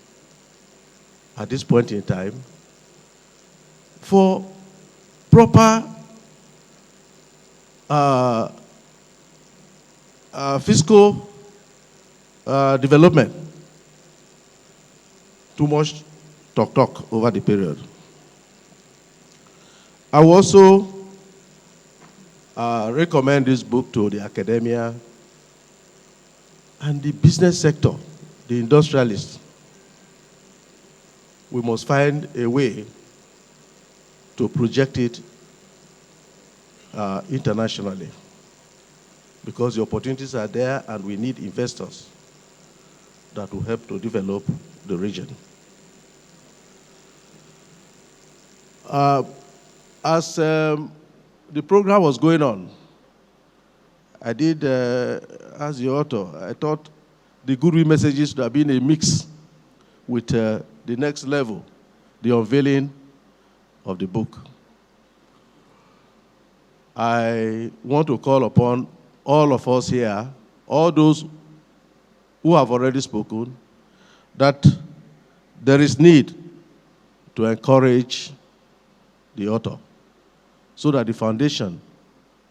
L: at this point in time for proper fiscal development. Too much talk over the period. I will also recommend this book to the academia and the business sector, the industrialists. We must find a way to project it internationally because the opportunities are there and we need investors that will help to develop the region. As the program was going on, I did, as the author, I thought the goodwill messages should have been a mix with the next level, the unveiling of the book. I want to call upon all of us here, all those who have already spoken, that there is need to encourage the author so that the foundation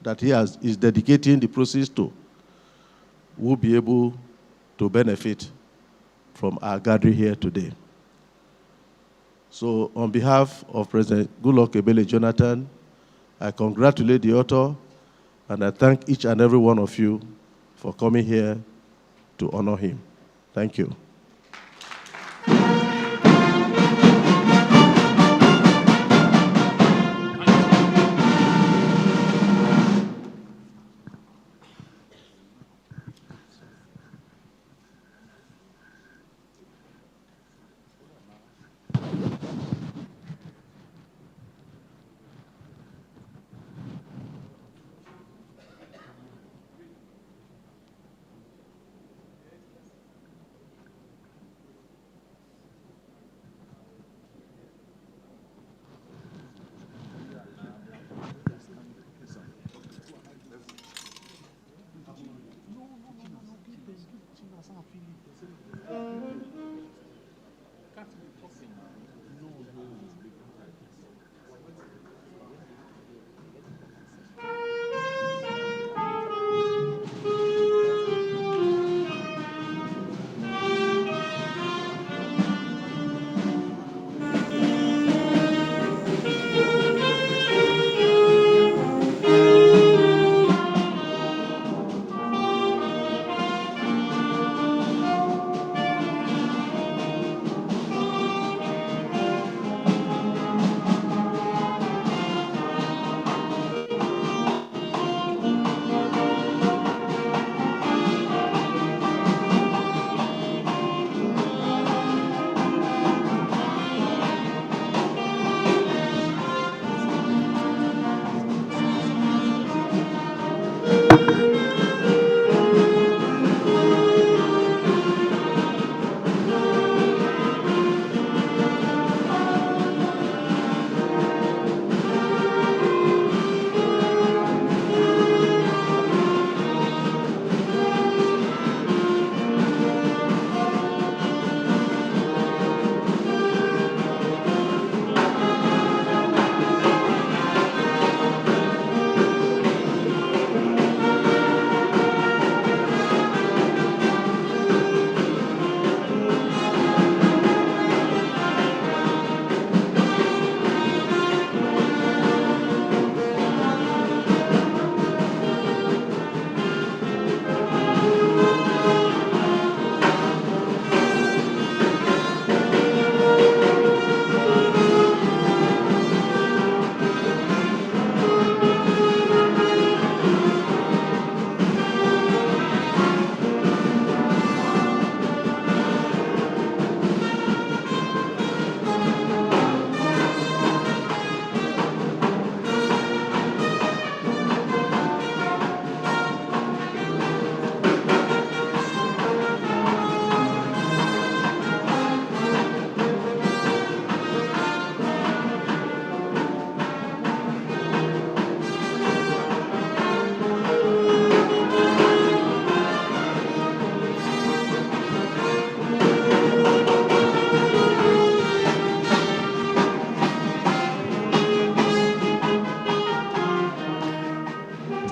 L: that he is dedicating the process to will be able to benefit from our gathering here today. So on behalf of President Goodluck Ebele Jonathan, I congratulate the author and I thank each and every one of you for coming here to honor him. Thank you.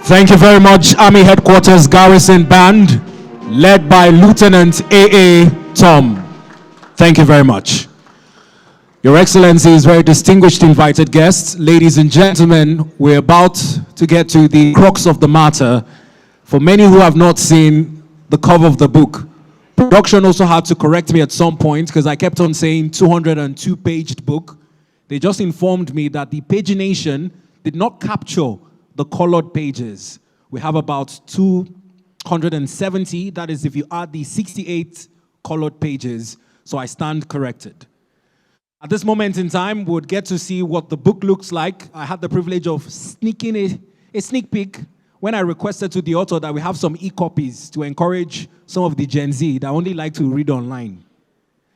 A: Thank you very much, Army Headquarters Garrison Band, led by Lieutenant A.A. Tom. Thank you very much. Your Excellencies, very distinguished invited guests, ladies and gentlemen, we're about to get to the crux of the matter. For many who have not seen the cover of the book, production also had to correct me at some point because I kept on saying 202-paged book. They just informed me that the pagination did not capture the colored pages. We have about 270, that is if you add the 68 colored pages, so I stand corrected. At this moment in time, we would get to see what the book looks like. I had the privilege of sneaking a sneak peek when I requested to the author that we have some e-copies to encourage some of the Gen Z that only like to read online.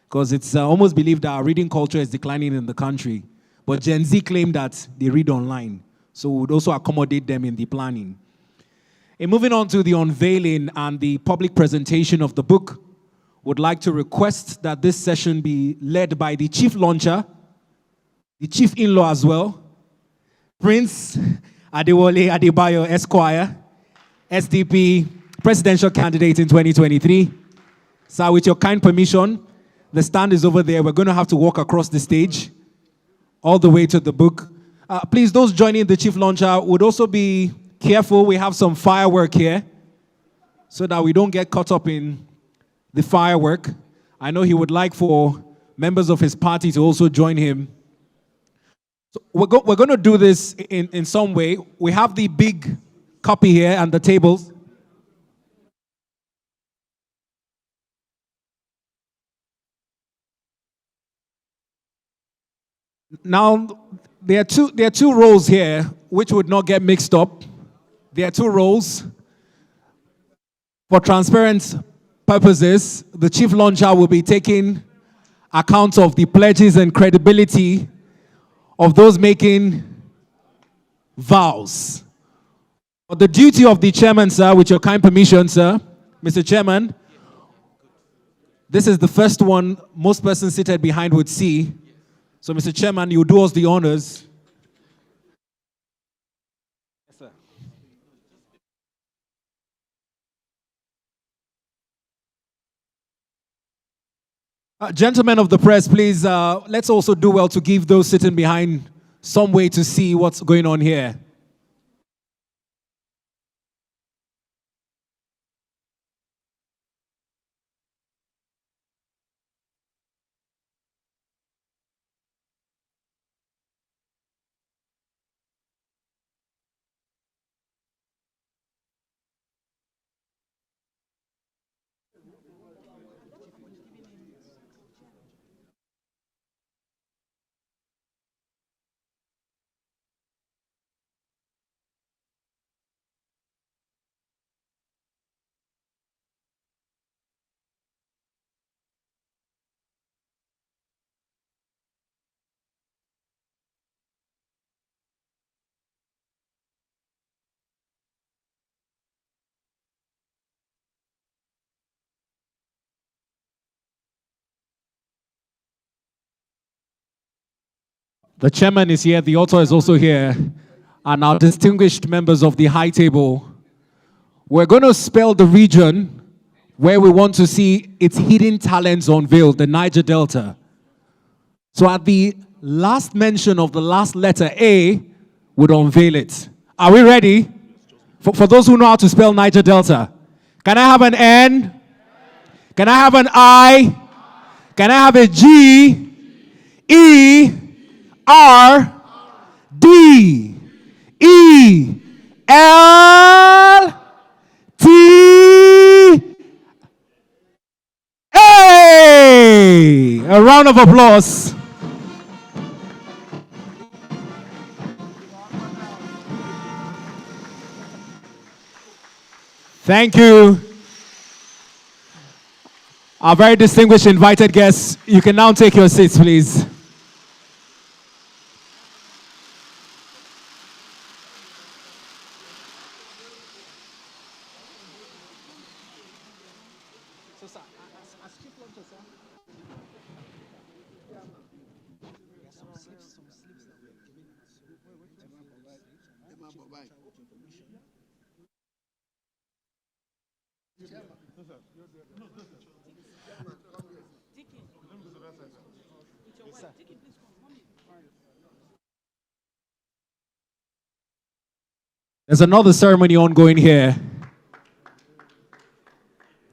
A: Because it's almost believed that our reading culture is declining in the country. But Gen Z claim that they read online. So we would also accommodate them in the planning. In moving on to the unveiling and the public presentation of the book, would like to request that this session be led by the chief launcher, the chief in-law as well, Prince Adewale Adebayo Esquire, SDP presidential candidate in 2023. Sir, with your kind permission, the stand is over there. We're going to have to walk across the stage all the way to the book. Please, those joining the chief launcher would also be careful. We have some firework here so that we don't get caught up in the firework. I know he would like for members of his party to also join him. So we're going to do this in some way. We have the big copy here and the tables. Now, there are two rows here which would not get mixed up. There are two rows. For transparent purposes, the chief launcher will be taking account of the pledges and credibility of those making vows. For the duty of the chairman, sir, with your kind permission, sir, Mr. Chairman, this is the first one most persons seated behind would see. So, Mr. Chairman, you do us the honors. Yes, sir. Gentlemen of the press, please, let's also do well to give those sitting behind some way to see what's going on here. The chairman is here, the author is also here, and our distinguished members of the high table. We're going to spell the region where we want to see its hidden talents unveiled, the Niger Delta. So at the last mention of the last letter A, would unveil it. Are we ready? For those who know how to spell Niger Delta. Can I have an N? Can I have an I? Can I have a G? E? R? D? E? L? T? A! A round of applause. Thank you. Our very distinguished invited guests, you can now take your seats, please. There's another ceremony ongoing here.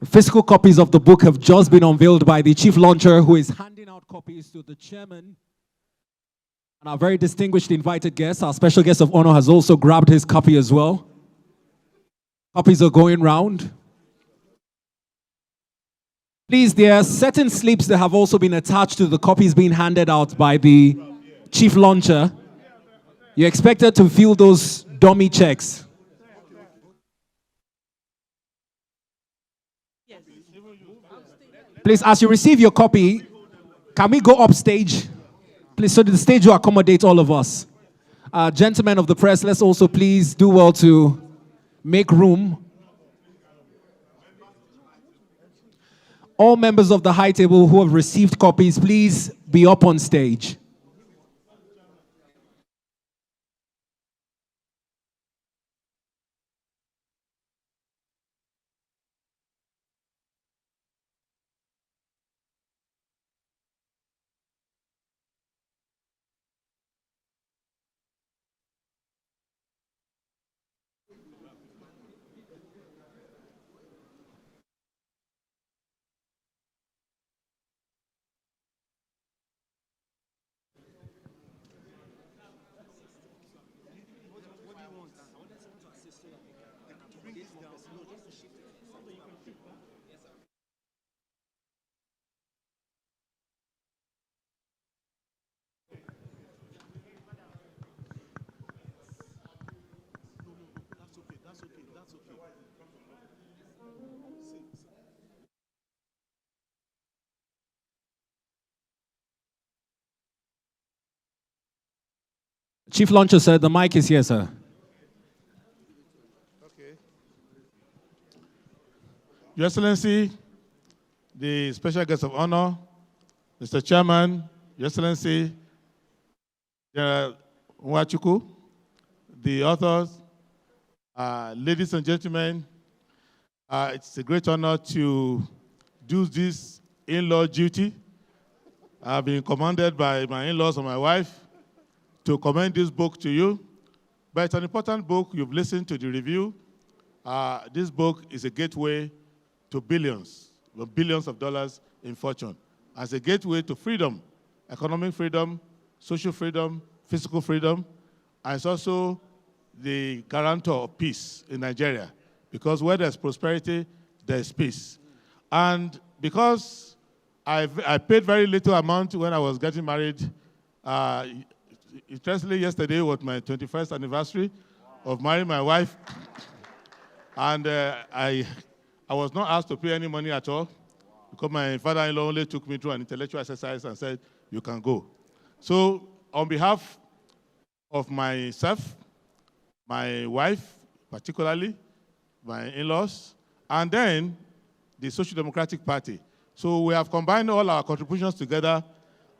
A: Physical copies of the book have just been unveiled by the chief launcher, who is handing out copies to the chairman. And our very distinguished invited guest, our special guest of honor, has also grabbed his copy as well. Copies are going round. Please, there are certain slips that have also been attached to the copies being handed out by the chief launcher. You're expected to fill those dummy checks. Please, as you receive your copy, can we go upstage? Please, so that the stage will accommodate all of us. Gentlemen of the press, let's also please do well to make room. All members of the high table who have received copies, please be up on stage. Chief launcher, sir, the mic is here, sir.
H: Your Excellency, the special guest of honor, Mr. Chairman, Your Excellency, General Nwachukwu, the authors, ladies and gentlemen, it's a great honor to do this in-law duty. I've been commanded by my in-laws and my wife to commend this book to you. But it's an important book. You've listened to the review. This book is a gateway to billions of dollars in fortune, as a gateway to freedom, economic freedom, social freedom, physical freedom, and it's also the guarantor of peace in Nigeria, because where there's prosperity, there's peace. And because I paid very little amount when I was getting married, interestingly, yesterday was my 21st anniversary of marrying my wife, and I was not asked to pay any money at all, because my father-in-law only took me through an intellectual exercise and said, you can go. So on behalf of myself, my wife, particularly, my in-laws, and then the Social Democratic Party. So we have combined all our contributions together,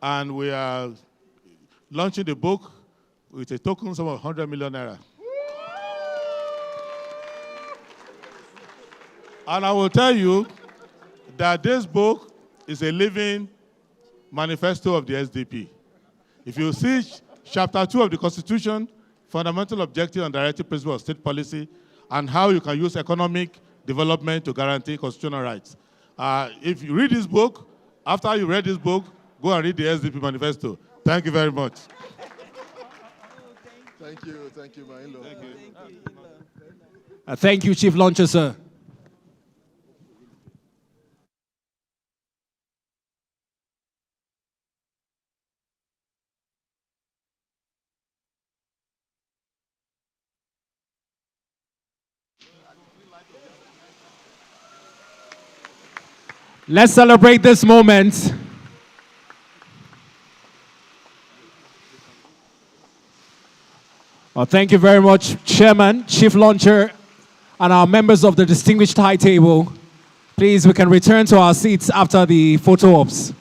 H: and we are launching the book with a token sum of 100 million naira. And I will tell you that this book is a living manifesto of the SDP. If you see chapter 2 of the Constitution, fundamental objective and directive principle of state policy, and how you can use economic development to guarantee constitutional rights. If you read this book, after you read this book, go and read the SDP manifesto. Thank you very much.
O: Thank you, my in-law.
A: Thank you, Chief Launcher, sir. Let's celebrate this moment. Well, thank you very much, Chairman, Chief Launcher, and our members of the distinguished high table. Please, we can return to our seats after the photo ops.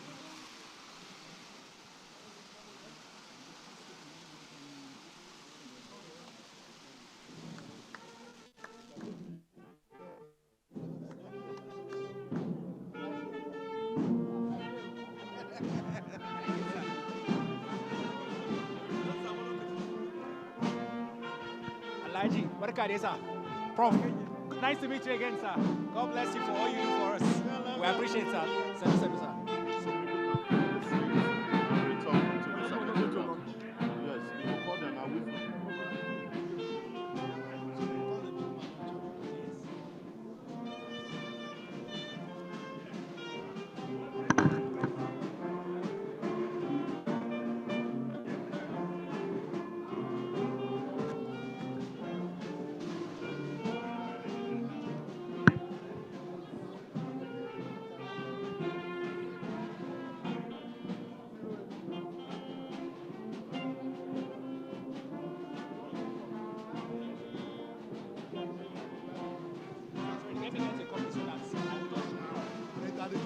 A: Alhaji, barka dai, sir. Prof, nice to meet you again, sir. God bless you for all you do for us. We appreciate it, sir. Sir.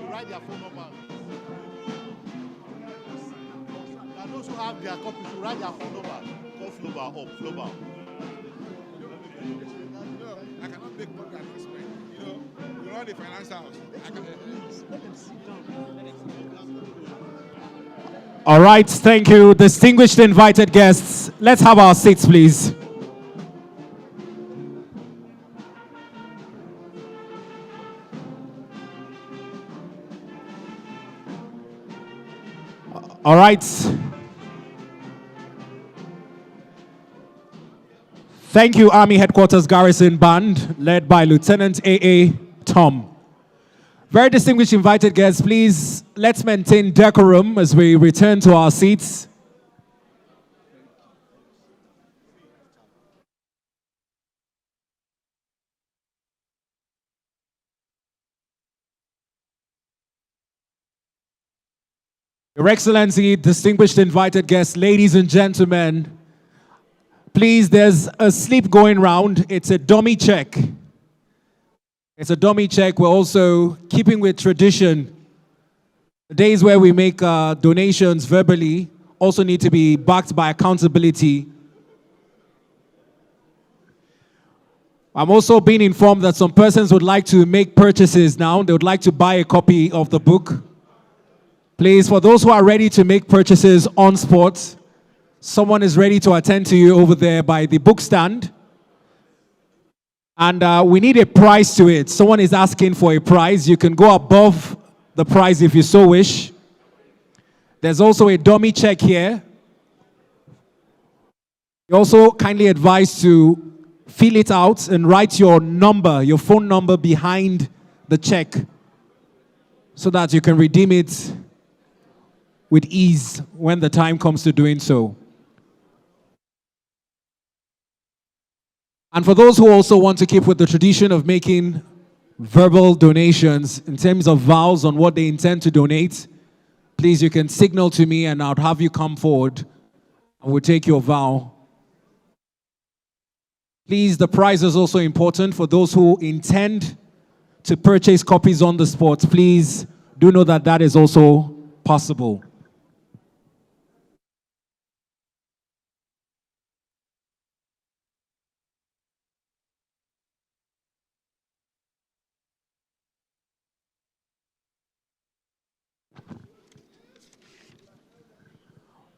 H: Write their phone number. And those who have their copy should write their phone number. Call Floba up, Floba.
P: I cannot make public announcement. You know, we run the finance house. Let them sit down.
A: All right, thank you, distinguished invited guests. Let's have our seats, please. All right. Thank you, Army Headquarters Garrison Band, led by Lieutenant A.A. Tom. Very distinguished invited guests, please, let's maintain decorum as we return to our seats. Your Excellency, distinguished invited guests, ladies and gentlemen, please, there's a slip going round. It's a dummy check. It's a dummy check. We're also keeping with tradition. The days where we make donations verbally also need to be backed by accountability. I'm also being informed that some persons would like to make purchases now. They would like to buy a copy of the book. Please, for those who are ready to make purchases on spot, someone is ready to attend to you over there by the book stand. And we need a price to it. Someone is asking for a price. You can go above the price if you so wish. There's also a dummy check here. You're also kindly advised to fill it out and write your number, your phone number behind the check so that you can redeem it with ease when the time comes to doing so. And for those who also want to keep with the tradition of making verbal donations in terms of vows on what they intend to donate, please, you can signal to me and I'll have you come forward and we'll take your vow. Please, the prize is also important for those who intend to purchase copies on the spot. Please do know that that is also possible.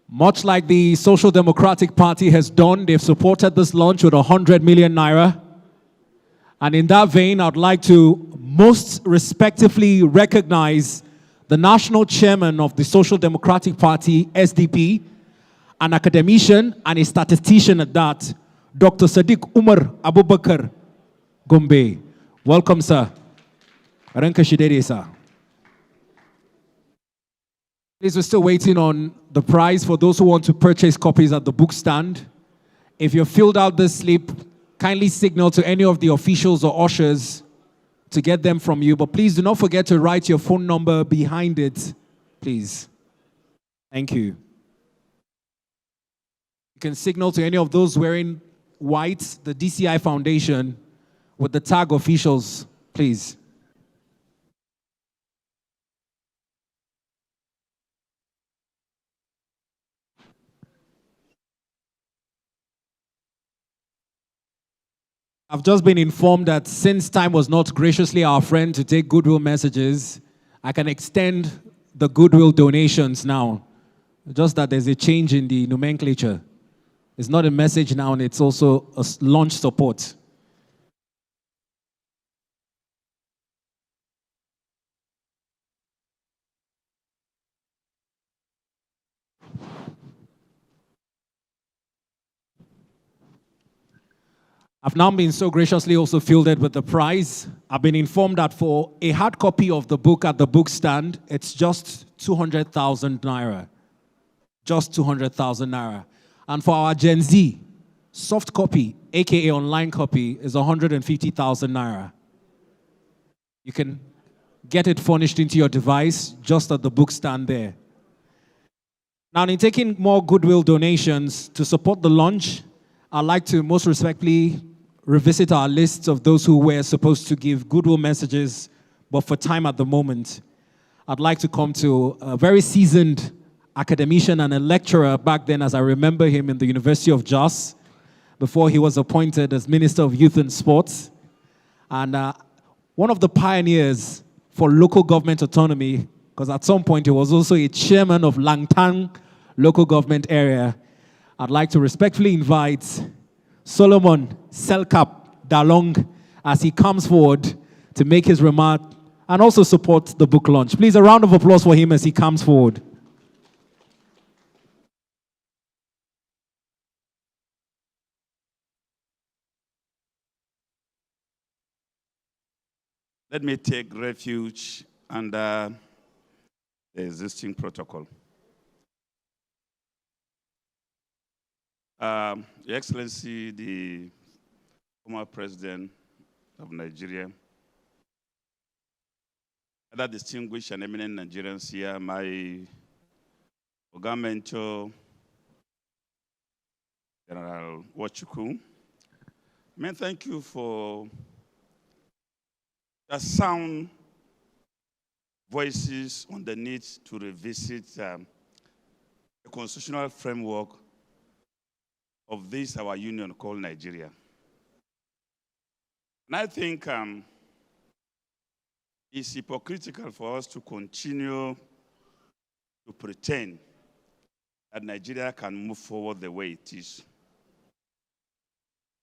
A: Much like the Social Democratic Party has done, they've supported this launch with 100 million naira. And in that vein, I'd like to most respectfully recognize the national chairman of the Social Democratic Party, SDP, an academician and a statistician at that, Dr. Sadiq Umar Abubakar Gombe. Welcome, sir. Ranka Shidere, sir. Please, we're still waiting on the prize for those who want to purchase copies at the book stand. If you've filled out this slip, kindly signal to any of the officials or ushers to get them from you. But please do not forget to write your phone number behind it, please. Thank you. You can signal to any of those wearing white, the DCI Foundation, with the tag officials, please. I've just been informed that since time was not graciously our friend to take goodwill messages, I can extend the goodwill donations now. Just that there's a change in the nomenclature. It's not a message now, and it's also a launch support. I've now been so graciously also fielded with the prize. I've been informed that for a hard copy of the book at the book stand, it's just 200,000 naira. Just 200,000 naira. And for our Gen Z, soft copy, aka online copy, is 150,000 naira. You can get it furnished into your device just at the book stand there. Now, in taking more goodwill donations to support the launch, I'd like to most respectfully revisit our lists of those who were supposed to give goodwill messages, but for time at the moment, I'd like to come to a very seasoned academician and a lecturer back then, as I remember him in the University of Jos, before he was appointed as Minister of Youth and Sports, and one of the pioneers for local government autonomy, because at some point he was also a chairman of Langtang local government area. I'd like to respectfully invite Solomon Selkap Dalong as he comes forward to make his remark and also support the book launch. Please, a round of applause for him as he comes forward.
Q: Let me take refuge under the existing protocol. Your Excellency, the former President of Nigeria, other distinguished and eminent Nigerians here, my Ogamento, General Wachuku, thank you for the sound voices on the need to revisit the constitutional framework of this, our union called Nigeria. And I think it's hypocritical for us to continue to pretend that Nigeria can move forward the way it is.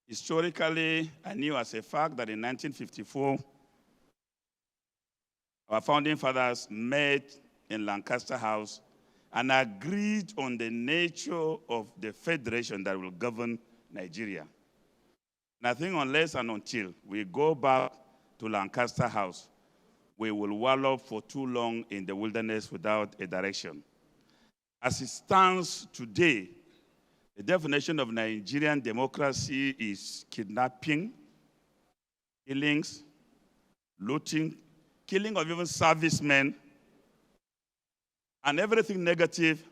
Q: Historically, I knew as a fact that in 1954, our founding fathers met in Lancaster House and agreed on the nature of the federation that will govern Nigeria. And I think unless and until we go back to Lancaster House, we will wallow for too long in the wilderness without a direction. As it stands today, the definition of Nigerian democracy is kidnapping, killings, looting, killing of even servicemen, and everything negative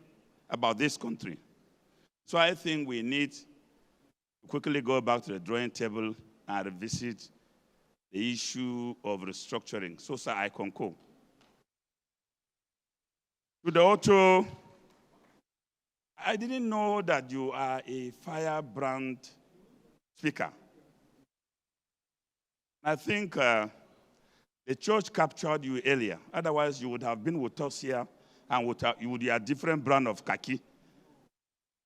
Q: about this country. So I think we need to quickly go back to the drawing table and revisit the issue of restructuring. So, sir, I concur. To the auto, I didn't know that you are a firebrand speaker. I think the church captured you earlier. Otherwise, you would have been with us here and you would be a different brand of khaki,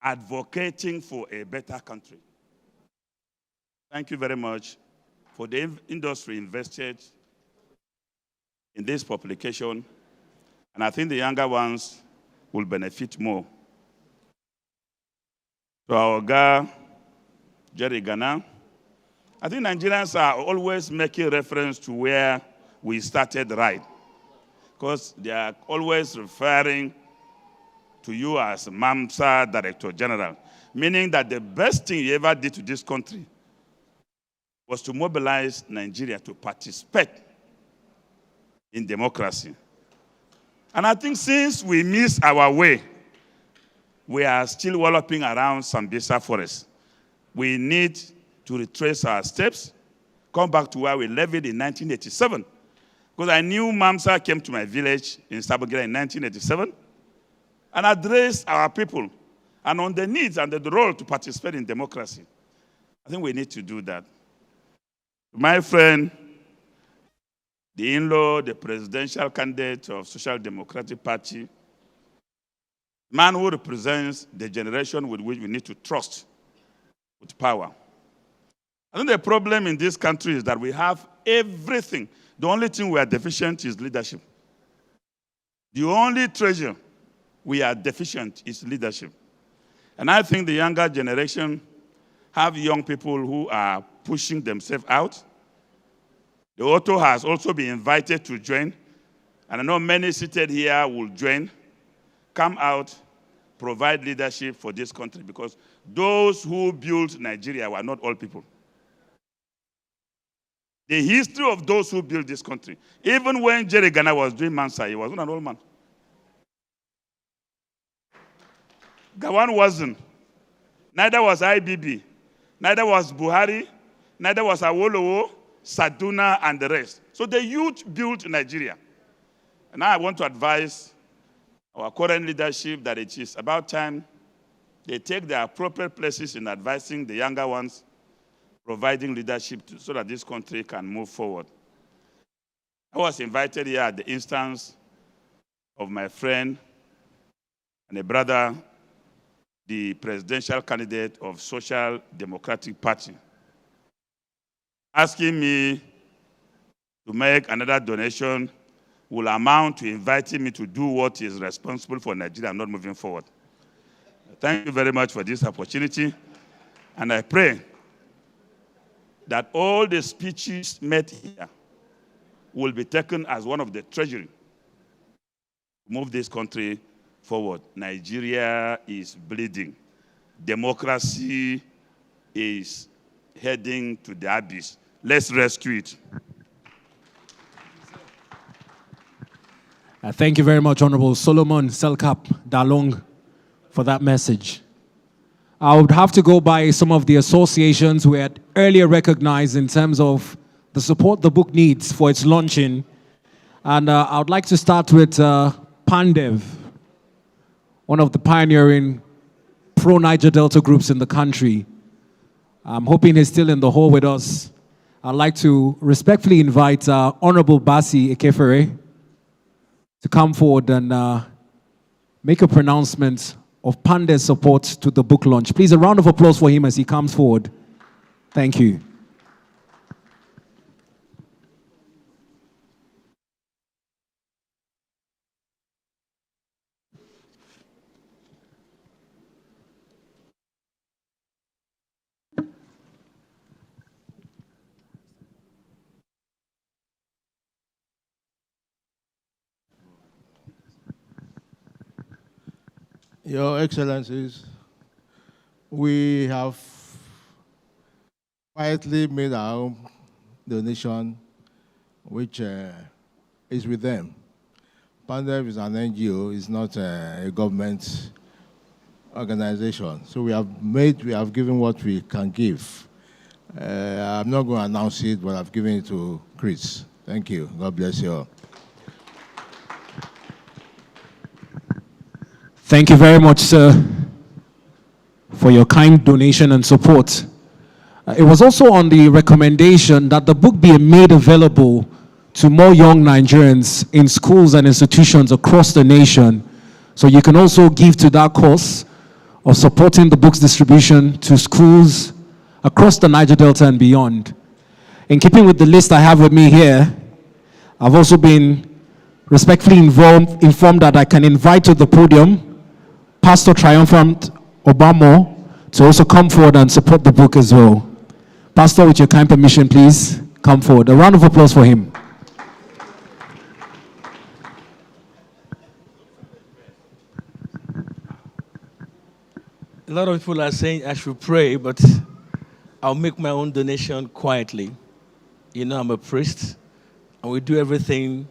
Q: advocating for a better country. Thank you very much for the industry invested in this publication, and I think the younger ones will benefit more. To our guy, Jerry Ghana, I think Nigerians are always making reference to where we started right, because they are always referring to you as MAMSA Director General, meaning that the best thing you ever did to this country was to mobilize Nigeria to participate in democracy. And I think since we missed our way, we are still walloping around Sambisa Forest. We need to retrace our steps, come back to where we levied in 1987. Because I knew MAMSA came to my village in Sabogila in 1987 and addressed our people and on the needs and the role to participate in democracy. I think we need to do that. My friend, the in-law, the presidential candidate of Social Democratic Party, man who represents the generation with which we need to trust with power. I think the problem in this country is that we have everything. The only thing we are deficient is leadership. The only treasure we are deficient is leadership. And I think the younger generation have young people who are pushing themselves out. The author has also been invited to join. And I know many seated here will join, come out, provide leadership for this country, because those who built Nigeria were not all people. The history of those who built this country, even when Jerry Ghana was doing Mansa, he was not an old man. Gawan wasn't. Neither was IBB. Neither was Buhari. Neither was Awolowo, Saduna, and the rest. So the youth built Nigeria. And now I want to advise our current leadership that it is about time they take their appropriate places in advising the younger ones, providing leadership so that this country can move forward. I was invited here at the instance of my friend and a brother, the presidential candidate of Social Democratic Party, asking me to make another donation will amount to inviting me to do what is responsible for Nigeria not moving forward. Thank you very much for this opportunity, and I pray that all the speeches made here will be taken as one of the treasury to move this country forward. Nigeria is bleeding. Democracy is heading to the abyss. Let's rescue it.
A: Thank you very much, Honorable Solomon Selkap Dalong, for that message. I would have to go by some of the associations we had earlier recognized in terms of the support the book needs for its launching. And I would like to start with Pandev, one of the pioneering pro-Niger Delta groups in the country. I'm hoping he's still in the hall with us. I'd like to respectfully invite Honorable Basi Ekefere to come forward and make a pronouncement of Pandev's support to the book launch. Please, a round of applause for him as he comes forward. Thank you.
L: Your Excellencies, we have quietly made our own donation, which is with them. Pandev is an NGO, it's not a government organization. So we have given what we can give. I'm not going to announce it, but I've given it to Chris. Thank you. God bless you all.
A: Thank you very much, sir, for your kind donation and support. It was also on the recommendation that the book be made available to more young Nigerians in schools and institutions across the nation. So you can also give to that cause of supporting the book's distribution to schools across the Niger Delta and beyond. In keeping with the list I have with me here, I've also been respectfully informed that I can invite to the podium Pastor Triumphant Obama to also come forward and support the book as well. Pastor, with your kind permission, please come forward. A round of applause for him.
R: A lot of people are saying I should pray, but I'll make my own donation quietly. You know, I'm a priest, and we do everything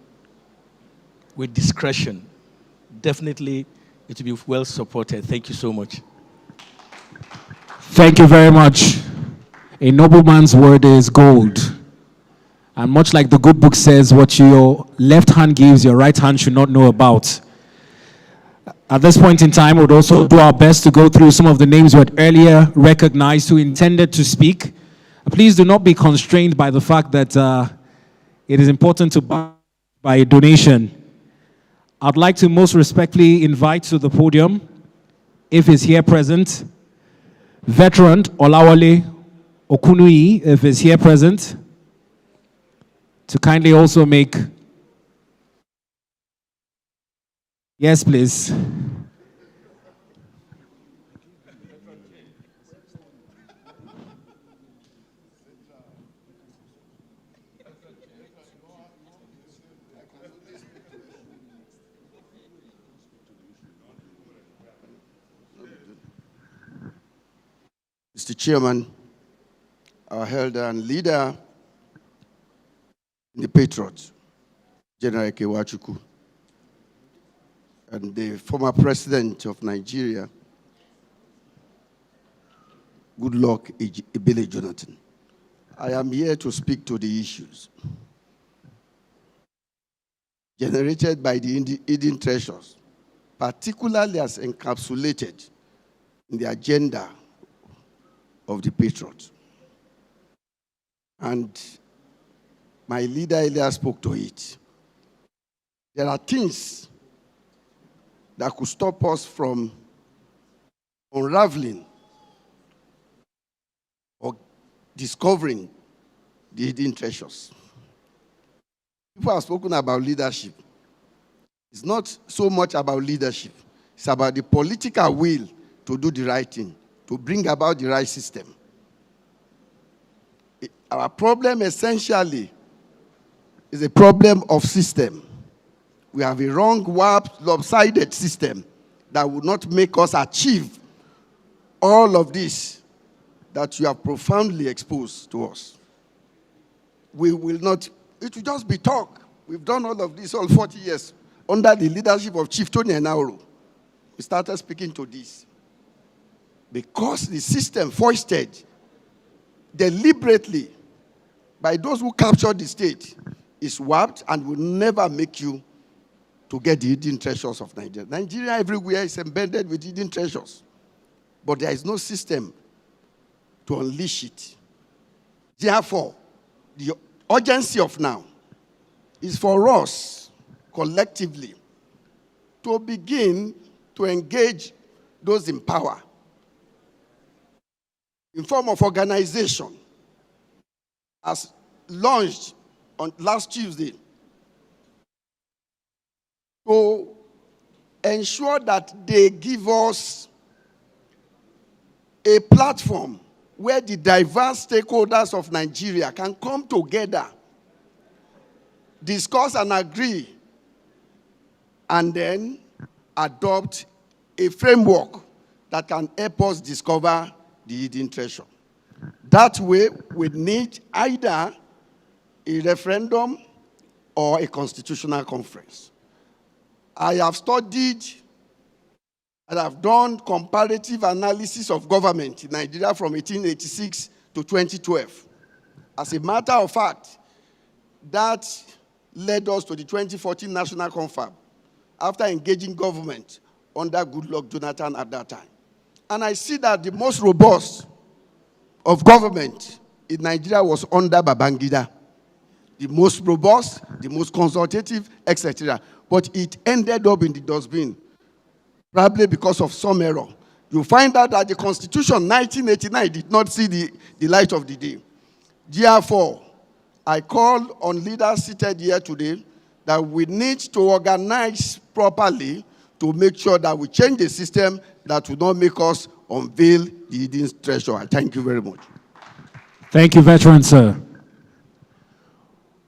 R: with discretion. Definitely, it will be well supported. Thank you so much.
A: Thank you very much. A nobleman's word is gold. And much like the good book says, what your left hand gives, your right hand should not know about. At this point in time, we would also do our best to go through some of the names we had earlier recognized who intended to speak. Please do not be constrained by the fact that it is important to buy a donation. I'd like to most respectfully invite to the podium, if he's here present, Veteran Olawale Okunui, if is here present, to kindly also make. Yes, please.
S: Mr. Chairman, our elder and leader in the Patriots, General Kewachuku, and the former president of Nigeria, Goodluck Ebele Jonathan. I am here to speak to the issues generated by the hidden treasures, particularly as encapsulated in the agenda of the Patriots. And my leader earlier spoke to it. There are things that could stop us from unraveling or discovering the hidden treasures. People have spoken about leadership. It's not so much about leadership. It's about the political will to do the right thing, to bring about the right system. Our problem essentially is a problem of system. We have a wrong, warped, lopsided system that will not make us achieve all of this that you have profoundly exposed to us. We will not, it will just be talk. We've done all of this all 40 years under the leadership of Chief Tony Enauro. We started speaking to this. Because the system foisted deliberately by those who captured the state is warped and will never make you to get the hidden treasures of Nigeria. Nigeria everywhere is embedded with hidden treasures, but there is no system to unleash it. Therefore, the urgency of now is for us collectively to begin to engage those in power in form of organization as launched on last Tuesday to ensure that they give us a platform where the diverse stakeholders of Nigeria can come together, discuss and agree, and then adopt a framework that can help us discover the hidden treasure. That way, we need either a referendum or a constitutional conference. I have studied and I've done comparative analysis of government in Nigeria from 1886 to 2012. As a matter of fact, that led us to the 2014 National Confab after engaging government under Goodluck Jonathan at that time. And I see that the most robust of government in Nigeria was under Babangida. The most robust, the most consultative, etc. But it ended up in the dustbin, probably because of some error. You find out that the Constitution 1989 did not see the light of the day. Therefore, I call on leaders seated here today that we need to organize properly to make sure that we change the system that will not make us unveil the hidden treasure. Thank you very much.
A: Thank you, veteran sir.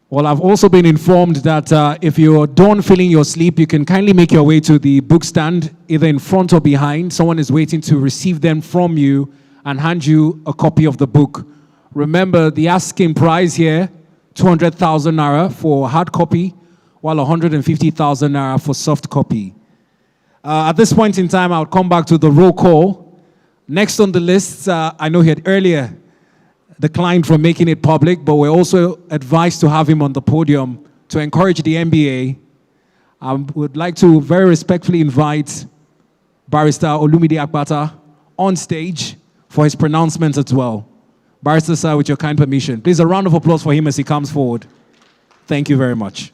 A: Well, I've also been informed that if you're done filling your sleep, you can kindly make your way to the book stand, either in front or behind. Someone is waiting to receive them from you and hand you a copy of the book. Remember, the asking price here, 200,000 naira for hard copy, while 150,000 naira for soft copy. At this point in time, I'll come back to the roll call. Next on the list, I know he had earlier declined from making it public, but we're also advised to have him on the podium to encourage the NBA. I would like to very respectfully invite Barrister Olumide Akpata on stage for his pronouncement as well. Barrister, sir, with your kind permission. Please, a round of applause for him as he comes forward. Thank you very much.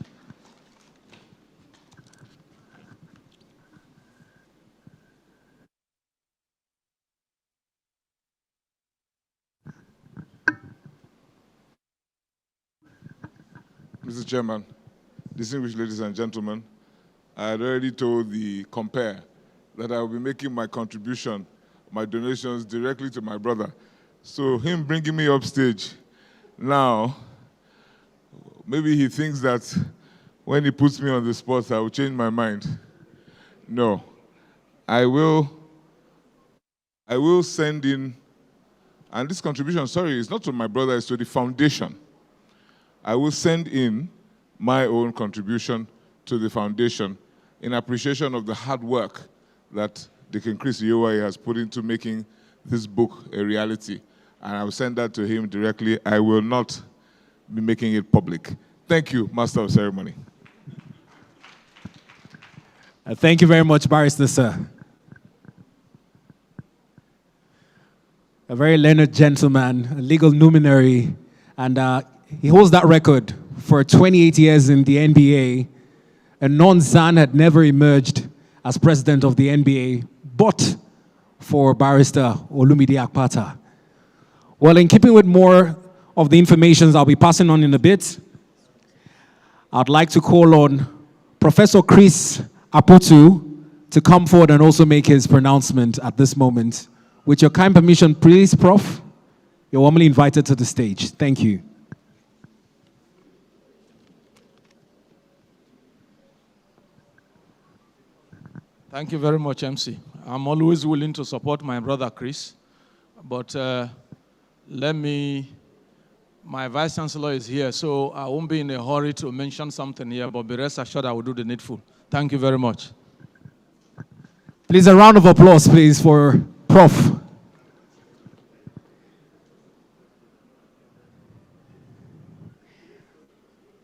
E: Mr. Chairman, distinguished ladies and gentlemen, I had already told the compare that I will be making my contribution, my donations directly to my brother. So him bringing me upstage now, maybe he thinks that when he puts me on the spot, I will change my mind. No, I will send in, and this contribution, sorry, it's not to my brother, it's to the foundation. I will send in my own contribution to the foundation in appreciation of the hard work that Deacon Chris Iyowaye has put into making this book a reality. And I will send that to him directly. I will not be making it public. Thank you, Master of Ceremony.
A: Thank you very much, Barrister, sir. A very learned gentleman, a legal luminary, and he holds that record for 28 years in the NBA. A non-Zan had never emerged as president of the NBA, but for Barrister Olumide Akpata. Well, in keeping with more of the information I'll be passing on in a bit, I'd like to call on Professor Chris Aputu to come forward and also make his pronouncement at this moment. With your kind permission, please, Prof, you're warmly invited to the stage. Thank you.
F: Thank you very much, MC. I'm always willing to support my brother Chris, but my Vice Chancellor is here, so I won't be in a hurry to mention something here, but be rest assured I will do the needful. Thank you very much.
A: Please, a round of applause, please, for Prof.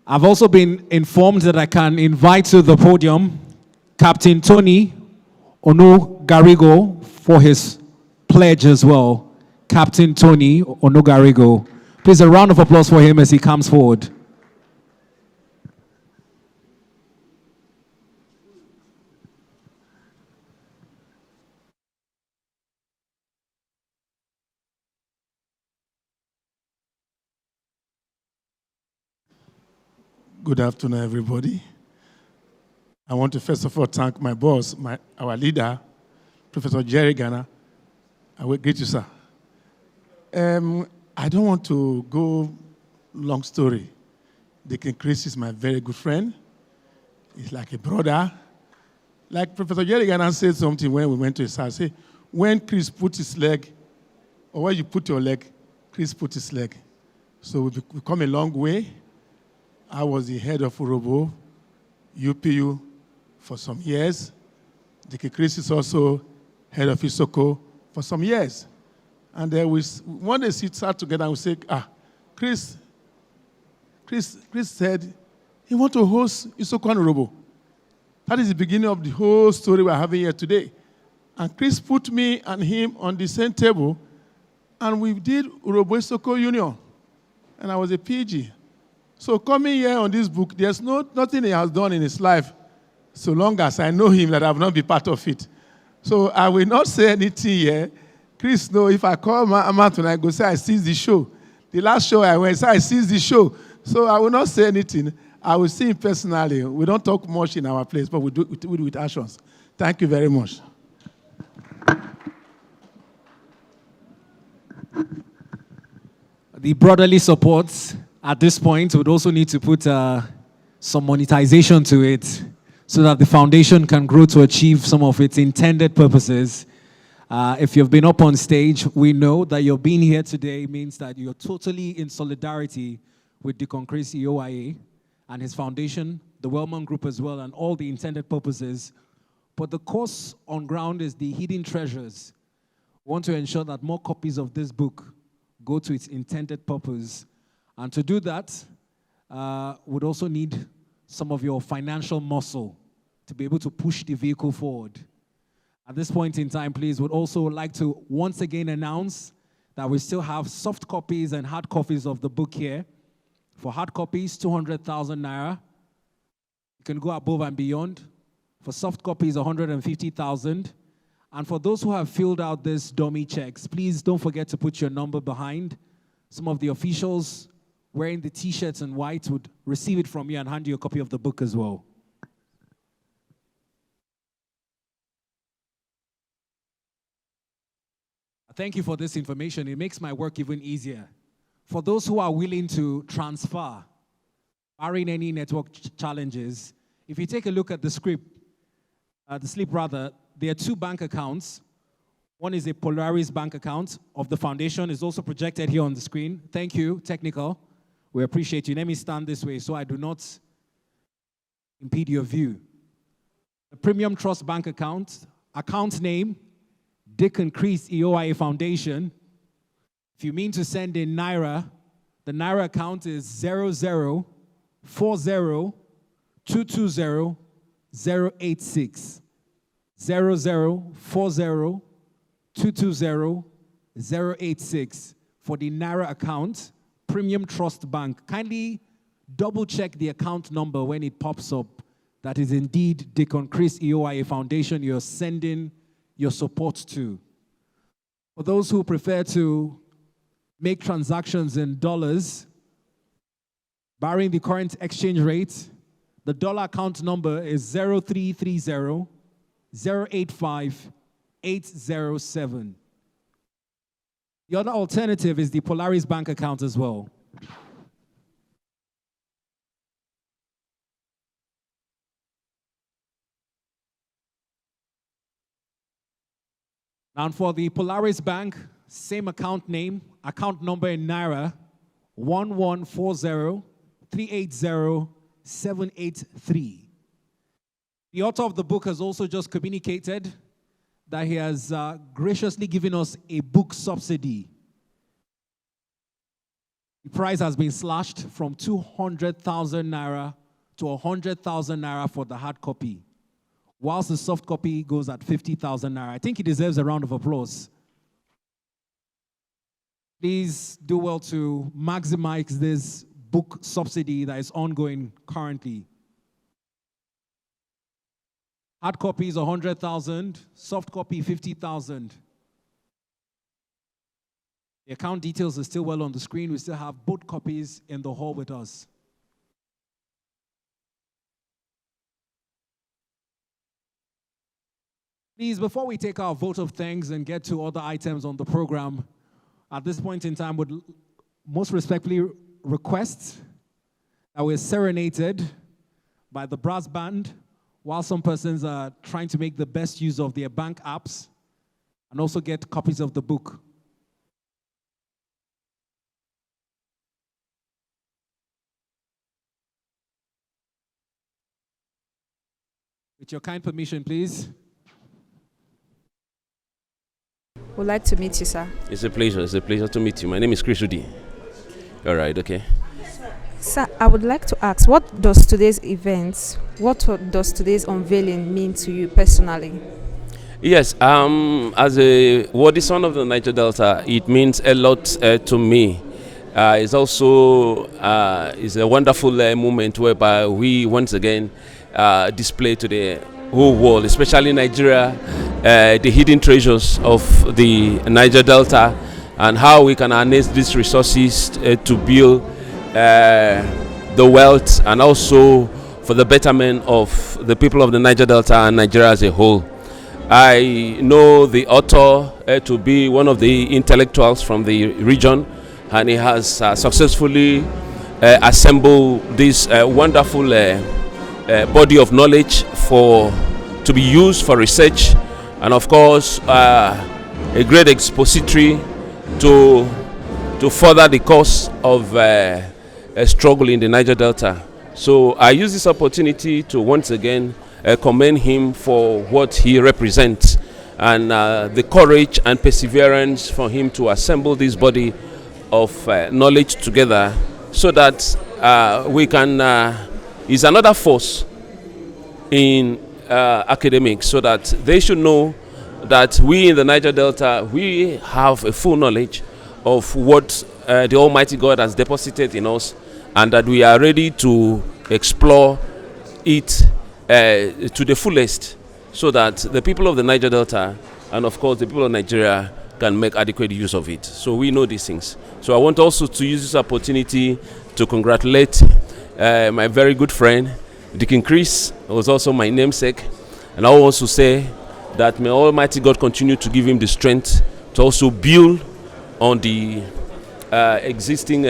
A: I've also been informed that I can invite to the podium Captain Tony Onogarigo for his pledge as well. Captain Tony Onogarigo. Please, a round of applause for him as he comes forward.
H: Good afternoon, everybody. I want to first of all thank my boss, our leader, Professor Jerry Ghana. I will greet you, sir. I don't want to go long story. Deacon Chris is my very good friend. He's like a brother. Like Professor Jerry Ghana said something when we went to his house. Say, when Chris put his leg, or where you put your leg, Chris put his leg. So we've come a long way. I was the head of Urobo, UPU, for some years. Deacon Chris is also head of Isoko for some years. And one day we sat together and we said, Chris said he wants to host Isoko and Urobo. That is the beginning of the whole story we're having here today. And Chris put me and him on the same table, and we did Urobo Isoko Union. And I was a PG. So coming here on this book, there's nothing he has done in his life, so long as I know him, that I have not been part of it. So I will not say anything here. Chris, no, if I call Mama tonight, I go say I seized the show. The last show I went, say I seized the show. So I will not say anything. I will see him personally. We don't talk much in our place, but we do it with actions. Thank you very much.
A: The brotherly support at this point would also need to put some monetization to it so that the foundation can grow to achieve some of its intended purposes. If you've been up on stage, we know that your being here today means that you're totally in solidarity with Deacon Chris Iyowaye and his foundation, the Wellman Group as well, and all the intended purposes. But the course on ground is the hidden treasures. We want to ensure that more copies of this book go to its intended purpose. And to do that, would also need some of your financial muscle to be able to push the vehicle forward. At this point in time, please, would also like to once again announce that we still have soft copies and hard copies of the book here. For hard copies, 200,000 naira. You can go above and beyond. For soft copies, 150,000. And for those who have filled out this dummy checks, please don't forget to put your number behind. Some of the officials wearing the T-shirts in white would receive it from you and hand you a copy of the book as well. Thank you for this information. It makes my work even easier. For those who are willing to transfer, barring any network challenges, if you take a look at the slip, there are 2 bank accounts. One is a Polaris bank account of the foundation. It's also projected here on the screen. Thank you, technical. We appreciate you. Let me stand this way so I do not impede your view. The Premium Trust bank account name, Dick and Chris EOIA Foundation. If you mean to send in Naira, the Naira account is 0040220086. 0040220086 for the Naira account, Premium Trust Bank. Kindly double check the account number when it pops up. That is indeed Dick and Chris EOIA Foundation you're sending your support to. For those who prefer to make transactions in dollars, barring the current exchange rate, the dollar account number is 0330-085-807. The other alternative is the Polaris bank account as well. And for the Polaris Bank, same account name, account number in Naira, 1140-380-783. The author of the book has also just communicated that he has graciously given us a book subsidy. The price has been slashed from 200,000 Naira to 100,000 Naira for the hard copy, whilst the soft copy goes at 50,000 Naira. I think he deserves a round of applause. Please do well to maximize this book subsidy that is ongoing currently. Hard copy is 100,000, soft copy 50,000. The account details are still well on the screen. We still have both copies in the hall with us. Please, before we take our vote of thanks and get to other items on the program, at this point in time, would most respectfully request that we're serenaded by the brass band while some persons are trying to make the best use of their bank apps and also get copies of the book. With your kind permission, please.
T: Would like to meet you, sir.
U: It's a pleasure to meet you. My name is Chris Udi. All right, okay.
T: Sir, I would like to ask, what does today's unveiling mean to you personally?
U: Yes, as a worthy son of the Niger Delta, it means a lot to me. It's also it's a wonderful moment whereby we once again display to the whole world, especially Nigeria, the hidden treasures of the Niger Delta and how we can harness these resources to build the wealth and also for the betterment of the people of the Niger Delta and Nigeria as a whole. I know the author to be one of the intellectuals from the region, and he has successfully assembled this wonderful body of knowledge to be used for research, and of course a great expository to further the cause of a struggle in the Niger Delta. So I use this opportunity to once again commend him for what he represents and the courage and perseverance for him to assemble this body of knowledge together so that we can is another force in academics, so that they should know that we in the Niger Delta, we have a full knowledge of what the Almighty God has deposited in us, and that we are ready to explore it to the fullest, so that the people of the Niger Delta and of course the people of Nigeria can make adequate use of it. So we know these things. So I want also to use this opportunity to congratulate my very good friend, Deacon Chris, who was also my namesake. And I also say that may Almighty God continue to give him the strength to also build on the existing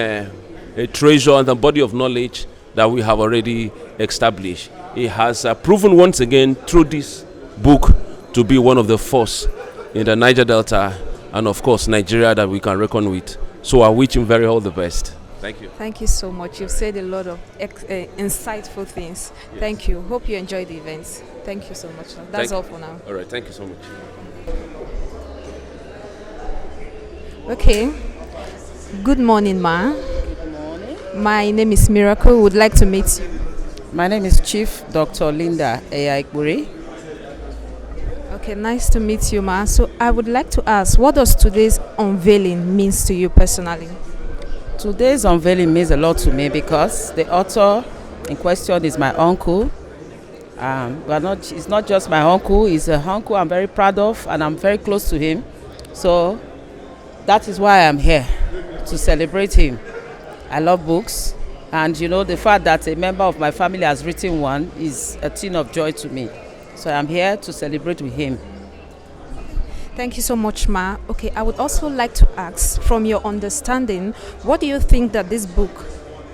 U: treasure and the body of knowledge that we have already established. He has proven once again through this book to be one of the force in the Niger Delta and of course Nigeria that we can reckon with. So I wish him very all the best. Thank you.
T: Thank you so much. You've said a lot of insightful things. Yes. Thank you. Hope you enjoyed the event. Thank you so much. That's all for now.
U: All right. Thank you so much.
T: Okay. Good morning, Ma.
C: Good morning.
T: My name is Miracle. Would like to meet you.
C: My name is Chief Dr. Linda Eyaikburi.
T: Okay, nice to meet you, Ma. So I would like to ask, what does today's unveiling means to you personally?
C: Today's unveiling means a lot to me because the author in question is my uncle. It's not just my uncle, he's a uncle I'm very proud of and I'm very close to him. So that is why I'm here, to celebrate him. I love books, and you know, the fact that a member of my family has written one is a thing of joy to me. So I'm here to celebrate with him.
T: Thank you so much, Ma. Okay, I would also like to ask, from your understanding, what do you think that this book,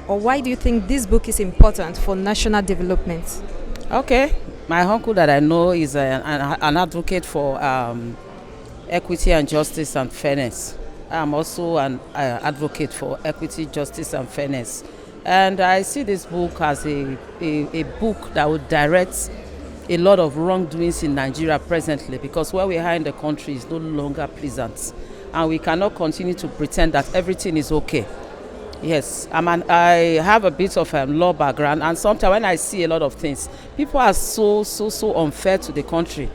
T: or why do you think this book is important for national development?
C: Okay, my uncle that I know is an advocate for equity and justice and fairness. I'm also an advocate for equity, justice and fairness. And I see this book as a book that would direct a lot of wrongdoings in Nigeria presently, because where we are in the country is no longer pleasant. And we cannot continue to pretend that everything is okay. Yes, I have a bit of a law background, and sometimes when I see a lot of things, people are so unfair to the country.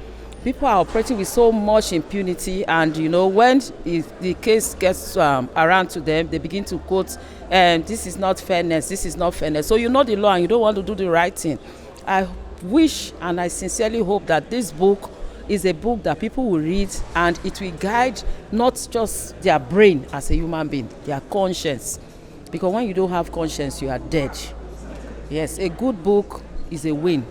C: People are operating with so much impunity, and you know, when the case gets around to them, they begin to quote, this is not fairness, this is not fairness. So you know the law and you don't want to do the right thing. I wish and I sincerely hope that this book is a book that people will read, and it will guide not just their brain as a human being, their conscience. Because when you don't have conscience, you are dead. Yes, a good book is a win.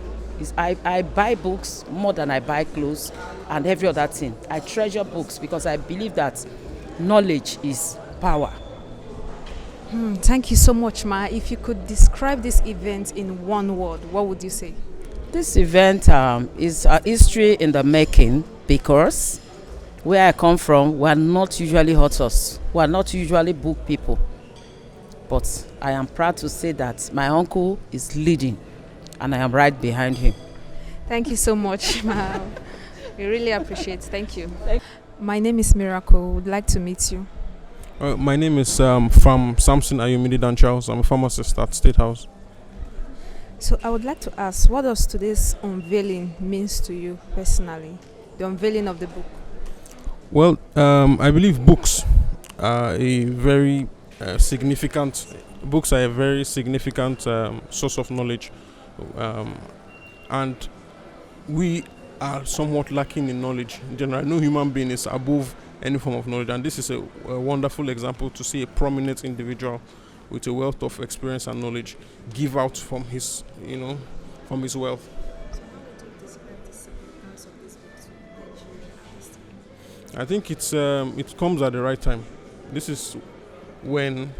C: I buy books more than I buy clothes and every other thing. I treasure books because I believe that knowledge is power.
T: Thank you so much, Ma. If you could describe this event in one word, what would you say?
C: This event is a history in the making, because where I come from, we are not usually authors. We are not usually book people. But I am proud to say that my uncle is leading, and I am right behind him.
T: Thank you so much, Ma. We really appreciate it. Thank you. My name is Miracle. Would like to meet you.
V: My name is from Samson Ayumide Dan Charles. I'm a pharmacist at State House.
T: So I would like to ask, what does today's unveiling means to you personally? The unveiling of the book.
V: Well, I believe books are a very significant source of knowledge, and we are somewhat lacking in knowledge in general. No human being is above any form of knowledge, and this is a wonderful example to see a prominent individual with a wealth of experience and knowledge give out from his wealth. I think it comes at the right time. This is when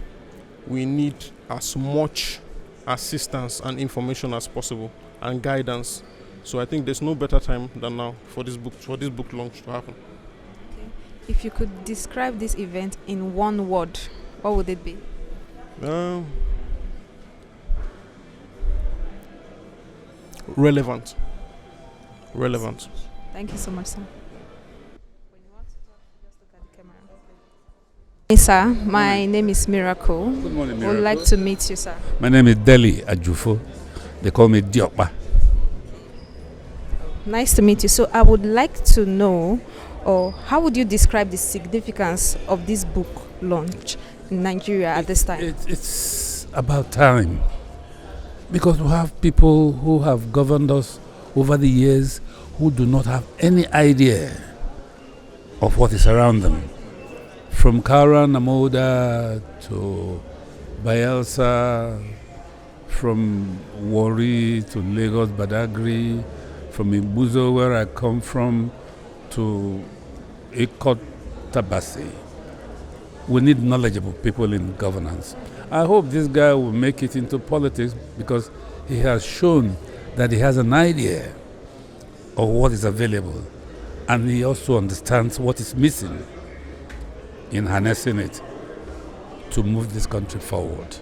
V: we need as much assistance and information as possible, and guidance. So I think there's no better time than now for this book launch to happen.
T: Okay. If you could describe this event in one word, what would it be?
V: Relevant.
T: Thank you so much, sir. Hey, sir, my name is Miracle.
W: Good morning,
T: I would
W: Miracle.
T: like to meet you, sir.
W: My name is Deli Ajufo. They call me Diokba.
T: Nice to meet you. So I would like to know, or how would you describe the significance of this book launch in Nigeria at this time?
W: It's about time, because we have people who have governed us over the years who do not have any idea of what is around them. from Kara Namoda to Bayelsa, from Warri to Lagos Badagry, from Ibuzo, where I come from, to Ikot Tabasi. We need knowledgeable people in governance. I hope this guy will make it into politics because he has shown that he has an idea of what is available, and he also understands what is missing in harnessing it to move this country forward.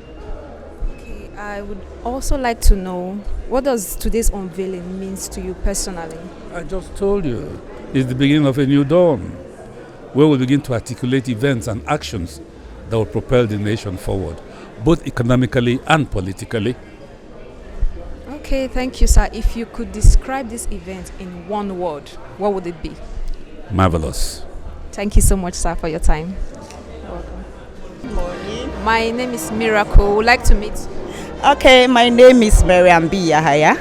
T: Okay, I would also like to know, what does today's unveiling means to you personally?
W: I just told you, it's the beginning of a new dawn, where we begin to articulate events and actions that will propel the nation forward, both economically and politically.
T: Okay, thank you, sir. If you could describe this event in one word, what would it be?
W: Marvelous.
T: Thank you so much, sir, for your time. You're welcome. Good morning. My name is Miracle. Would like to meet you.
D: Okay, my name is Mariam B. Yahaya.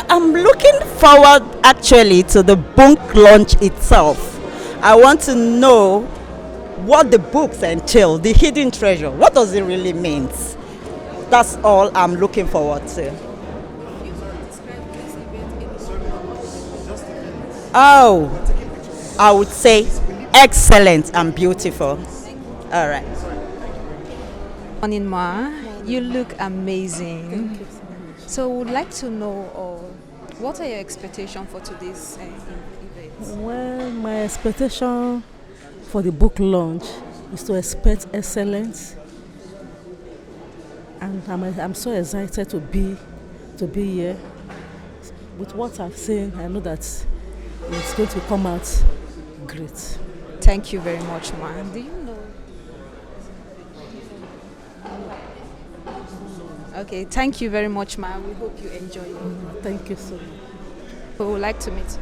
D: I'm looking forward actually to the book launch itself. I want to know what the books entail, the hidden treasure. What does it really mean? That's all I'm looking forward to. Oh, I would say excellent and beautiful. All right.
T: Morning, Ma. You look amazing. So, would like to know, what are your expectations for today's event?
G: Well, my expectation for the book launch is to expect excellence, and I'm so excited to be here. With what I've seen, I know that it's going to come out great.
T: Thank you very much, Ma. Do you know? Okay, thank you very much, Ma. We hope you enjoy it.
G: Thank you so much.
T: We would like to meet you.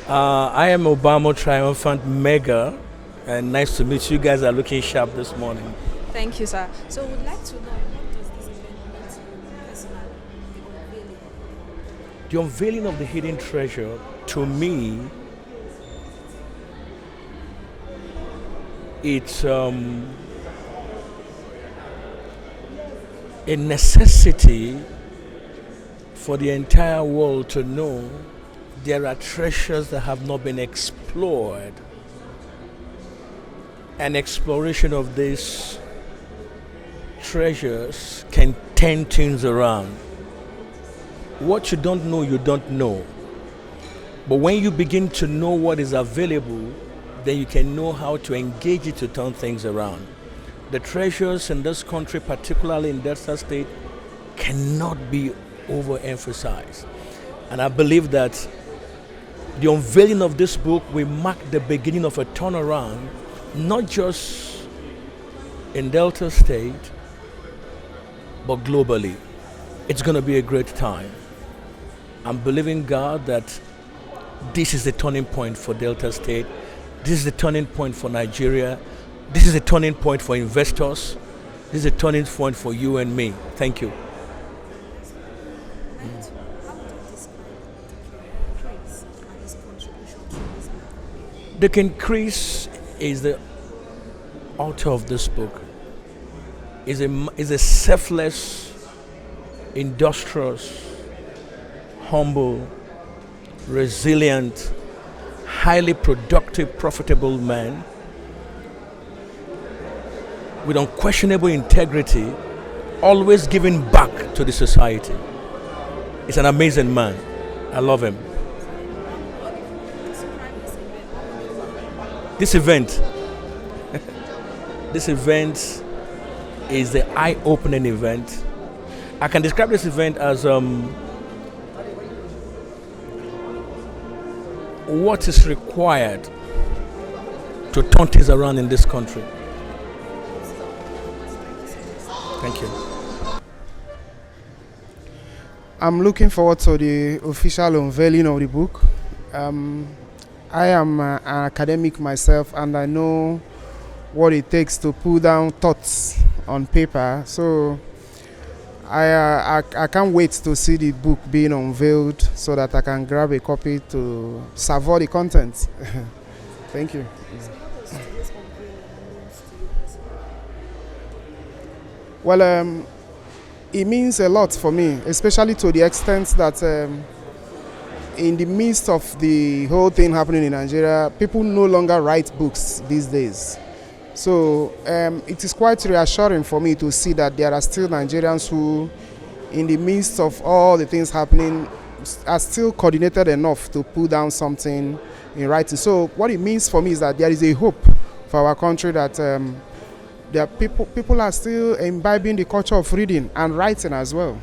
R: I am Obama Triumphant Mega, and nice to meet you. You guys are looking sharp this morning.
T: Thank you, sir. So we'd like to know, what does this event mean to you personally?
R: The unveiling of the hidden treasure, to me, it's a necessity for the entire world to know there are treasures that have not been explored. An exploration of these treasures can turn things around. What you don't know, you don't know. But when you begin to know what is available, then you can know how to engage it to turn things around. The treasures in this country, particularly in Delta State, cannot be overemphasized. And I believe that the unveiling of this book will mark the beginning of a turnaround, not just in Delta State, but globally. It's going to be a great time. I'm believing God that this is the turning point for Delta State. This is the turning point for Nigeria. This is a turning point for investors. This is a turning point for you and me. Thank you. The increase is the author of this book. Is a selfless, industrious, humble, resilient, highly productive, profitable man with unquestionable integrity, always giving back to the society. He's an amazing man. I love him. This event is the eye-opening event. I can describe this event as what is required to turn things around in this country. Thank you.
I: I'm looking forward to the official unveiling of the book. I am an academic myself, and I know what it takes to put down thoughts on paper. So I can't wait to see the book being unveiled so that I can grab a copy to savor the content. Thank you. Well, it means a lot for me, especially to the extent that in the midst of the whole thing happening in Nigeria, people no longer write books these days. So it is quite reassuring for me to see that there are still Nigerians who, in the midst of all the things happening, are still coordinated enough to put down something in writing. So what it means for me is that there is a hope for our country that there are people are still imbibing the culture of reading and writing as well.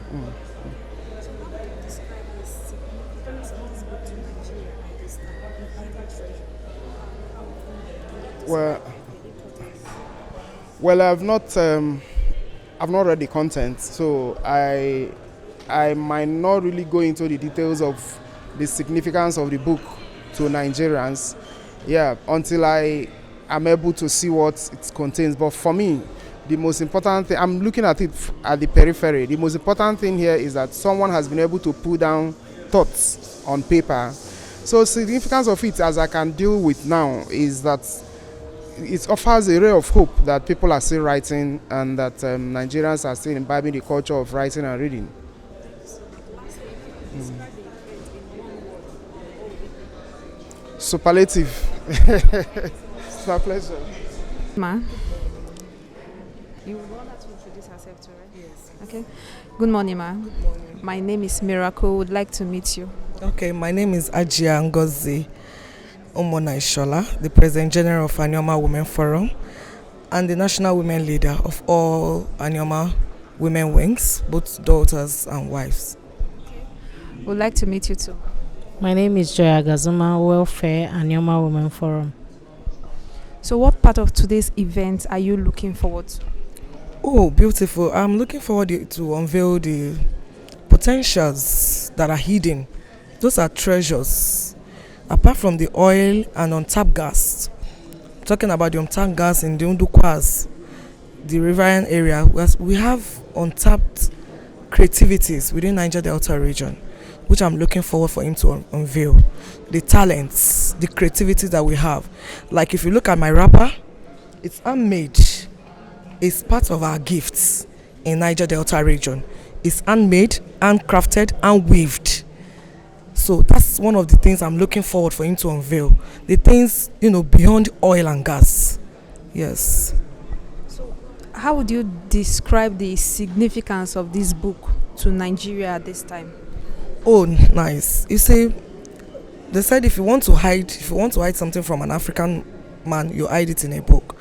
I: Well, I've not read the content, so I might not really go into the details of the significance of the book to Nigerians, until I am able to see what it contains. But for me, the most important thing, I'm looking at it at the periphery. The most important thing here is that someone has been able to put down thoughts on paper. So the significance of it, as I can deal with now, is that it offers a ray of hope that people are still writing and that Nigerians are still imbibing the culture of writing and reading. Superlative. It's my pleasure.
T: Ma, you would want her to introduce herself too, right? Yes. Okay. Good morning, ma. Good morning. My name is Miracle. Would like to meet you.
B: Okay, my name is Ajia Ngozi Omona Ishola, the President General of Anioma Women Forum and the National Women Leader of all Anioma Women Wings, both daughters and wives.
T: Would like to meet you too.
J: My name is Joya Gazuma, Welfare Anioma Women Forum.
T: So what part of today's event are you looking forward to?
B: Oh, beautiful. I'm looking forward to unveil the potentials that are hidden. Those are treasures. Apart from the oil and untapped gas, talking about the untapped gas in the Undukwas, the riverine area, we have untapped creativities within Niger Delta region, which I'm looking forward for him to unveil. The talents, the creativity that we have. Like if you look at my wrapper, it's handmade. It's part of our gifts in Niger Delta region. It's handmade, handcrafted, and weaved. So that's one of the things I'm looking forward for him to unveil. The things, beyond oil and gas. Yes.
T: So how would you describe the significance of this book to Nigeria at this time?
B: Oh, nice. You see, they said if you want to hide something from an African man, you hide it in a book.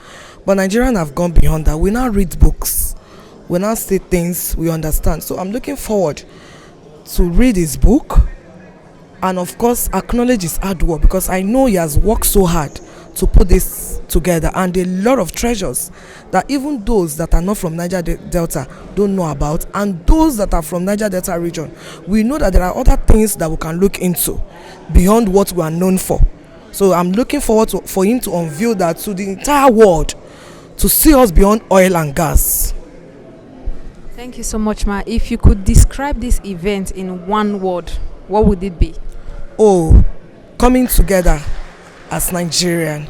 B: But Nigerians have gone beyond that. We now read books. We now see things we understand. So I'm looking forward to read his book and of course acknowledge his hard work, because I know he has worked so hard to put this together, and a lot of treasures that even those that are not from Niger Delta don't know about, and those that are from Niger Delta region, we know that there are other things that we can look into beyond what we are known for. So I'm looking forward for him to unveil that to the entire world, to see us beyond oil and gas.
T: Thank you so much, ma. If you could describe this event in one word, what would it be?
B: Oh, coming together as Nigerian,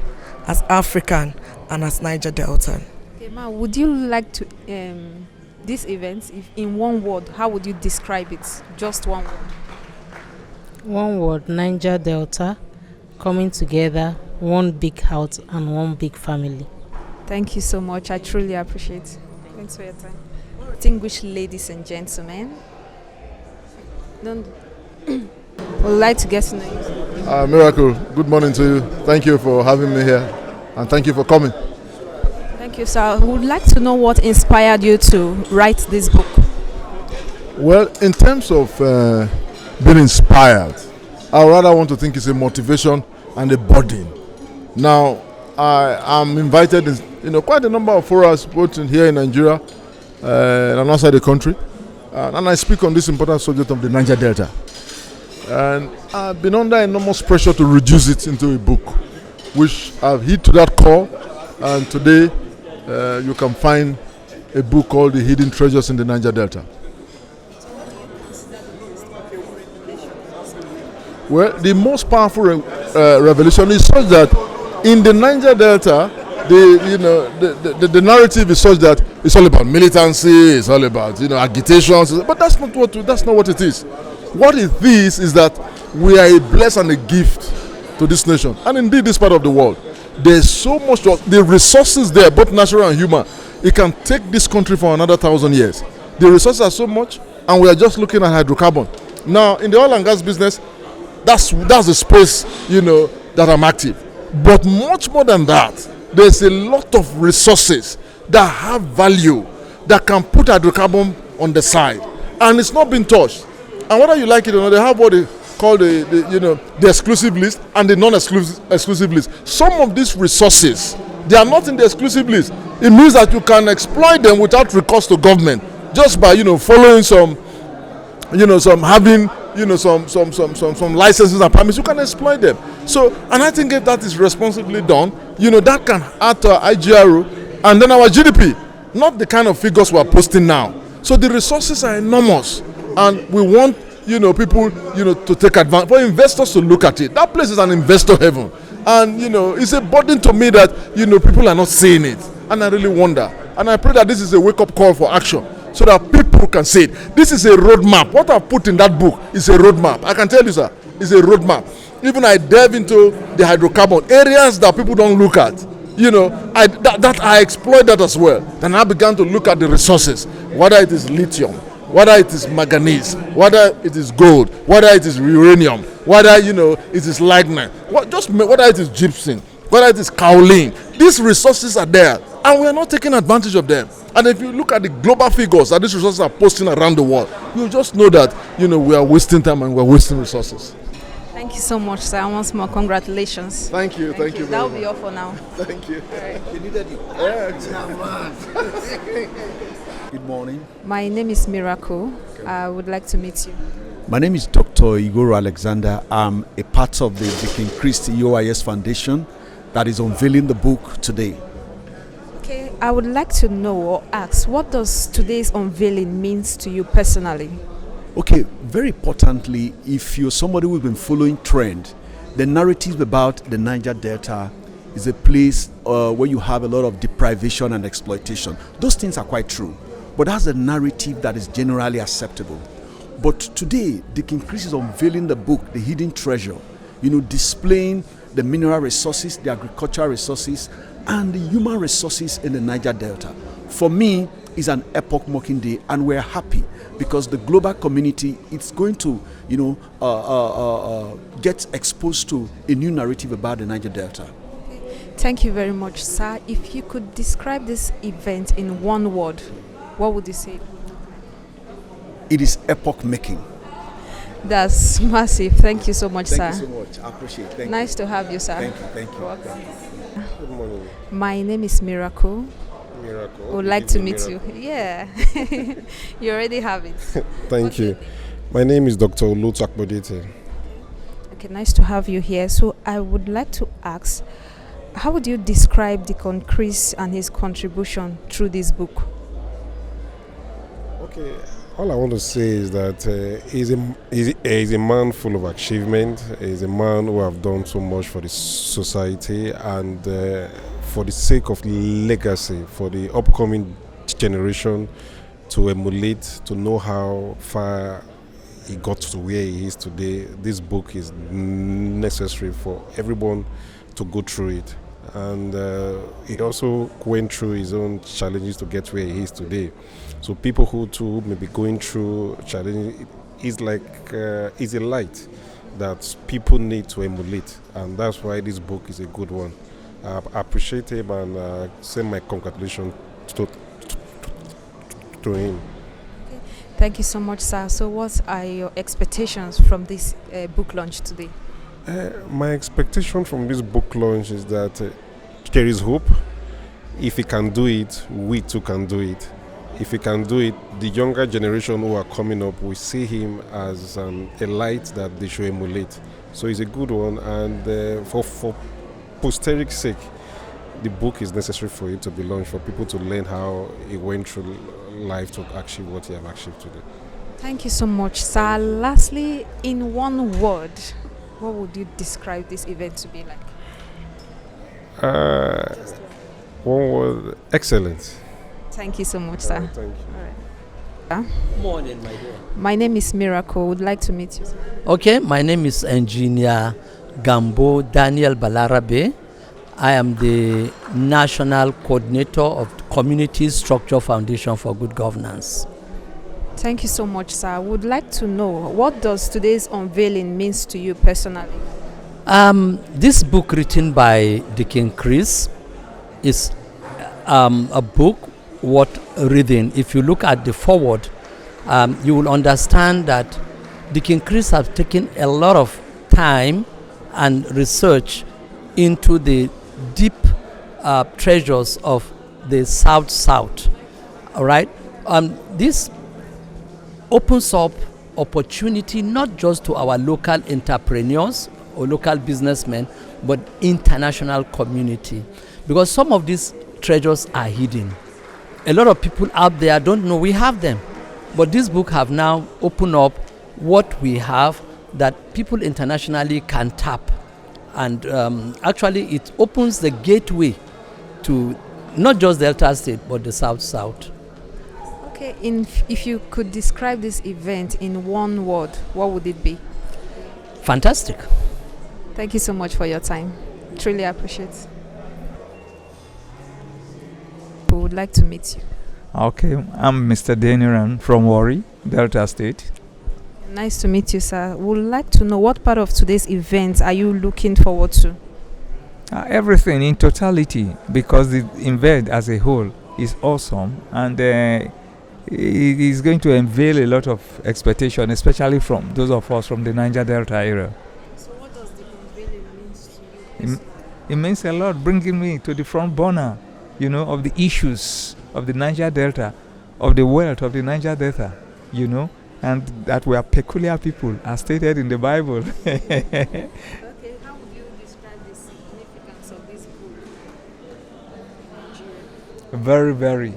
B: as African, and as Niger Delta.
T: Okay, ma, would you like to this event, if in one word, how would you describe it? Just one word.
J: One word: Niger Delta, coming together, one big house and one big family.
T: Thank you so much. I truly appreciate it. Thanks for your time. Distinguished ladies and gentlemen, would like to get to know you.
O: Miracle, good morning to you. Thank you for having me here, and thank you for coming.
T: Thank you, sir. I would like to know what inspired you to write this book.
O: Well, in terms of being inspired, I rather want to think it's a motivation and a burden. Now, I am invited in quite a number of forums, both here in Nigeria and outside the country, and I speak on this important subject of the Niger Delta. And I've been under enormous pressure to reduce it into a book, which I've hit to that call, and today you can find a book called The Hidden Treasures in the Niger Delta. Well, the most powerful revelation is such that in the Niger Delta, the narrative is such that it's all about militancy, it's all about agitation, but that's not what it is. What it is that we are a blessing and a gift to this nation, and indeed this part of the world. There's so much, the resources there, both natural and human. It can take this country for another 1,000 years. The resources are so much, and we are just looking at hydrocarbon. Now, in the oil and gas business, that's the space that I'm active. But much more than that, there's a lot of resources that have value that can put hydrocarbon on the side, and it's not been touched. And whether you like it or not, they have what they call the exclusive list and the non-exclusive list. Some of these resources, they are not in the exclusive list. It means that you can exploit them without recourse to government, just by following some licenses and permits. You can exploit them. So, and I think if that is responsibly done, that can add to our IGRO and then our GDP. Not the kind of figures we are posting now. So the resources are enormous, and we want people to take advantage, for investors to look at it. That place is an investor heaven, and it's a burden to me that people are not seeing it, and I really wonder. And I pray that this is a wake-up call for action, so that people can see it. This is a roadmap. What I put in that book is a roadmap. I can tell you, sir, it's a roadmap. Even I delve into the hydrocarbon areas that people don't look at. I exploit that as well. Then I began to look at the resources, whether it is lithium, whether it is manganese, whether it is gold, whether it is uranium, whether it is lignite, whether it is gypsum, whether it is kaolin. These resources are there, and we are not taking advantage of them. And if you look at the global figures that these resources are posting around the world, you just know that we are wasting time and we are wasting resources.
T: Thank you so much, sir. Once more, congratulations.
O: Thank you. Thank you very
T: That will
O: much.
T: be all for now.
O: Thank you.
T: All right.
K: Good morning.
T: My name is Miracle. I would like to meet you.
K: My name is Dr. Igoro Alexander. I'm a part of the Deacon Christie UIS Foundation that is unveiling the book today.
T: Okay, I would like to know or ask, what does today's unveiling means to you personally?
K: Okay, very importantly, if you're somebody who's been following trend, the narrative about the Niger Delta is a place where you have a lot of deprivation and exploitation. Those things are quite true, but that's a narrative that is generally acceptable. But today, Deacon Chris is unveiling the book, The Hidden Treasure, displaying the mineral resources, the agricultural resources, and the human resources in the Niger Delta. For me, it's an epoch-marking day, and we're happy because the global community is going to, get exposed to a new narrative about the Niger Delta.
T: Thank you very much, sir. If you could describe this event in one word, what would you say?
K: It is epoch-making.
T: That's massive. Thank you so much, sir.
K: Thank you so much. I appreciate it.
T: Nice to have you, sir.
K: Thank you.
M: Good morning.
T: My name is Miracle.
M: Miracle.
T: I would like to meet you. Yeah. You already have it.
M: Thank you. My name is Dr. Olutu Akbodete.
T: Okay, nice to have you here. So I would like to ask, how would you describe Deacon Chris and his contribution through this book?
M: Okay, all I want to say is that he's a man full of achievement. He's a man who have done so much for the society and for the sake of legacy, for the upcoming generation to emulate, to know how far he got to where he is today. This book is necessary for everyone to go through it. And he also went through his own challenges to get where he is today. So people who too may be going through challenges, it's a light that people need to emulate. And that's why this book is a good one. I appreciate him and send my congratulations to him.
T: Thank you so much, sir. So what are your expectations from this book launch today?
M: My expectation from this book launch is that there is hope. If he can do it, we too can do it. If he can do it, the younger generation who are coming up will see him as a light that they should emulate. So it's a good one, and for posterity's sake, the book is necessary for it to be launched, for people to learn how he went through life to achieve what he has achieved today.
T: Thank you so much, sir. Lastly, in one word, what would you describe this event to be like?
M: One word, excellent.
T: Thank you so much, sir.
M: Thank you.
N: Morning, my dear.
T: My name is Miracle. Would like to meet you, sir.
N: Okay, my name is Engineer Gambo Daniel Balarabe. I am the National Coordinator of Community Structure Foundation for Good Governance.
T: Thank you so much, sir. Would like to know, what does today's unveiling means to you personally?
N: This book written by Deacon Chris is a book worth reading. If you look at the foreword, you will understand that Deacon Chris has taken a lot of time and research into the deep treasures of the South. All right, this opens up opportunity not just to our local entrepreneurs or local businessmen, but international community, because some of these treasures are hidden. A lot of people out there don't know we have them, but this book have now opened up what we have that people internationally can tap, and actually it opens the gateway to not just Delta State but the South.
T: Okay, if you could describe this event in one word, what would it be?
N: Fantastic.
T: Thank you so much for your time. Truly appreciate it. We would like to meet you.
P: Okay, I'm Mr. Deniran from Warri, Delta State.
T: Nice to meet you, sir. We would like to know, what part of today's event are you looking forward to?
P: Everything in totality, because the event as a whole is awesome, and it is going to unveil a lot of expectation, especially from those of us from the Niger Delta area.
T: So what does the unveiling mean to you?
P: It means a lot, bringing me to the front burner, of the issues of the Niger Delta, of the wealth of the Niger Delta, and that we are peculiar people, as stated in the Bible.
T: Okay, how would you describe the significance of this book in Nigeria?
P: Very, very.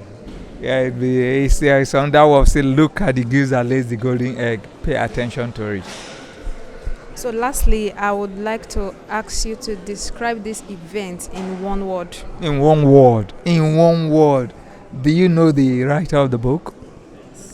P: Yeah, it's on that word, say, look at the goose that lays the golden egg. Pay attention to it.
T: So lastly, I would like to ask you to describe this event in one word.
P: In one word. In one word. Do you know the writer of the book?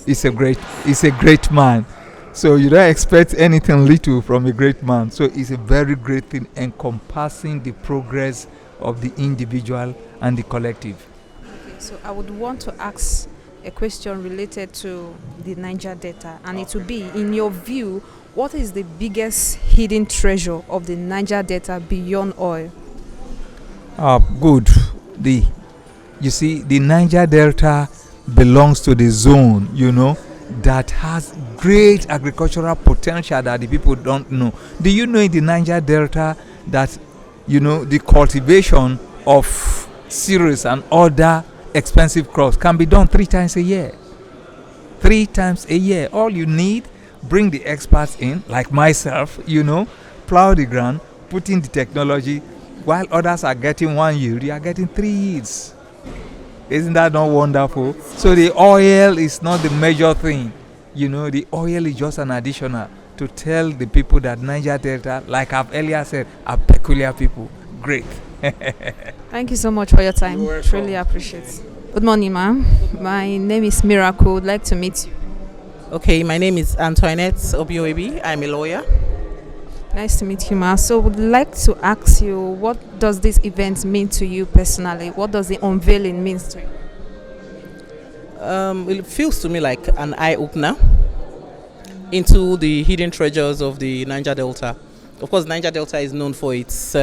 P: He's a great man. So you don't expect anything little from a great man. So it's a very great thing, encompassing the progress of the individual and the collective.
T: Okay, so I would want to ask a question related to the Niger Delta, and it will be, in your view, what is the biggest hidden treasure of the Niger Delta beyond oil?
P: Good. You see, the Niger Delta belongs to the zone, that has great agricultural potential that the people don't know. Do you know in the Niger Delta that, the cultivation of cereals and other expensive crops can be done 3 times a year? 3 times a year. All you need, bring the experts in, like myself, plow the ground, put in the technology. While others are getting 1 yield, you are getting 3 yields. Isn't that not wonderful? So the oil is not the major thing. The oil is just an additional to tell the people that Niger Delta, like I've earlier said, are peculiar people. Great.
T: Thank you so much for your time. Truly appreciate it. Good morning, ma'am. My name is Miracle. Would like to meet you.
Q: Okay, my name is Antoinette Obioebi. I'm a lawyer.
T: Nice to meet you, ma'am. So would like to ask you, what does this event mean to you personally? What does the unveiling mean to you?
Q: It feels to me like an eye-opener into the hidden treasures of the Niger Delta. Of course, Niger Delta is known for its,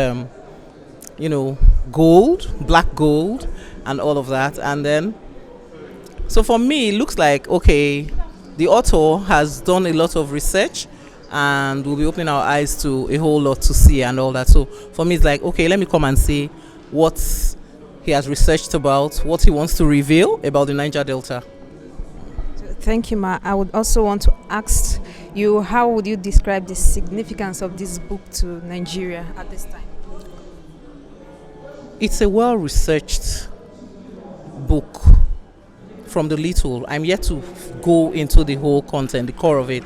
Q: gold, black gold, and all of that. And then, so for me, it looks like, okay, the author has done a lot of research, and we'll be opening our eyes to a whole lot to see and all that. So for me, it's like, okay, let me come and see what he has researched about, what he wants to reveal about the Niger Delta.
T: Thank you, Ma. I would also want to ask you, how would you describe the significance of this book to Nigeria at this time?
Q: It's a well-researched book from the little. I'm yet to go into the whole content, the core of it.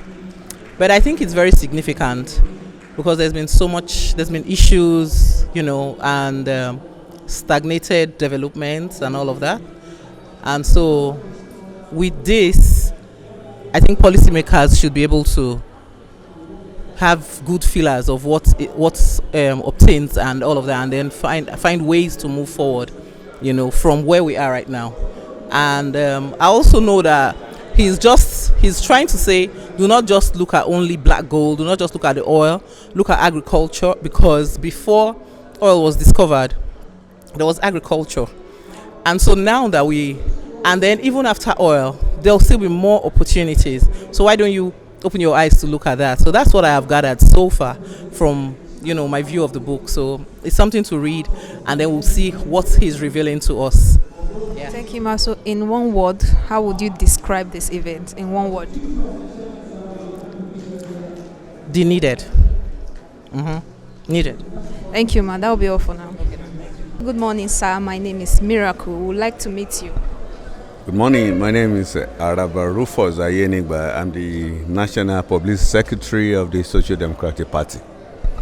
Q: But I think it's very significant because there's been issues, and stagnated developments and all of that. And so with this, I think policymakers should be able to have good feelers of what's obtained and all of that, and then find ways to move forward, from where we are right now. And I also know that he's trying to say, do not just look at only black gold, do not just look at the oil, look at agriculture, because before oil was discovered, there was agriculture. And so now that and then even after oil, there'll still be more opportunities. So why don't you open your eyes to look at that? So that's what I have gathered so far from, my view of the book. So it's something to read, and then we'll see what he's revealing to us. Yeah.
T: Thank you, Ma. So in one word, how would you describe this event in one word?
Q: Needed. Needed.
T: Thank you, Ma. That will be all for now. Good morning, sir. My name is Miracle. We would like to meet you.
E: Good morning. My name is El-Rufai. I'm the National Public Secretary of the Social Democratic Party.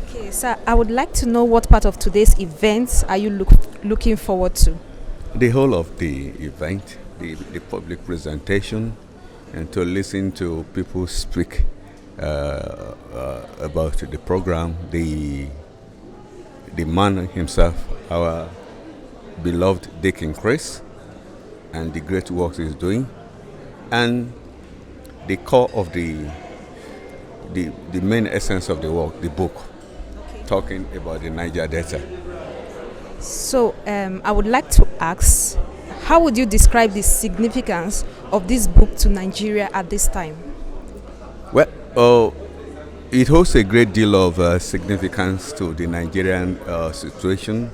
T: Okay, sir. I would like to know what part of today's event are you looking forward to?
E: The whole of the event, the public presentation, and to listen to people speak about the program, the man himself, our beloved Deacon Chris, and the great work he's doing, and the core of the main essence of the work, the book, talking about the Niger Delta.
T: So I would like to ask, how would you describe the significance of this book to Nigeria at this time?
E: Well, it holds a great deal of significance to the Nigerian situation,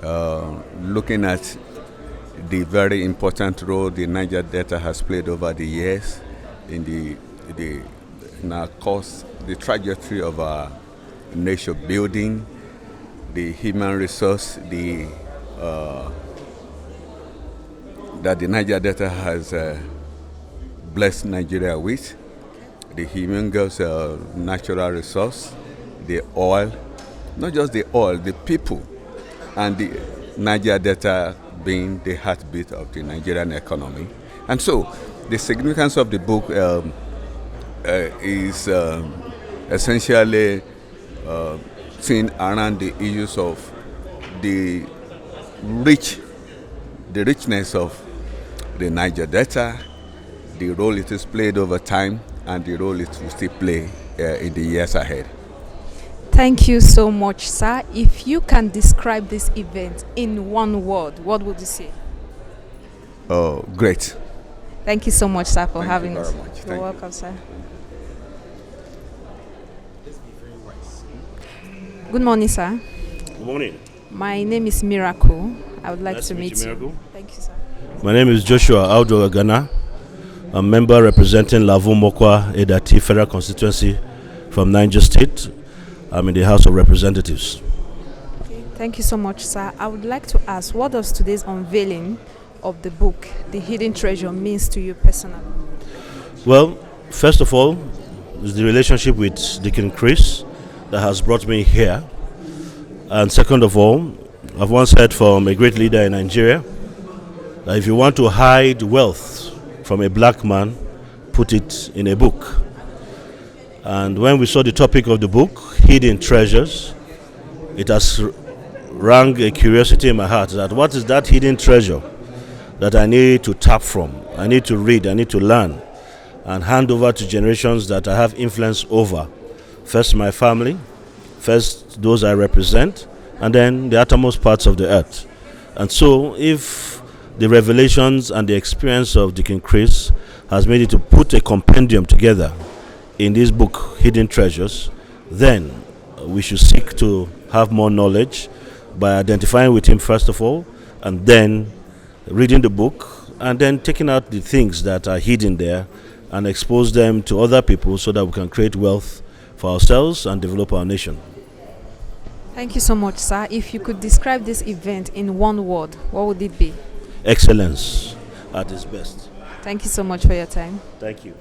E: looking at the very important role the Niger Delta has played over the years in our course, the trajectory of our nation building, the human resource, that the Niger Delta has blessed Nigeria with, the humongous natural resource, the oil, not just the oil, the people, and the Niger Delta being the heartbeat of the Nigerian economy. And so the significance of the book is essentially seen around the issues of the richness of the Niger Delta, the role it has played over time, and the role it will still play in the years ahead.
T: Thank you so much, sir. If you can describe this event in one word, what would you say?
E: Oh, great.
T: Thank you so much, sir, for having
E: you
T: us.
E: very much.
T: You're welcome, sir. Good morning, sir.
L: Good morning.
T: My name is Miracle. I would like
L: Nice
T: to meet you.
L: Miracle.
T: Thank you, sir.
L: My name is Joshua Audo Agana. I'm a member representing Lavu Mokwa Edati Federal Constituency from Niger State. I'm in the House of Representatives.
T: Okay. Thank you so much, sir. I would like to ask, what does today's unveiling of the book, The Hidden Treasure, means to you personally?
L: Well, first of all, it's the relationship with Deacon Chris that has brought me here. And second of all, I've once heard from a great leader in Nigeria that if you want to hide wealth from a black man, put it in a book. And when we saw the topic of the book, Hidden Treasures, it has rang a curiosity in my heart that what is that hidden treasure that I need to tap from, I need to read, I need to learn, and hand over to generations that I have influence over. First my family, first those I represent, and then the uttermost parts of the earth. And so if the revelations and the experience of Deacon Chris has made it to put a compendium together in this book, Hidden Treasures, then we should seek to have more knowledge by identifying with him first of all, and then reading the book, and then taking out the things that are hidden there and expose them to other people so that we can create wealth for ourselves and develop our nation.
T: Thank you so much, sir. If you could describe this event in one word, what would it be?
L: Excellence at its best.
T: Thank you so much for your time.
L: Thank you.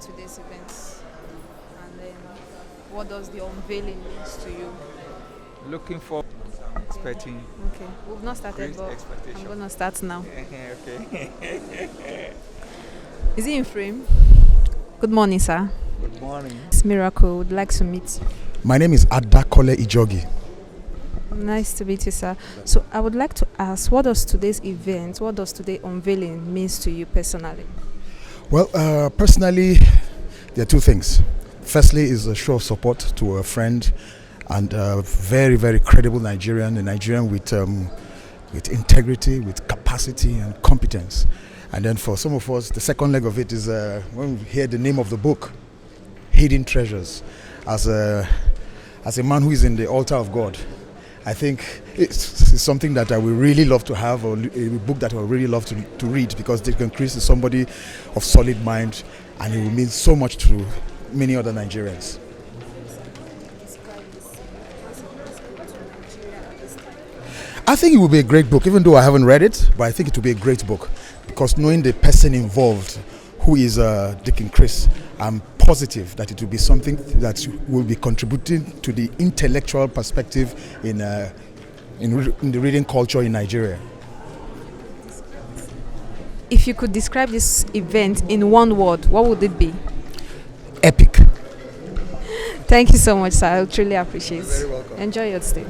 T: Today's events. what does the unveiling means to you?
P: Looking for, expecting.
T: Okay, we've not started,
P: Great
T: but
P: expectation.
T: I'm gonna start now.
P: Okay.
T: Is he in frame? Good morning, sir.
P: Good morning.
T: It's Miracle. Would like to meet you.
F: My name is Adakole Ijogi.
T: Nice to meet you, sir. So I would like to ask, what does today's event, what does today unveiling means to you personally?
F: Well, personally, there are two things. Firstly, is a show of support to a friend and a very, very credible Nigerian, a Nigerian with integrity, with capacity and competence. And then for some of us, the second leg of it is when we hear the name of the book, Hidden Treasures. As a man who is in the altar of God, I think it's something that I would really love to have, or a book that I would really love to read, because Deacon Chris is somebody of solid mind and it will mean so much to many other Nigerians. I think it will be a great book, even though I haven't read it, but I think it will be a great book because knowing the person involved, who is Deacon Chris, I'm positive that it will be something that will be contributing to the intellectual perspective in the reading culture in Nigeria.
T: If you could describe this event in one word, what would it be?
F: Epic.
T: Thank you so much, sir. I truly appreciate it.
F: You're very welcome.
T: Enjoy your stay.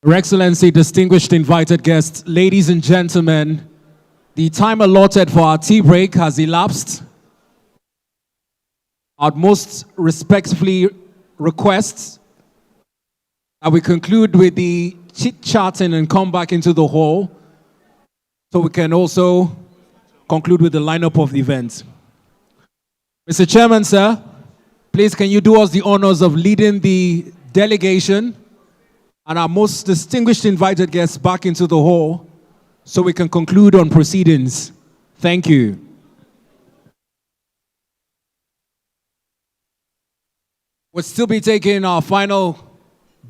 A: Your Excellency, distinguished invited guests, ladies and gentlemen, the time allotted for our tea break has elapsed. I'd most respectfully request that we conclude with the chit-chatting and come back into the hall so we can also conclude with the lineup of the event. Mr. Chairman, sir, please can you do us the honors of leading the delegation and our most distinguished invited guests back into the hall so we can conclude on proceedings. Thank you. We'll still be taking our final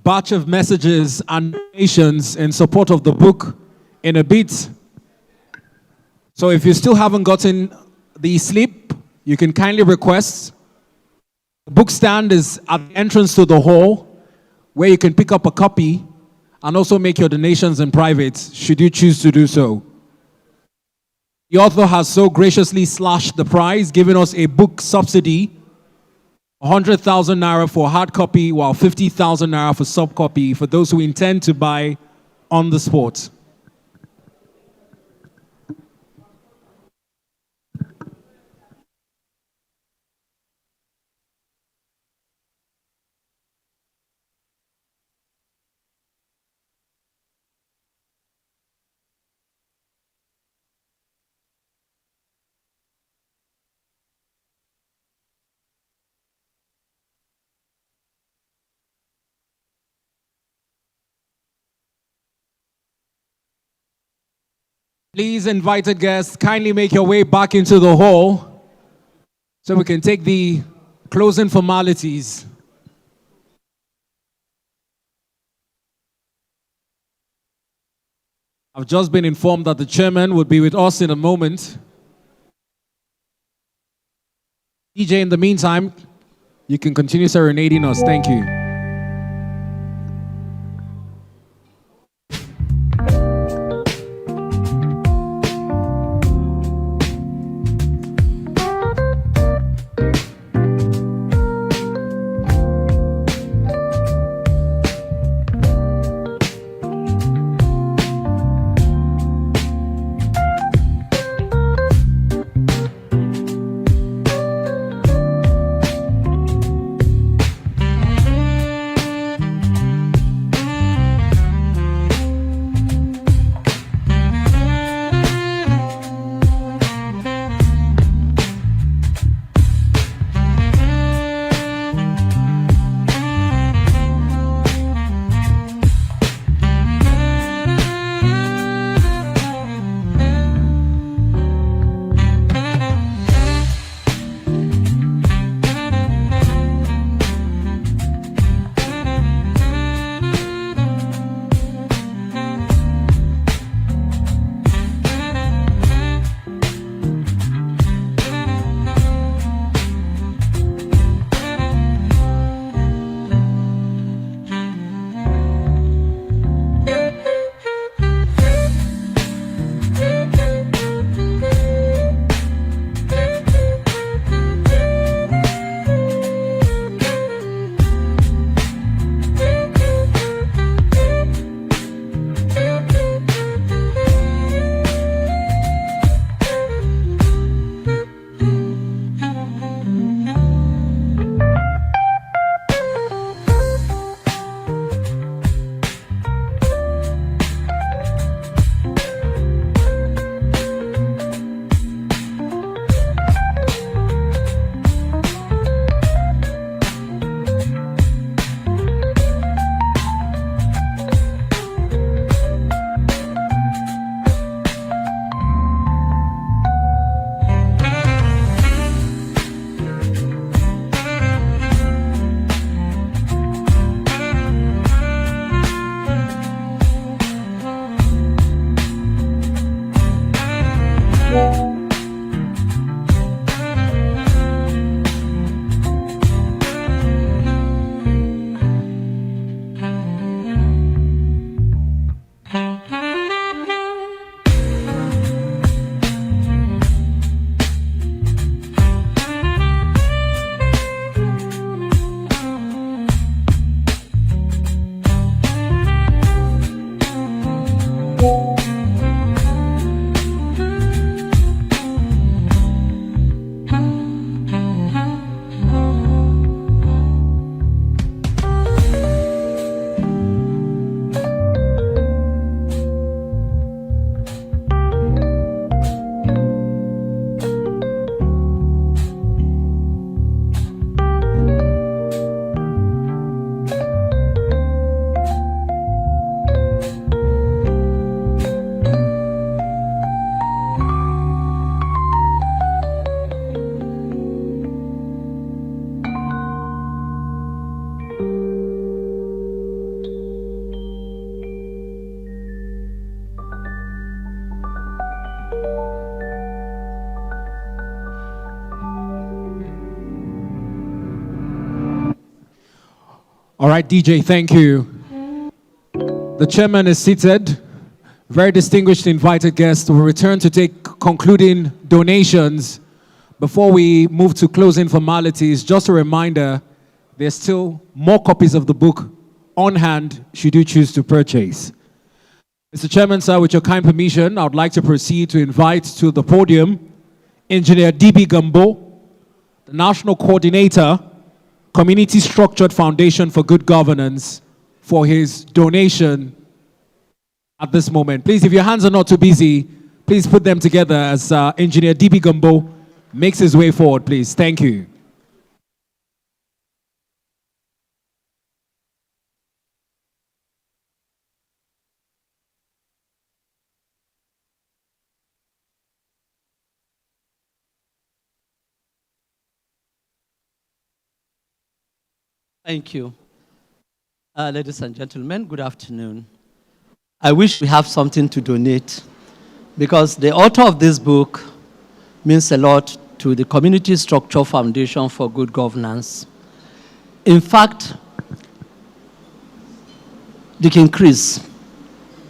A: batch of messages and donations in support of the book in a bit. So if you still haven't gotten the slip, you can kindly request. The book stand is at the entrance to the hall, where you can pick up a copy and also make your donations in private, should you choose to do so. The author has so graciously slashed the price, giving us a book subsidy, 100,000 naira for hard copy, while 50,000 naira for soft copy for those who intend to buy on the spot. Please, invited guests, kindly make your way back into the hall so we can take the closing formalities. I've just been informed that the chairman will be with us in a moment. DJ, in the meantime, you can continue serenading us. Thank you. All right, DJ, thank you. The chairman is seated. Very distinguished invited guests will return to take concluding donations. Before we move to closing formalities, just a reminder, there's still more copies of the book on hand should you choose to purchase. Mr. Chairman, sir, with your kind permission, I would like to proceed to invite to the podium Engineer DB Gambo, the National Coordinator, Community Structured Foundation for Good Governance, for his donation at this moment. Please, if your hands are not too busy, please put them together as Engineer DB Gambo makes his way forward, please. Thank you.
N: Thank you. Ladies and gentlemen, good afternoon. I wish we have something to donate because the author of this book means a lot to the Community Structure Foundation for Good Governance. In fact, Deacon Chris,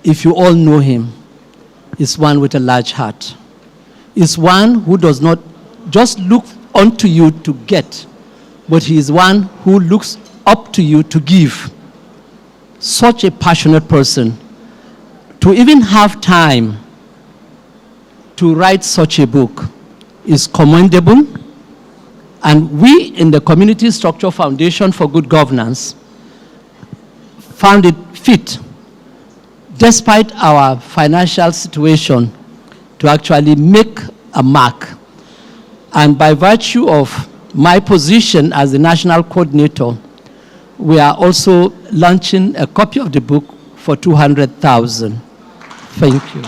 N: if you all know him, is one with a large heart. Is one who does not just look unto you to get, but he is one who looks up to you to give. Such a passionate person. To even have time to write such a book is commendable, and we in the Community Structure Foundation for Good Governance found it fit, despite our financial situation, to actually make a mark. And by virtue of my position as the national coordinator, we are also launching a copy of the book for 200,000. Thank you.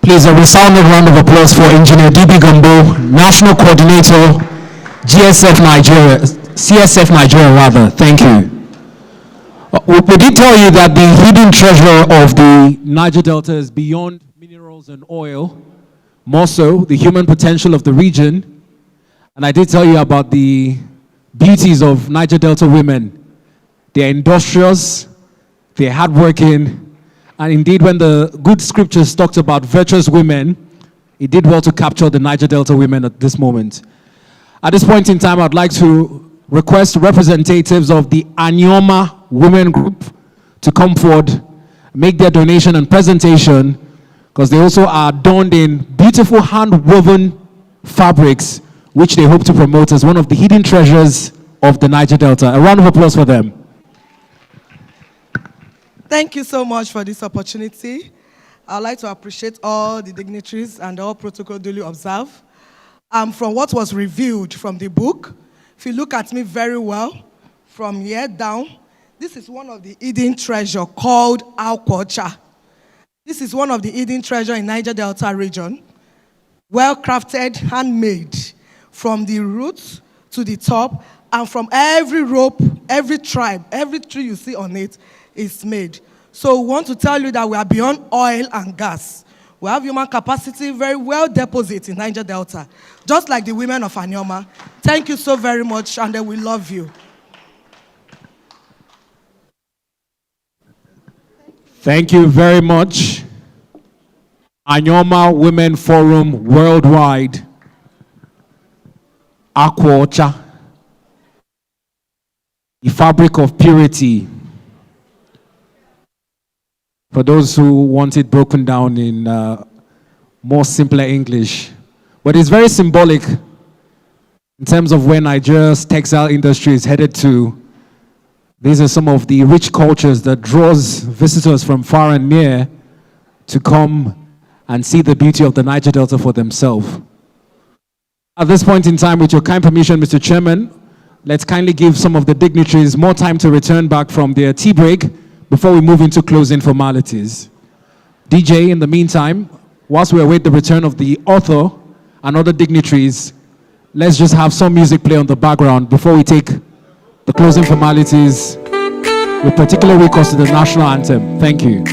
A: Please, a resounding round of applause for Engineer DB Gambo, National Coordinator, CSF Nigeria rather. Thank you. We did tell you that the hidden treasure of the Niger Delta is beyond minerals and oil, more so the human potential of the region. And I did tell you about the beauties of Niger Delta women. They're industrious, they're hardworking, and indeed when the good scriptures talked about virtuous women, it did well to capture the Niger Delta women at this moment. At this point in time, I'd like to request representatives of the Anyoma Women Group to come forward, make their donation and presentation, because they also are adorned in beautiful hand-woven fabrics, which they hope to promote as one of the hidden treasures of the Niger Delta. A round of applause for them.
B: Thank you so much for this opportunity. I'd like to appreciate all the dignitaries and all protocol duly observed. From what was reviewed from the book, if you look at me very well, from here down, this is one of the hidden treasure called Alquacha. This is one of the hidden treasure in Niger Delta region. Well-crafted, handmade, from the roots to the top, and from every rope, every tribe, every tree you see on it is made. So we want to tell you that we are beyond oil and gas. We have human capacity very well deposited in Niger Delta, just like the women of Anyoma. Thank you so very much, and we love you.
A: Thank you very much. Anyoma Women Forum Worldwide. Aquacha. The fabric of purity. For those who want it broken down in more simpler English. But it's very symbolic in terms of where Nigeria's textile industry is headed to. These are some of the rich cultures that draws visitors from far and near to come and see the beauty of the Niger Delta for themselves. At this point in time, with your kind permission, Mr. Chairman, let's kindly give some of the dignitaries more time to return back from their tea break before we move into closing formalities. DJ, in the meantime, whilst we await the return of the author and other dignitaries, let's just have some music play on the background before we take the closing formalities, with particular recourse to the national anthem. Thank you.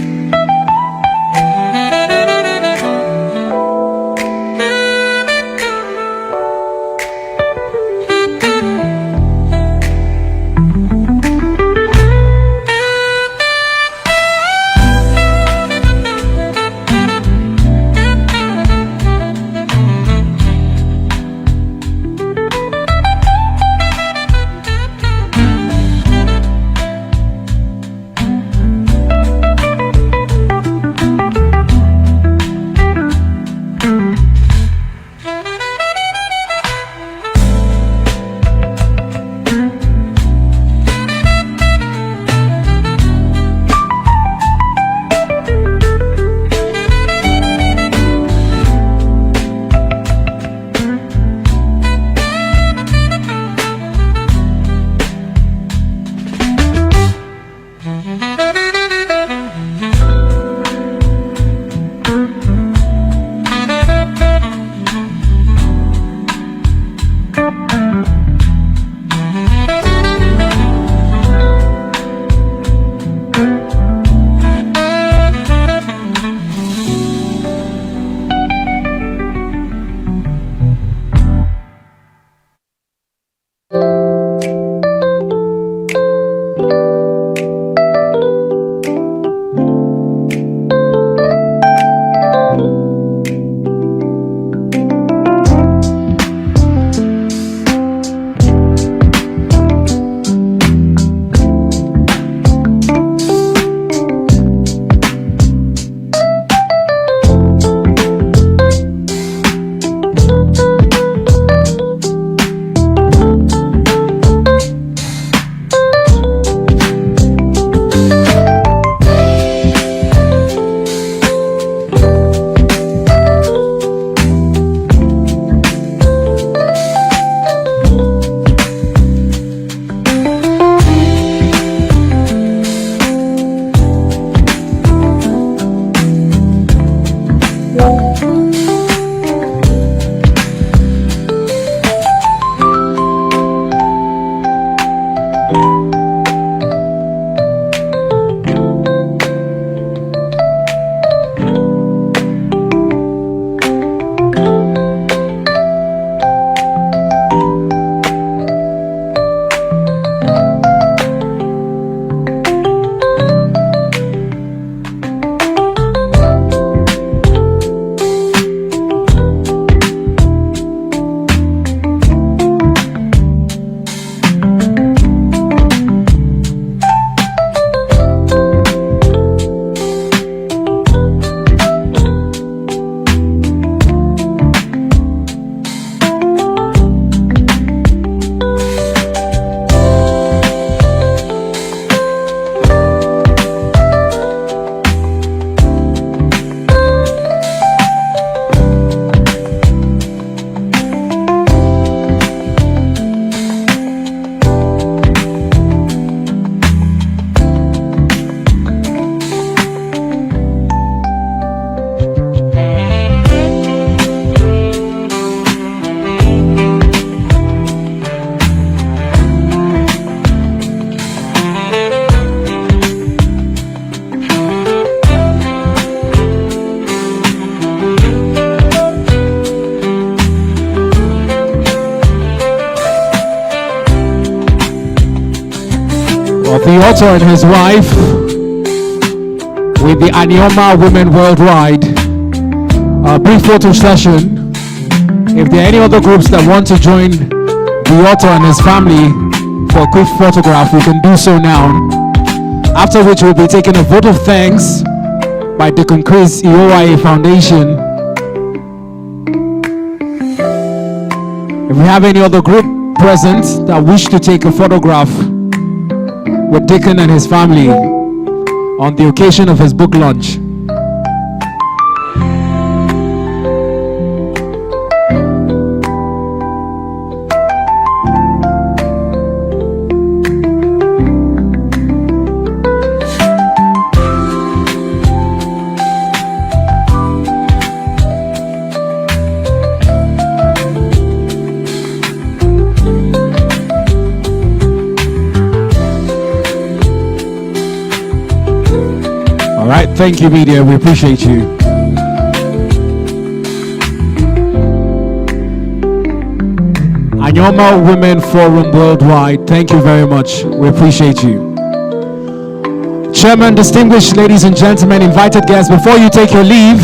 A: the author and his wife with the Anioma Women Worldwide. A brief photo session. If there are any other groups that want to join the author and his family for a quick photograph, we can do so now. After which we'll be taking a vote of thanks by Deacon Chris EOIA Foundation. If we have any other group present that wish to take a photograph with Deacon and his family on the occasion of his book launch. Thank you, media. We appreciate you. Anioma Women Forum Worldwide, thank you very much. We appreciate you. Chairman, distinguished ladies and gentlemen, invited guests, before you take your leave,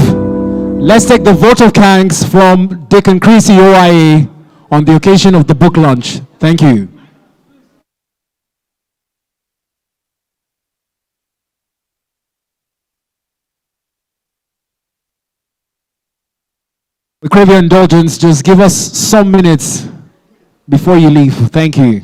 A: let's take the vote of thanks from Deacon Chris EOIA on the occasion of the book launch. Thank you. We crave your indulgence. Just give us some minutes before you leave. Thank you.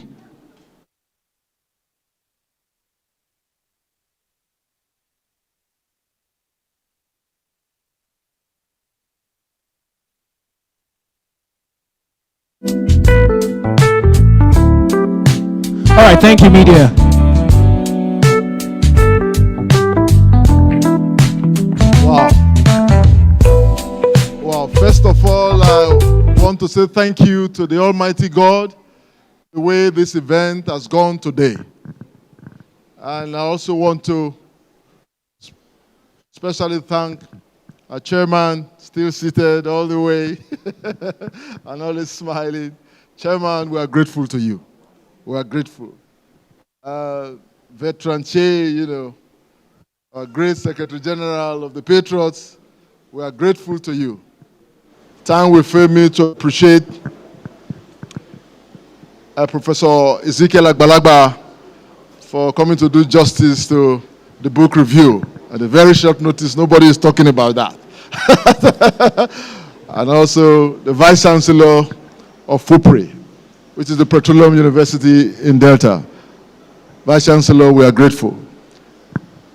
A: All right, thank you, media.
O: First of all, I want to say thank you to the Almighty God, the way this event has gone today. And I also want to especially thank our chairman, still seated all the way, and always smiling. Chairman, we are grateful to you. We are grateful. Veteran Che, our great Secretary General of the Patriots, we are grateful to you. Time will fail me to appreciate Professor Ezekiel Agbalagba for coming to do justice to the book review. At a very short notice, nobody is talking about that. And also the Vice Chancellor of FUPRI, which is the Petroleum University in Delta. Vice Chancellor, we are grateful.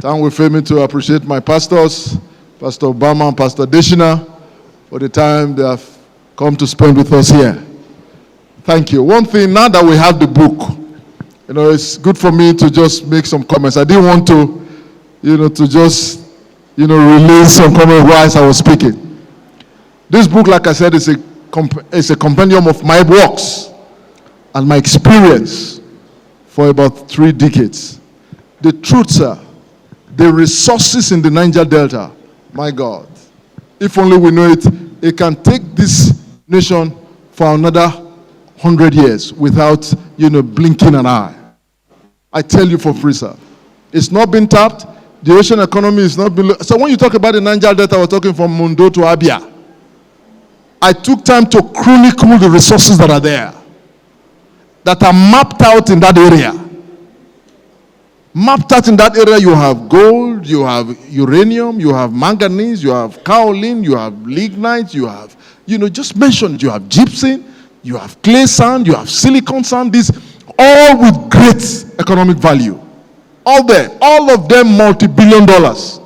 O: Time will fail me to appreciate my pastors, Pastor Obama and Pastor Deshina, for the time they have come to spend with us here. Thank you. One thing, now that we have the book, it's good for me to just make some comments. I didn't want to, to just, release some comments whilst I was speaking. This book, like I said, is a compendium of my works and my experience for about 3 decades. The truth, sir, the resources in the Niger Delta, my God, if only we know it, it can take this nation for another 100 years without, blinking an eye. I tell you for free, sir. It's not been tapped. The ocean economy is not been... So when you talk about the Niger Delta, we're talking from Mundo to Abia. I took time to chronicle the resources that are there, that are mapped out in that area. Mapped out in that area, you have gold, you have uranium, you have manganese, you have kaolin, you have lignite, you have, just mentioned, you have gypsum, you have clay sand, you have silicon sand, these all with great economic value. All there, all of them multi-billion dollars.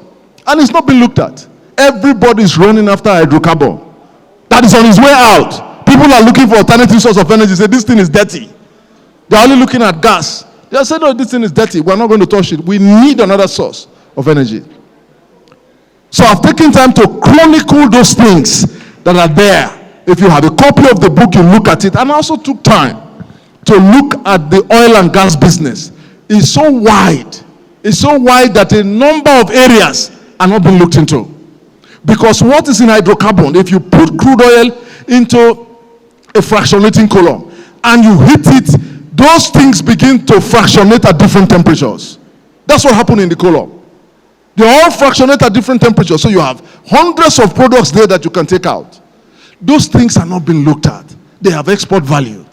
O: And it's not been looked at. Everybody is running after hydrocarbon. That is on its way out. People are looking for alternative source of energy, say this thing is dirty. They're only looking at gas. They said, no, this thing is dirty. We're not going to touch it. We need another source of energy. So I've taken time to chronicle those things that are there. If you have a copy of the book, you look at it. And I also took time to look at the oil and gas business. It's so wide. It's so wide that a number of areas are not being looked into. Because what is in hydrocarbon, if you put crude oil into a fractionating column and you heat it those things begin to fractionate at different temperatures. That's what happened in the column. They all fractionate at different temperatures. So you have hundreds of products there that you can take out. Those things are not being looked at. They have export value.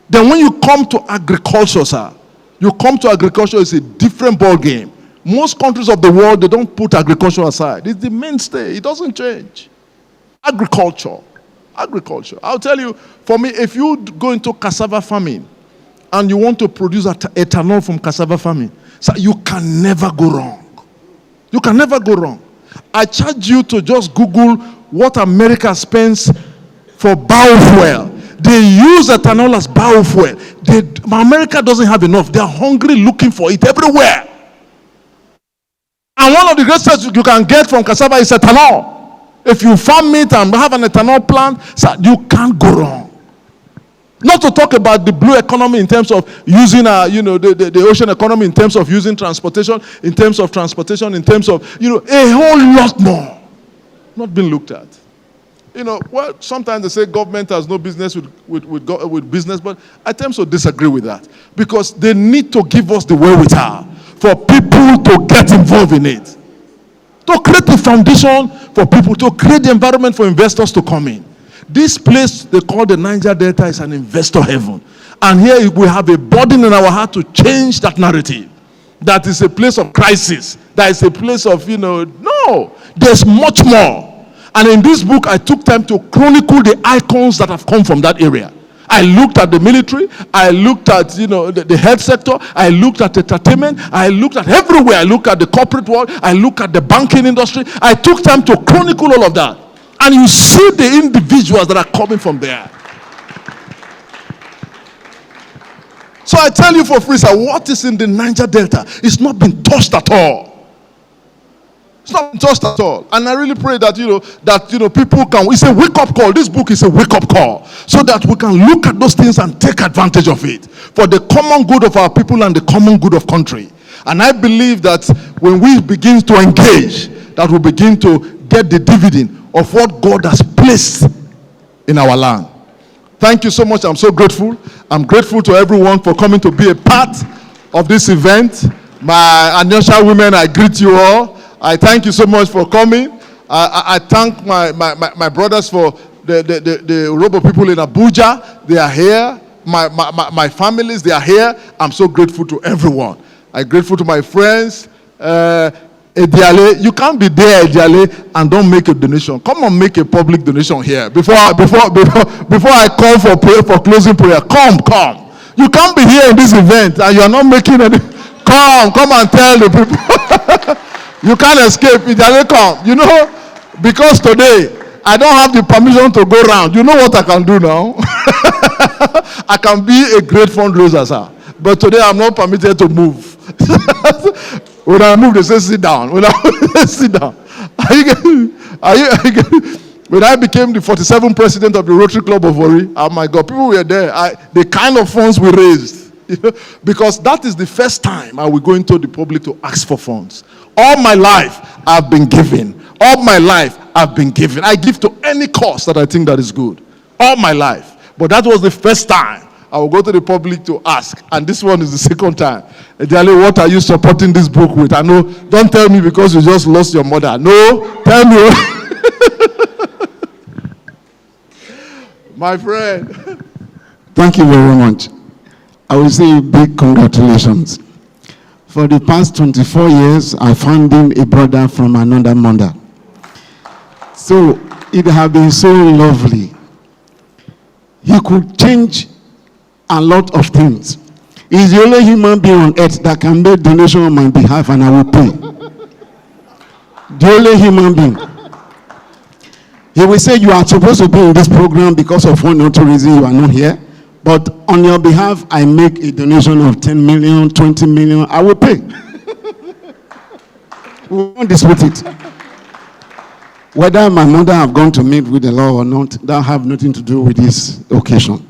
O: Then when you come to agriculture, sir, you come to agriculture, it's a different ball game. Most countries of the world, they don't put agriculture aside. It's the mainstay. It doesn't change. Agriculture. I'll tell you, for me, if you go into cassava farming and you want to produce ethanol from cassava farming, so you can never go wrong. You can never go wrong. I charge you to just Google what America spends for biofuel. They use ethanol as biofuel. America doesn't have enough. They are hungry looking for it everywhere. And one of the greatest you can get from cassava is ethanol. If you farm it and have an ethanol plant, so you can't go wrong. Not to talk about the blue economy in terms of using, the ocean economy in terms of using transportation, in terms of, a whole lot more. Not being looked at. Well, sometimes they say government has no business with business, but I tend to disagree with that. Because they need to give us the wherewithal for people to get involved in it. To create the foundation for people, to create the environment for investors to come in. This place they call the Niger Delta is an investor heaven. And here we have a burden in our heart to change that narrative. That is a place of crisis. That is a place of, no. There's much more. And in this book, I took time to chronicle the icons that have come from that area. I looked at the military. I looked at, the health sector. I looked at entertainment. I looked at everywhere. I looked at the corporate world. I looked at the banking industry. I took time to chronicle all of that. And you see the individuals that are coming from there. So I tell you for free, sir, what is in the Niger Delta is not been touched at all. It's not been touched at all. And I really pray that, people can, it's a wake-up call. This book is a wake-up call. So that we can look at those things and take advantage of it. For the common good of our people and the common good of country. And I believe that when we begin to engage, that we begin to get the dividend of what God has placed in our land. Thank you so much. I'm so grateful. I'm grateful to everyone for coming to be a part of this event. My Anyosha women, I greet you all. I thank you so much for coming. I thank my brothers for the Urobo people in Abuja. They are here. My families, they are here. I'm so grateful to everyone. I'm grateful to my friends. Ediale, you can't be there, Ediale, and don't make a donation. Come on, make a public donation here. Before I call for prayer, for closing prayer, come. You can't be here in this event and you are not making any. Come and tell the people. You can't escape. Ediale, come. Because today I don't have the permission to go around. You know what I can do now? I can be a great fundraiser, sir. But today I'm not permitted to move. When I move, they say sit down. When I sit down. When I became the 47th president of the Rotary Club of Warri, oh my God, people were there. The kind of funds we raised. Because that is the first time I will go into the public to ask for funds. All my life, I've been giving. All my life, I've been giving. I give to any cause that I think that is good. All my life. But that was the first time I will go to the public to ask. And this one is the second time. Ediale, what are you supporting this book with? I know, don't tell me because you just lost your mother. No, tell me. My friend.
H: Thank you very much. I will say big congratulations. For the past 24 years, I found him a brother from another mother. So it has been so lovely. He could change a lot of things. He's the only human being on earth that can make donation on my behalf and I will pay. The only human being. He will say you are supposed to be in this program because of one or two reasons you are not here. But on your behalf, I make a donation of 10 million, 20 million, I will pay. We won't dispute it. Whether my mother have gone to meet with the Lord or not, that have nothing to do with this occasion.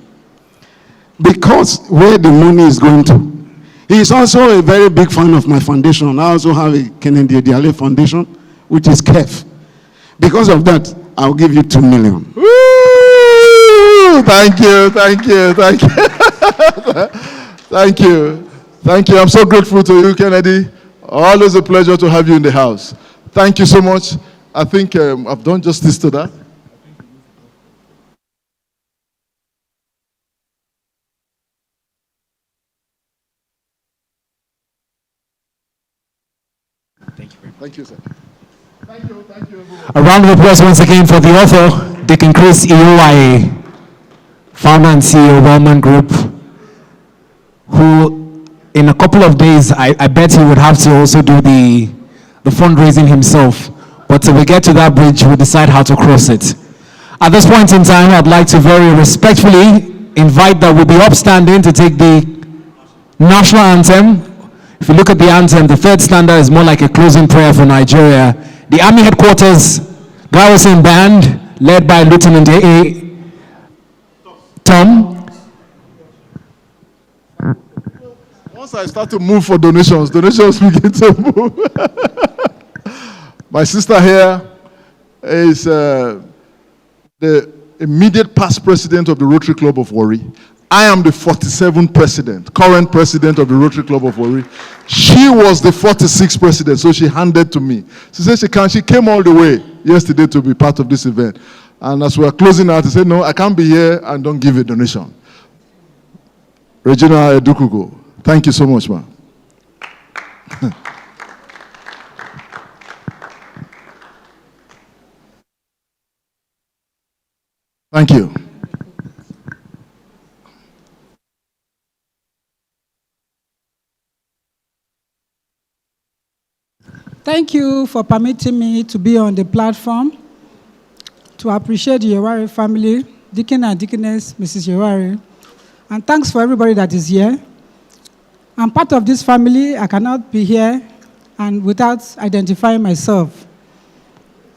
H: Because where the money is going to. He is also a very big fan of my foundation. I also have a Kennedy Ediale Foundation, which is KEF. Because of that, I'll give you 2 million.
O: Woo! Thank you. Thank you. Thank you. I'm so grateful to you, Kennedy. Always a pleasure to have you in the house. Thank you so much. I think I've done justice to that. Thank you, sir. Thank you, everyone.
A: A round of applause once again for the author, Deacon Chris El-Rufai, founder and CEO of Wellman Group, who in a couple of days, I bet he would have to also do the fundraising himself. But till we get to that bridge, we'll decide how to cross it. At this point in time, I'd like to very respectfully invite that will be upstanding to take the national anthem. If you look at the anthem, the third standard is more like a closing prayer for Nigeria. The Army Headquarters Garrison Band, led by Lieutenant A.A. Tom.
O: Once I start to move for donations begin to move. My sister here is the immediate past president of the Rotary Club of Warri. I am the 47th president, current president of the Rotary Club of Warri. She was the 46th president, so she handed to me. She said she can. She came all the way yesterday to be part of this event. And as we are closing out, she said, no, I can't be here and don't give a donation. Regina Edukugo, thank you so much, ma'am. Thank you.
C: Thank you for permitting me to be on the platform to appreciate the Yewari family, Deacon and Deaconess, Mrs. Yewari, and thanks for everybody that is here. I'm part of this family. I cannot be here and without identifying myself.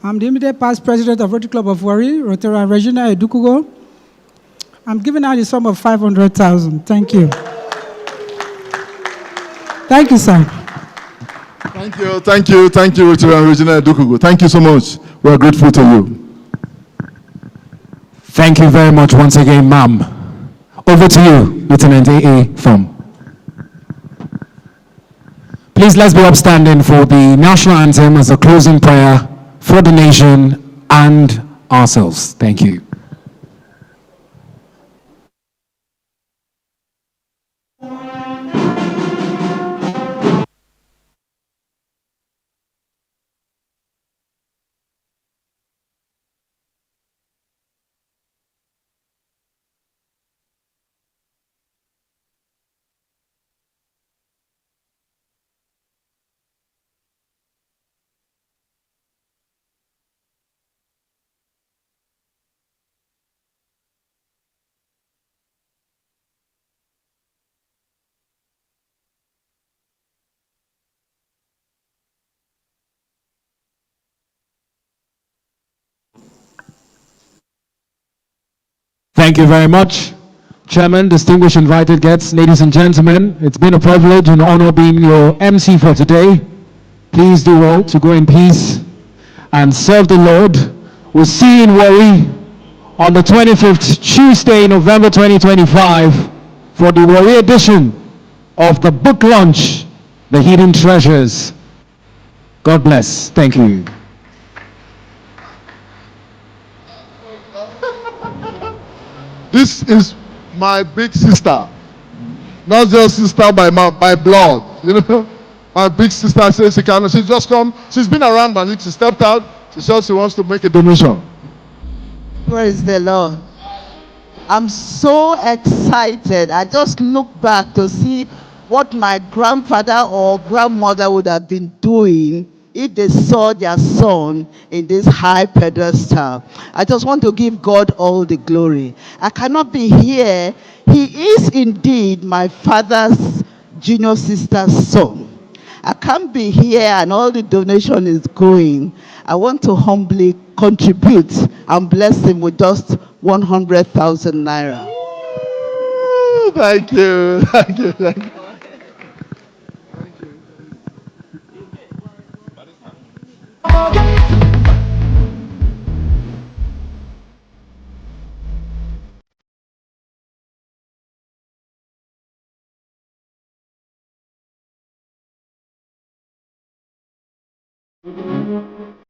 C: I'm the immediate past president of Rotary Club of Warri, Rotary Regina Edukugo. I'm giving out the sum of 500,000. Thank you. Thank you, sir.
O: Thank you, thank you, thank you, Regina Edukugo. Thank you so much. We are grateful to you.
A: Thank you very much once again, ma'am. Over to you, Lieutenant A.A. Thom. Please, let's be upstanding for the national anthem as a closing prayer for the nation and ourselves. Thank you. Thank you very much. Chairman, distinguished invited guests, ladies and gentlemen, it's been a privilege and honor being your MC for today. Please do well to go in peace and serve the Lord. We'll see you in Warri on the 25th, Tuesday, November 2025, for the Warri edition of the book launch, The Hidden Treasures. God bless. Thank you.
O: This is my big sister, not just sister by blood. You know, my big sister says she can. She's just come. She's been around, but she stepped out. She said she wants to make a donation.
S: Praise the Lord. I'm so excited. I just look back to see what my grandfather or grandmother would have been doing if they saw their son in this high pedestal. I just want to give God all the glory. I cannot be here. He is indeed my father's junior sister's son. I can't be here and all the donation is going. I want to humbly contribute and bless him with just 100,000 naira.
O: Thank you. Thank you. Thank you.
U: you.